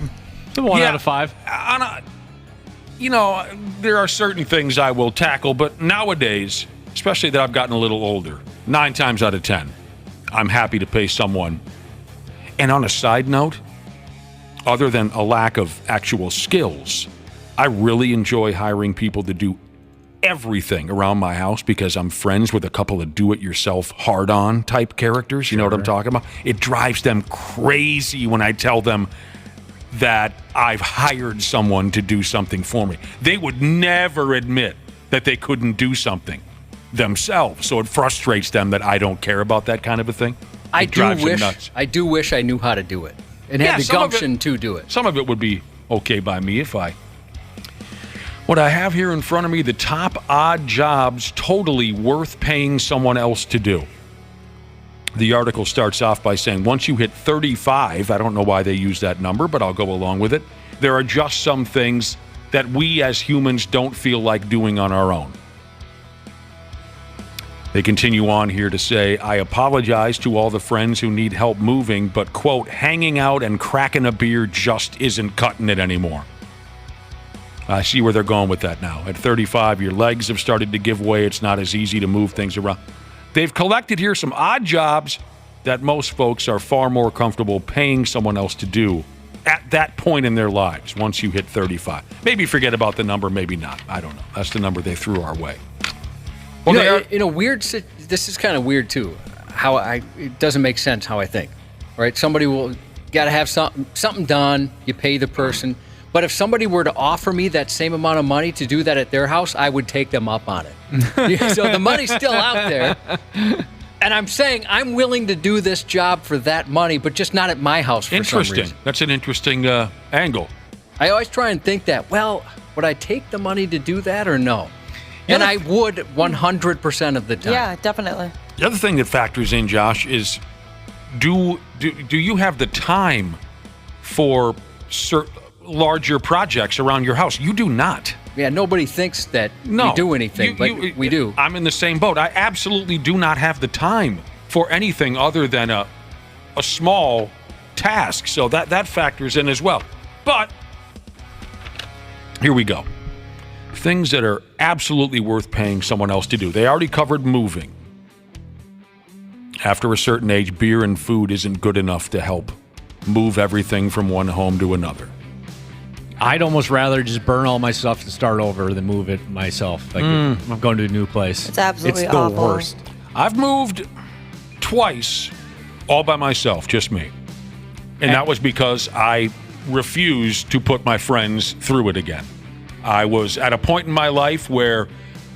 1 out of 5. There are certain things I will tackle, but nowadays, especially that I've gotten a little older, 9 times out of 10, I'm happy to pay someone. And on a side note, other than a lack of actual skills, I really enjoy hiring people to do everything around my house because I'm friends with a couple of do-it-yourself hard-on type characters. You know what I'm talking about? It drives them crazy when I tell them that I've hired someone to do something for me. They would never admit that they couldn't do something themselves, so it frustrates them that I don't care about that kind of a thing. I do wish I knew how to do it and had the gumption to do it. Some of it would be okay by me if I... What I have here in front of me, the top odd jobs totally worth paying someone else to do. The article starts off by saying, once you hit 35, I don't know why they use that number, but I'll go along with it, there are just some things that we as humans don't feel like doing on our own. They continue on here to say, I apologize to all the friends who need help moving, but, quote, hanging out and cracking a beer just isn't cutting it anymore. I see where they're going with that now. At 35, your legs have started to give way. It's not as easy to move things around. They've collected here some odd jobs that most folks are far more comfortable paying someone else to do at that point in their lives once you hit 35. Maybe forget about the number, maybe not. I don't know. That's the number they threw our way. Well, this is kind of weird too. It doesn't make sense how I think. Right? Somebody will got to have something done. You pay the person. But if somebody were to offer me that same amount of money to do that at their house, I would take them up on it. So the money's still out there. And I'm saying I'm willing to do this job for that money, but just not at my house for some reason. That's an interesting angle. I always try and think that, well, would I take the money to do that or no? And I would 100% of the time. Yeah, definitely. The other thing that factors in, Josh, is do you have the time for larger projects around your house? You do not. Yeah, nobody thinks that we do anything, but we do. I'm in the same boat. I absolutely do not have the time for anything other than a small task. So that factors in as well. But here we go. Things that are absolutely worth paying someone else to do. They already covered moving. After a certain age, beer and food isn't good enough to help move everything from one home to another. I'd almost rather just burn all my stuff and start over than move it myself. Like if I'm going to a new place. It's absolutely It's the awful. worst. I've moved twice all by myself, just me. And that was because I refused to put my friends through it again. I was at a point in my life where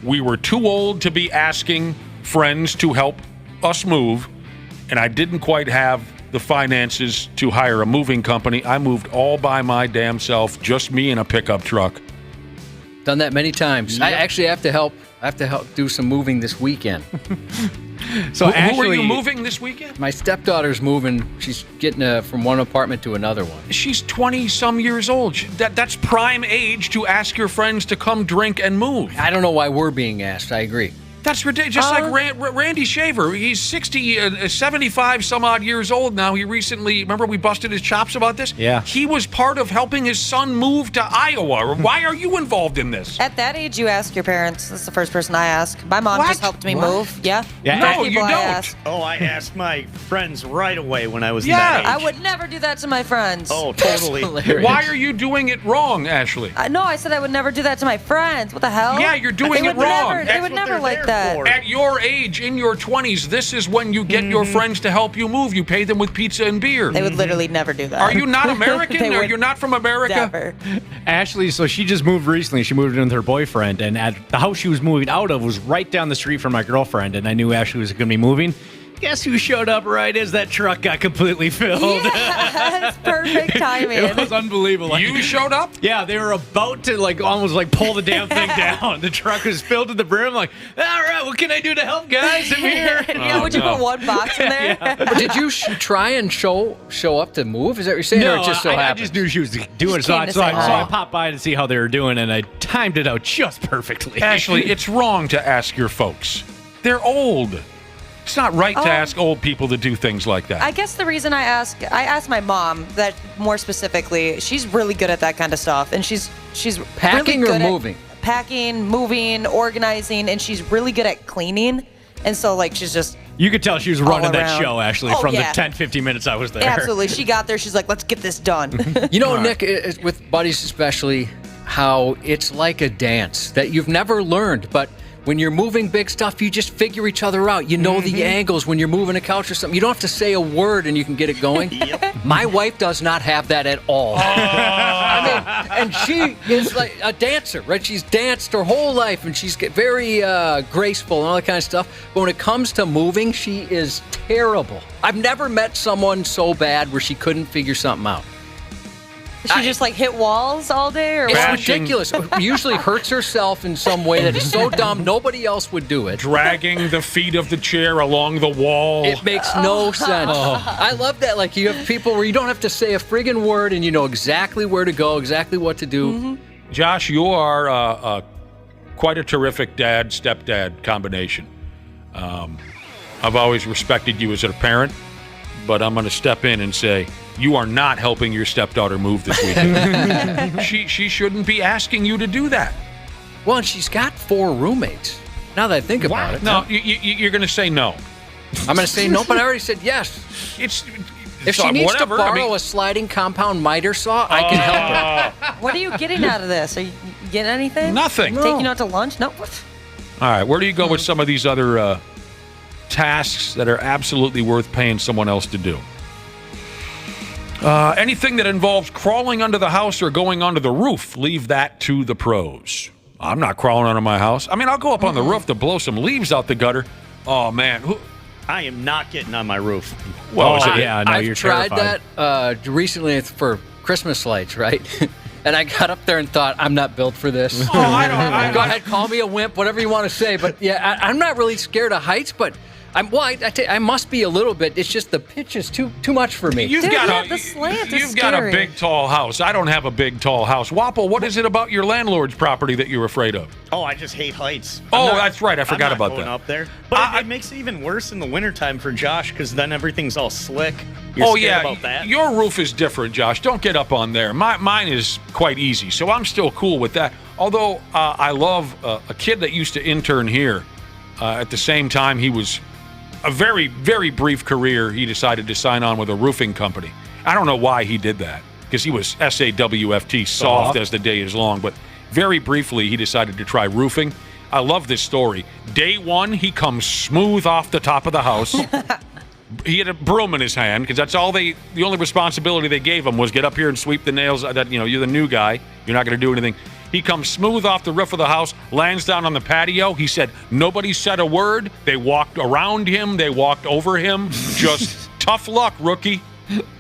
we were too old to be asking friends to help us move, and I didn't quite have the finances to hire a moving company. I moved all by my damn self, just me in a pickup truck. Done that many times. Yep. I actually have to help do some moving this weekend. So who are you moving this weekend? My stepdaughter's moving. She's getting from one apartment to another one. She's 20-some years old. That's prime age to ask your friends to come drink and move. I don't know why we're being asked. I agree. That's ridiculous. Just like Randy Shaver. He's 75 some odd years old now. He recently, remember we busted his chops about this? Yeah. He was part of helping his son move to Iowa. Why are you involved in this? At that age, you ask your parents. That's the first person I ask. My mom just helped me move. Yeah. No, you don't. I asked my friends right away when I was Yeah, that age. I would never do that to my friends. Oh, totally. Why are you doing it wrong, Ashley? No, I said I would never do that to my friends. What the hell? Yeah, you're doing it wrong. They would never like that. At your age, in your 20s, this is when you get your friends to help you move. You pay them with pizza and beer. They would literally never do that. Are you not American? Are you not from America? Never. Ashley, so she just moved recently. She moved in with her boyfriend, and at the house she was moving out of was right down the street from my girlfriend, and I knew Ashley was going to be moving. Guess who showed up right as that truck got completely filled? Yes, perfect timing. It was unbelievable. You showed up? Yeah, they were about to almost pull the damn thing down. The truck was filled to the brim. Like, all right, what can I do to help, guys? I'm here. Would you put one box in there? But did you try and show up to move? Is that what you're saying? No, or it just so I happened? just knew she was doing it, so I popped by to see how they were doing, and I timed it out just perfectly. Ashley, it's wrong to ask your folks. They're old. It's not right to ask old people to do things like that. I guess the reason I asked my mom that more specifically. She's really good at that kind of stuff, and she's Packing really or good moving? At packing, moving, organizing, and she's really good at cleaning. And so she's just You could tell she was running that around. show, Ashley, Oh, from yeah. the 10, 15 minutes I was there. absolutely. She got there. She's like, let's get this done. You know, Nick, with buddies especially, how it's like a dance that you've never learned, but when you're moving big stuff, you just figure each other out. You know the angles when you're moving a couch or something. You don't have to say a word and you can get it going. My wife does not have that at all. And she is like a dancer, right? She's danced her whole life and she's very graceful and all that kind of stuff. But when it comes to moving, she is terrible. I've never met someone so bad where she couldn't figure something out. She just hit walls all day, or It's what? ridiculous. Usually hurts herself in some way that is so dumb nobody else would do it. Dragging the feet of the chair along the wall. It makes no sense. I love that. You have people where you don't have to say a friggin' word and you know exactly where to go, exactly what to do. Josh, you are quite a terrific stepdad combination. I've always respected you as a parent, but I'm going to step in and say, you are not helping your stepdaughter move this weekend. She shouldn't be asking you to do that. Well, and she's got 4 roommates. Now that I think about it. No, you're going to say no. I'm going to say no, but I already said yes. If she needs to borrow a sliding compound miter saw, I can help her. What are you getting out of this? Are you getting anything? Nothing. Taking you out to lunch? No. What? All right, where do you go with some of these other tasks that are absolutely worth paying someone else to do? Anything that involves crawling under the house or going onto the roof, leave that to the pros. I'm not crawling under my house. I mean, I'll go up on the roof to blow some leaves out the gutter. Oh, man. I am not getting on my roof. Well, I've tried that recently for Christmas lights, right? And I got up there and thought, I'm not built for this. Oh, I don't. Go ahead, call me a wimp, whatever you want to say. But yeah, I'm not really scared of heights, but I must be a little bit. It's just the pitch is too much for me. You've got a big, tall house. I don't have a big, tall house. Wapple, what is it about your landlord's property that you're afraid of? Oh, I just hate heights. That's right. I forgot about that. Up there. But it makes it even worse in the wintertime for Josh because then everything's all slick. You're scared about that. Your roof is different, Josh. Don't get up on there. Mine is quite easy, so I'm still cool with that. Although I love a kid that used to intern here. At the same time, he was a very, very brief career. He decided to sign on with a roofing company. I don't know why he did that because he was SAWFT, soft as the day is long. But very briefly, he decided to try roofing. I love this story. Day one, he comes smooth off the top of the house. He had a broom in his hand because that's all the only responsibility they gave him was get up here and sweep the nails. That you're the new guy. You're not going to do anything. He comes smooth off the roof of the house, lands down on the patio. He said nobody said a word. They walked around him. They walked over him. Just tough luck, rookie.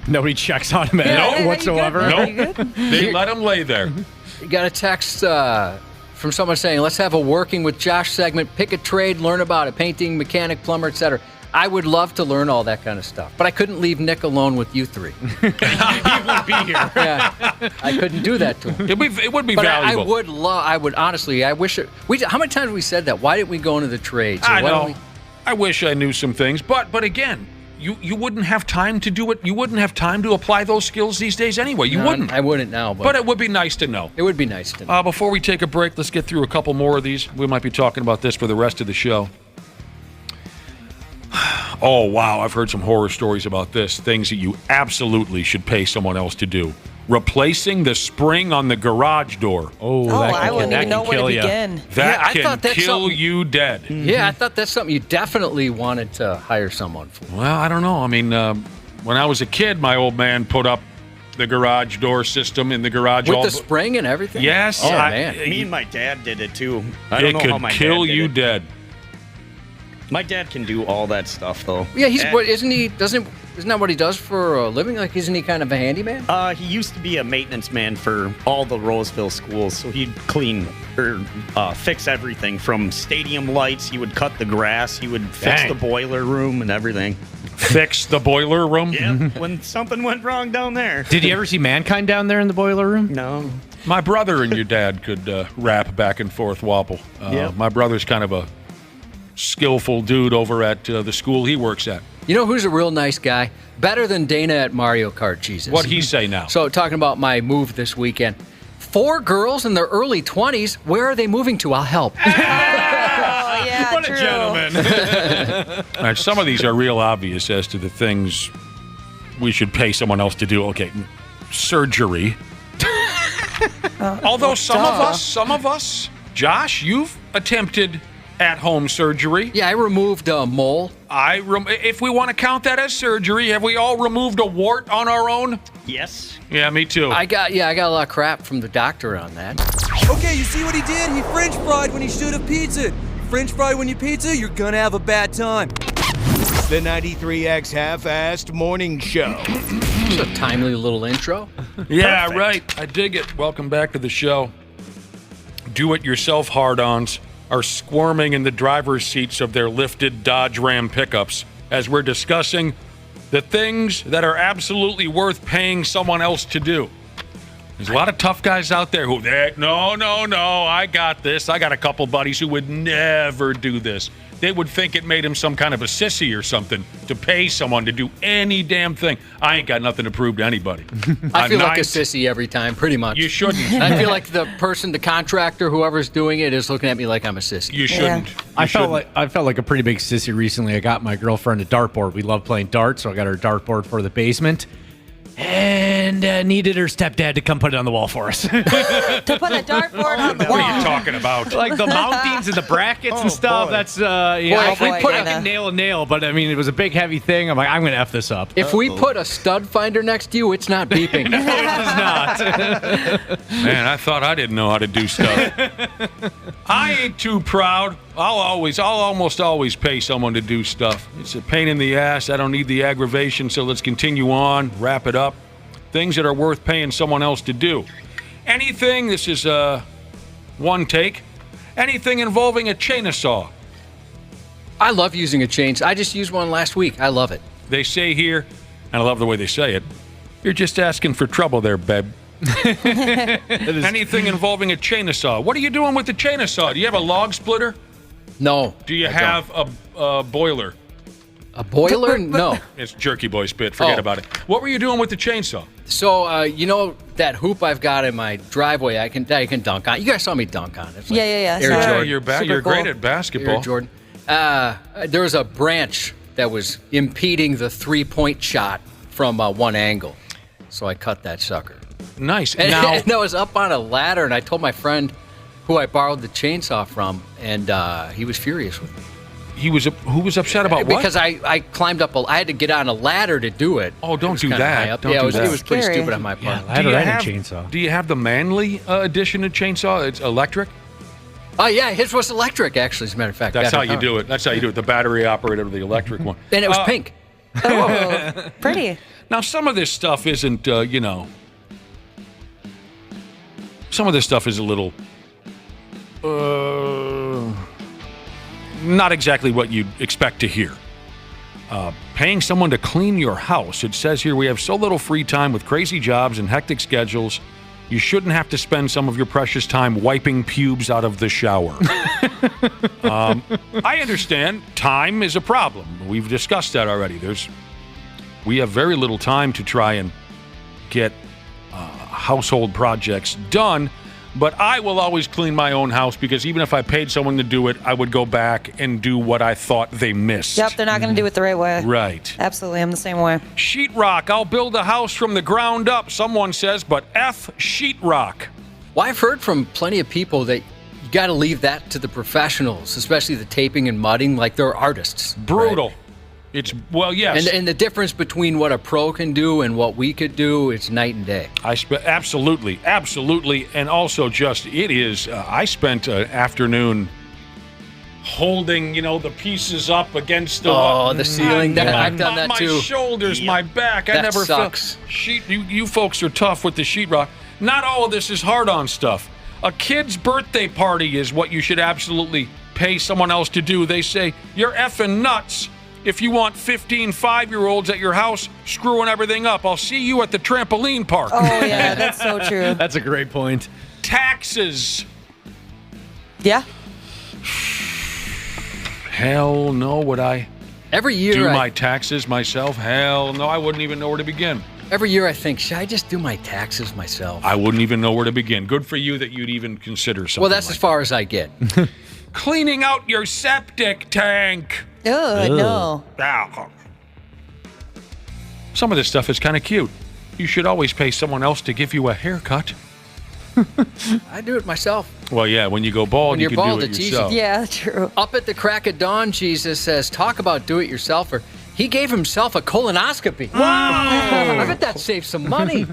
Nobody checks on him whatsoever. Nope. They let him lay there. You got a text from someone saying, let's have a Working with Josh segment. Pick a trade, learn about it. Painting, mechanic, plumber, etc. I would love to learn all that kind of stuff, but I couldn't leave Nick alone with you 3. He wouldn't be here. Yeah, I couldn't do that to him. It would be but valuable. I would honestly. I wish how many times have we said that? Why didn't we go into the trades? I know. I wish I knew some things, but again, you wouldn't have time to do it. You wouldn't have time to apply those skills these days anyway. You wouldn't. I wouldn't now, but it would be nice to know. It would be nice to know. Before we take a break, let's get through a couple more of these. We might be talking about this for the rest of the show. Oh, wow, I've heard some horror stories about this. Things that you absolutely should pay someone else to do. Replacing the spring on the garage door. I wouldn't even know where to begin. That can kill you dead. Yeah, I thought that's something you definitely wanted to hire someone for. Well, I don't know. I mean, when I was a kid, my old man put up the garage door system in the garage. With the spring and everything? Yes. Oh, man. Me and my dad did it, too. I don't know how my dad did it. It could kill you dead. My dad can do all that stuff, though. Yeah, isn't that what he does for a living? Like, isn't he kind of a handyman? He used to be a maintenance man for all the Roseville schools, so he'd clean or fix everything from stadium lights. He would cut the grass. He would fix the boiler room and everything. Fix the boiler room? Yeah, when something went wrong down there. Did you ever see Mankind down there in the boiler room? No. My brother and your dad could rap back and forth, Wapple. My brother's kind of a skillful dude over at the school he works at. You know who's a real nice guy? Better than Dana at Mario Kart, Jesus. What'd he say now? So, talking about my move this weekend. 4 girls in their early 20s. Where are they moving to? I'll help. Yeah, what a gentleman. All right, some of these are real obvious as to the things we should pay someone else to do. Okay, surgery. Although some of us, Josh, you've attempted at-home surgery. Yeah, I removed a mole. If we want to count that as surgery, have we all removed a wart on our own? Yes. Yeah, me too. I got a lot of crap from the doctor on that. Okay, you see what he did? He French fried when he should have pizza. French fry when you pizza, you're gonna have a bad time. The 93X Half-Assed Morning Show. It's a timely little intro. Yeah, perfect. Right. I dig it. Welcome back to the show. Do-it-yourself hard-ons are squirming in the driver's seats of their lifted Dodge Ram pickups as we're discussing the things that are absolutely worth paying someone else to do. There's a lot of tough guys out there who, no, I got this. I got a couple buddies who would never do this. they would think it made him some kind of a sissy or something to pay someone to do any damn thing. I ain't got nothing to prove to anybody. I feel like a sissy every time, pretty much. You shouldn't. I feel like the person, the contractor, whoever's doing it, is looking at me like I'm a sissy. You shouldn't. Yeah. I felt like a pretty big sissy recently. I got my girlfriend a dartboard. We love playing darts, so I got her a dartboard for the basement. And needed her stepdad to come put it on the wall for us. To put a dartboard on the wall. What are you talking about? Like the mountings and the brackets and stuff. Boy. That's I can nail a nail, but I mean it was a big heavy thing. I'm like, I'm gonna F this up. If we put a stud finder next to you, it's not beeping. No, it is not. Man, I thought I didn't know how to do stuff. I ain't too proud. I'll almost always pay someone to do stuff. It's a pain in the ass. I don't need the aggravation, so let's continue on, wrap it up. Things that are worth paying someone else to do. Anything, this is one take, anything involving a chainsaw. I love using a chainsaw. I just used one last week. I love it. They say here, and I love the way they say it, you're just asking for trouble there, babe. Anything involving a chainsaw. What are you doing with the chainsaw? Do you have a log splitter? No. Do you have a boiler? A boiler? No. It's Jerky Boy spit. Forget about it. What were you doing with the chainsaw? So, you know that hoop I've got in my driveway I can dunk on? You guys saw me dunk on it. It's like Yeah. Air Jordan. You're great at basketball. Air Jordan. There was a branch that was impeding the three-point shot from one angle. So I cut that sucker. Nice. And, Now, and I was up on a ladder, and I told my friend who I borrowed the chainsaw from, and he was furious with me. who was upset about what? Because I climbed up, I had to get on a ladder to do it. Oh, don't do that. Don't yeah, do it was pretty stupid on my part. ladder and a chainsaw. Do you have the manly edition of chainsaw? It's electric? Oh, yeah, his was electric, actually, as a matter of fact. That's how you do it. That's how you do it. The battery operated or the electric one. And it was pink. Oh, pretty. Now, some of this stuff isn't, some of this stuff is a little, not exactly what you'd expect to hear. Paying someone to clean your house. It says here we have so little free time with crazy jobs and hectic schedules. You shouldn't have to spend some of your precious time wiping pubes out of the shower. I understand time is a problem. We've discussed that already. We have very little time to try and get household projects done, but I will always clean my own house because even if I paid someone to do it, I would go back and do what I thought they missed. Yep, they're not going to do it the right way. Right. Absolutely, I'm the same way. Sheetrock, I'll build a house from the ground up, someone says, but F sheetrock. Well, I've heard from plenty of people that you got to leave that to the professionals, especially the taping and mudding, like they're artists. Brutal. Right? It's, well, yes. And the difference between what a pro can do and what we could do, it's night and day. Absolutely. And also I spent an afternoon holding, the pieces up against the... the ceiling. I've done that too. My shoulders, my back. That I never sucks. You folks are tough with the sheetrock. Not all of this is hard-on stuff. A kid's birthday party is what you should absolutely pay someone else to do. They say, you're effing nuts if you want 15 5-year-olds at your house screwing everything up. I'll see you at the trampoline park. Oh, yeah, that's so true. That's a great point. Taxes. Yeah. Hell no, would I every year do my taxes myself? Hell no, I wouldn't even know where to begin. Every year I think, should I just do my taxes myself? I wouldn't even know where to begin. Good for you that you'd even consider something. Well, that's as far as I get. Cleaning out your septic tank. Ugh, no. Some of this stuff is kind of cute. You should always pay someone else to give you a haircut. I do it myself. Well, yeah, when you go bald, when you you're can bald, do it it's yourself. easy. Yeah, true. Up at the crack of dawn, Jesus says, talk about do-it-yourselfer. He gave himself a colonoscopy. Wow! I bet that saves some money.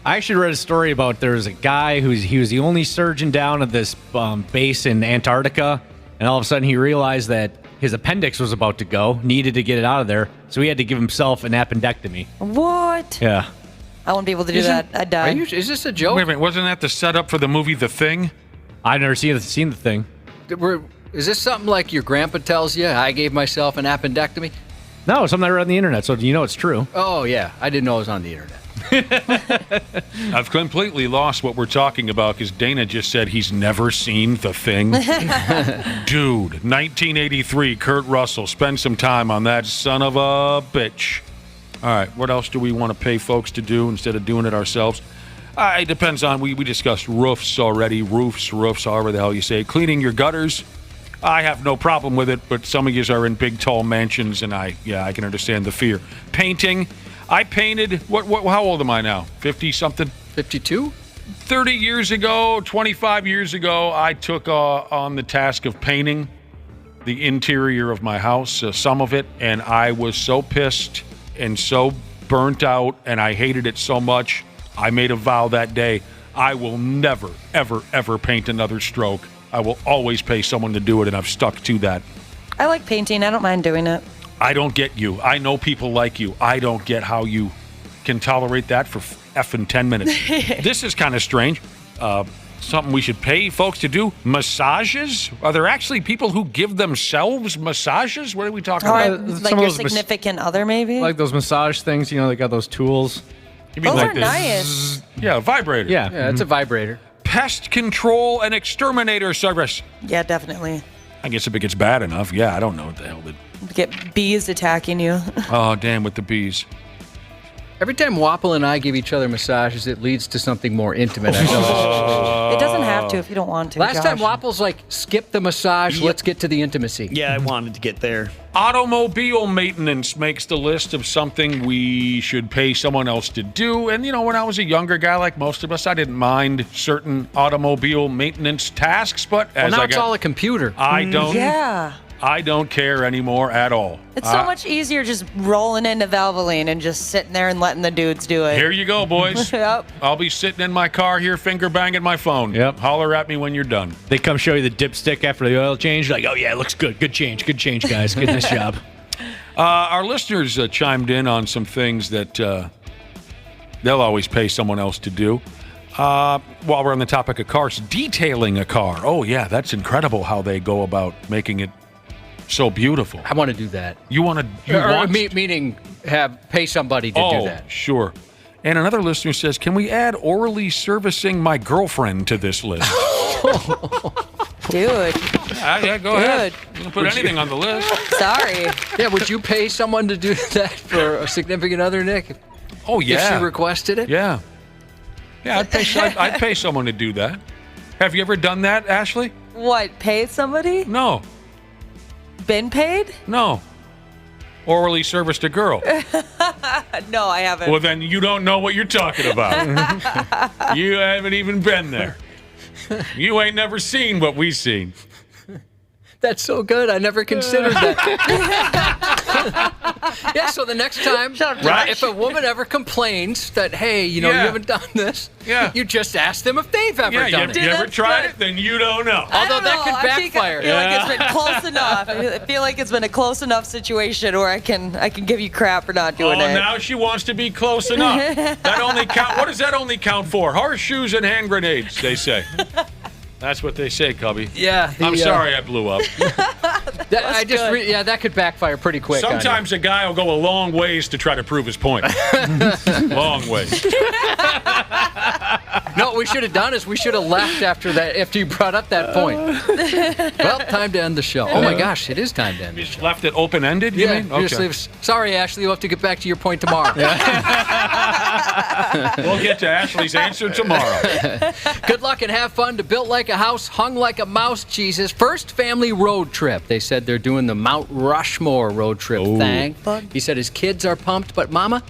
I actually read a story about there was a guy he was the only surgeon down at this base in Antarctica, and all of a sudden he realized that his appendix was about to go, needed to get it out of there, so he had to give himself an appendectomy. What? Yeah. I won't be able to do that. I'd die. Is this a joke? Wait a minute, wasn't that the setup for the movie The Thing? I've never seen the thing. Is this something like your grandpa tells you, I gave myself an appendectomy? No, something I read on the internet, so you know it's true. Oh, yeah. I didn't know it was on the internet. I've completely lost what we're talking about because Dana just said he's never seen The Thing. Dude, 1983, Kurt Russell. Spend some time on that son of a bitch. All right, what else do we want to pay folks to do instead of doing it ourselves? It depends on, we discussed roofs already, roofs, however the hell you say it. Cleaning your gutters. I have no problem with it, but some of you are in big, tall mansions, and I can understand the fear. Painting. I painted, how old am I now? 50-something? 52? 30 years ago, 25 years ago, I took on the task of painting the interior of my house, some of it, and I was so pissed and so burnt out, and I hated it so much, I made a vow that day, I will never, ever, ever paint another stroke. I will always pay someone to do it, and I've stuck to that. I like painting. I don't mind doing it. I don't get you. I know people like you. I don't get how you can tolerate that for effing 10 minutes. This is kind of strange. Something we should pay folks to do. Massages? Are there actually people who give themselves massages? What are we talking about? Like your significant other, maybe? Like those massage things, they got those tools. You mean those like are this? nice. Yeah, a vibrator. Yeah, it's a vibrator. Pest control and exterminator service. Yeah, definitely. I guess if it gets bad enough, I don't know what the hell. Get bees attacking you. Oh, damn, with the bees. Every time Wapple and I give each other massages, it leads to something more intimate. I know. It doesn't have to if you don't want to. Last time Josh. Wapple's like, skip the massage, let's get to the intimacy. Yeah, I wanted to get there. Automobile maintenance makes the list of something we should pay someone else to do. And, when I was a younger guy like most of us, I didn't mind certain automobile maintenance tasks. But as now it's all a computer. I don't care anymore at all. It's so much easier just rolling into Valvoline and just sitting there and letting the dudes do it. Here you go, boys. Yep. I'll be sitting in my car here, finger banging my phone. Yep. Holler at me when you're done. They come show you the dipstick after the oil change. Like, oh, yeah, it looks good. Good change, guys. Good, nice job. Our listeners chimed in on some things that they'll always pay someone else to do. While we're on the topic of cars, detailing a car. Oh, yeah, that's incredible how they go about making it so beautiful. I want to do that. You want to? Meaning pay somebody to do that. Sure. And another listener says, can we add orally servicing my girlfriend to this list? Dude. Yeah, go ahead. You can put anything on the list. Sorry. Yeah, would you pay someone to do that for a significant other, Nick? Oh, yeah. If she requested it? Yeah. Yeah, I'd pay someone to do that. Have you ever done that, Ashley? What, pay somebody? No. Been paid? No. Orally serviced a girl. No, I haven't. Well, then you don't know what you're talking about. You haven't even been there. You ain't never seen what we seen. That's so good. I never considered that. Yeah, so the next time, if a woman ever complains that, hey, you haven't done this, you just ask them if they've ever done it. You ever tried it? Then you don't know. Although that could backfire. I feel like it's been close enough. I feel like it's been a close enough situation where I can give you crap for not doing it. Oh, now she wants to be close enough. That only count. What does that only count for? Horseshoes and hand grenades, they say. That's what they say, Cubby. Yeah. I'm sorry I blew up. That could backfire pretty quick. Sometimes a guy will go a long ways to try to prove his point. Long ways. No, what we should have done is we should have left after you brought up that point. Well, time to end the show. Oh my gosh, it is time to end the show. Just left it open-ended, you mean? Okay. Sorry, Ashley, you'll have to get back to your point tomorrow. We'll get to Ashley's answer tomorrow. Good luck and have fun to Built Like a House, Hung Like a Mouse, Jesus. First family road trip. They said they're doing the Mount Rushmore road trip thing. He said his kids are pumped, but Mama,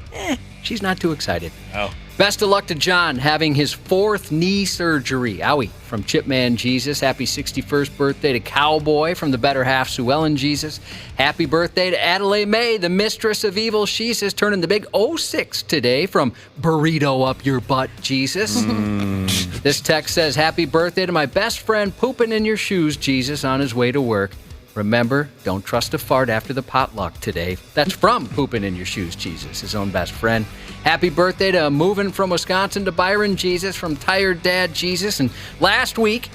she's not too excited. Oh. Best of luck to John having his 4th knee surgery. Owie, from Chipman Jesus. Happy 61st birthday to Cowboy from the Better Half, Sue Ellen Jesus. Happy birthday to Adelaide May, the mistress of evil. She is turning the big 06 today from Burrito Up Your Butt Jesus. This text says, happy birthday to my best friend pooping in your shoes, Jesus, on his way to work. Remember, don't trust a fart after the potluck today. That's from Pooping in Your Shoes, Jesus, his own best friend. Happy birthday to Moving from Wisconsin to Byron, Jesus, from Tired Dad, Jesus. And last week,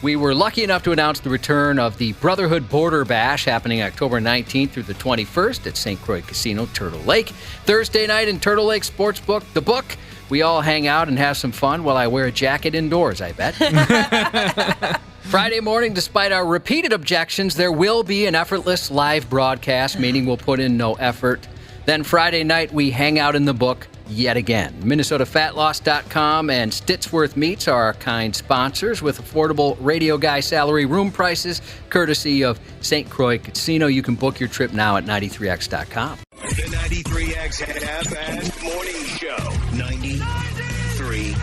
We were lucky enough to announce the return of the Brotherhood Border Bash happening October 19th through the 21st at St. Croix Casino, Turtle Lake. Thursday night in Turtle Lake Sportsbook, The Book. We all hang out and have some fun while I wear a jacket indoors, I bet. Friday morning, despite our repeated objections, there will be an effortless live broadcast, meaning we'll put in no effort. Then Friday night, we hang out in The Book yet again. MinnesotaFatLoss.com and Stittsworth Meats are our kind sponsors with affordable radio guy salary room prices, courtesy of St. Croix Casino. You can book your trip now at 93x.com. The 93X Half-Assed Morning Show. 93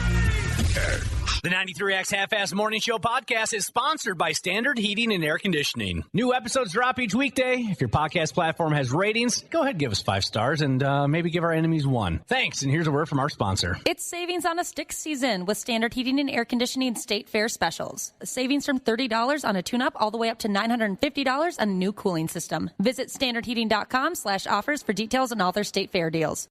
Turds. The 93X Half-Assed Morning Show podcast is sponsored by Standard Heating and Air Conditioning. New episodes drop each weekday. If your podcast platform has ratings, go ahead and give us 5 stars and maybe give our enemies 1. Thanks, and here's a word from our sponsor. It's savings on a stick season with Standard Heating and Air Conditioning State Fair specials. Savings from $30 on a tune-up all the way up to $950 on a new cooling system. Visit standardheating.com/offers for details on all their State Fair deals.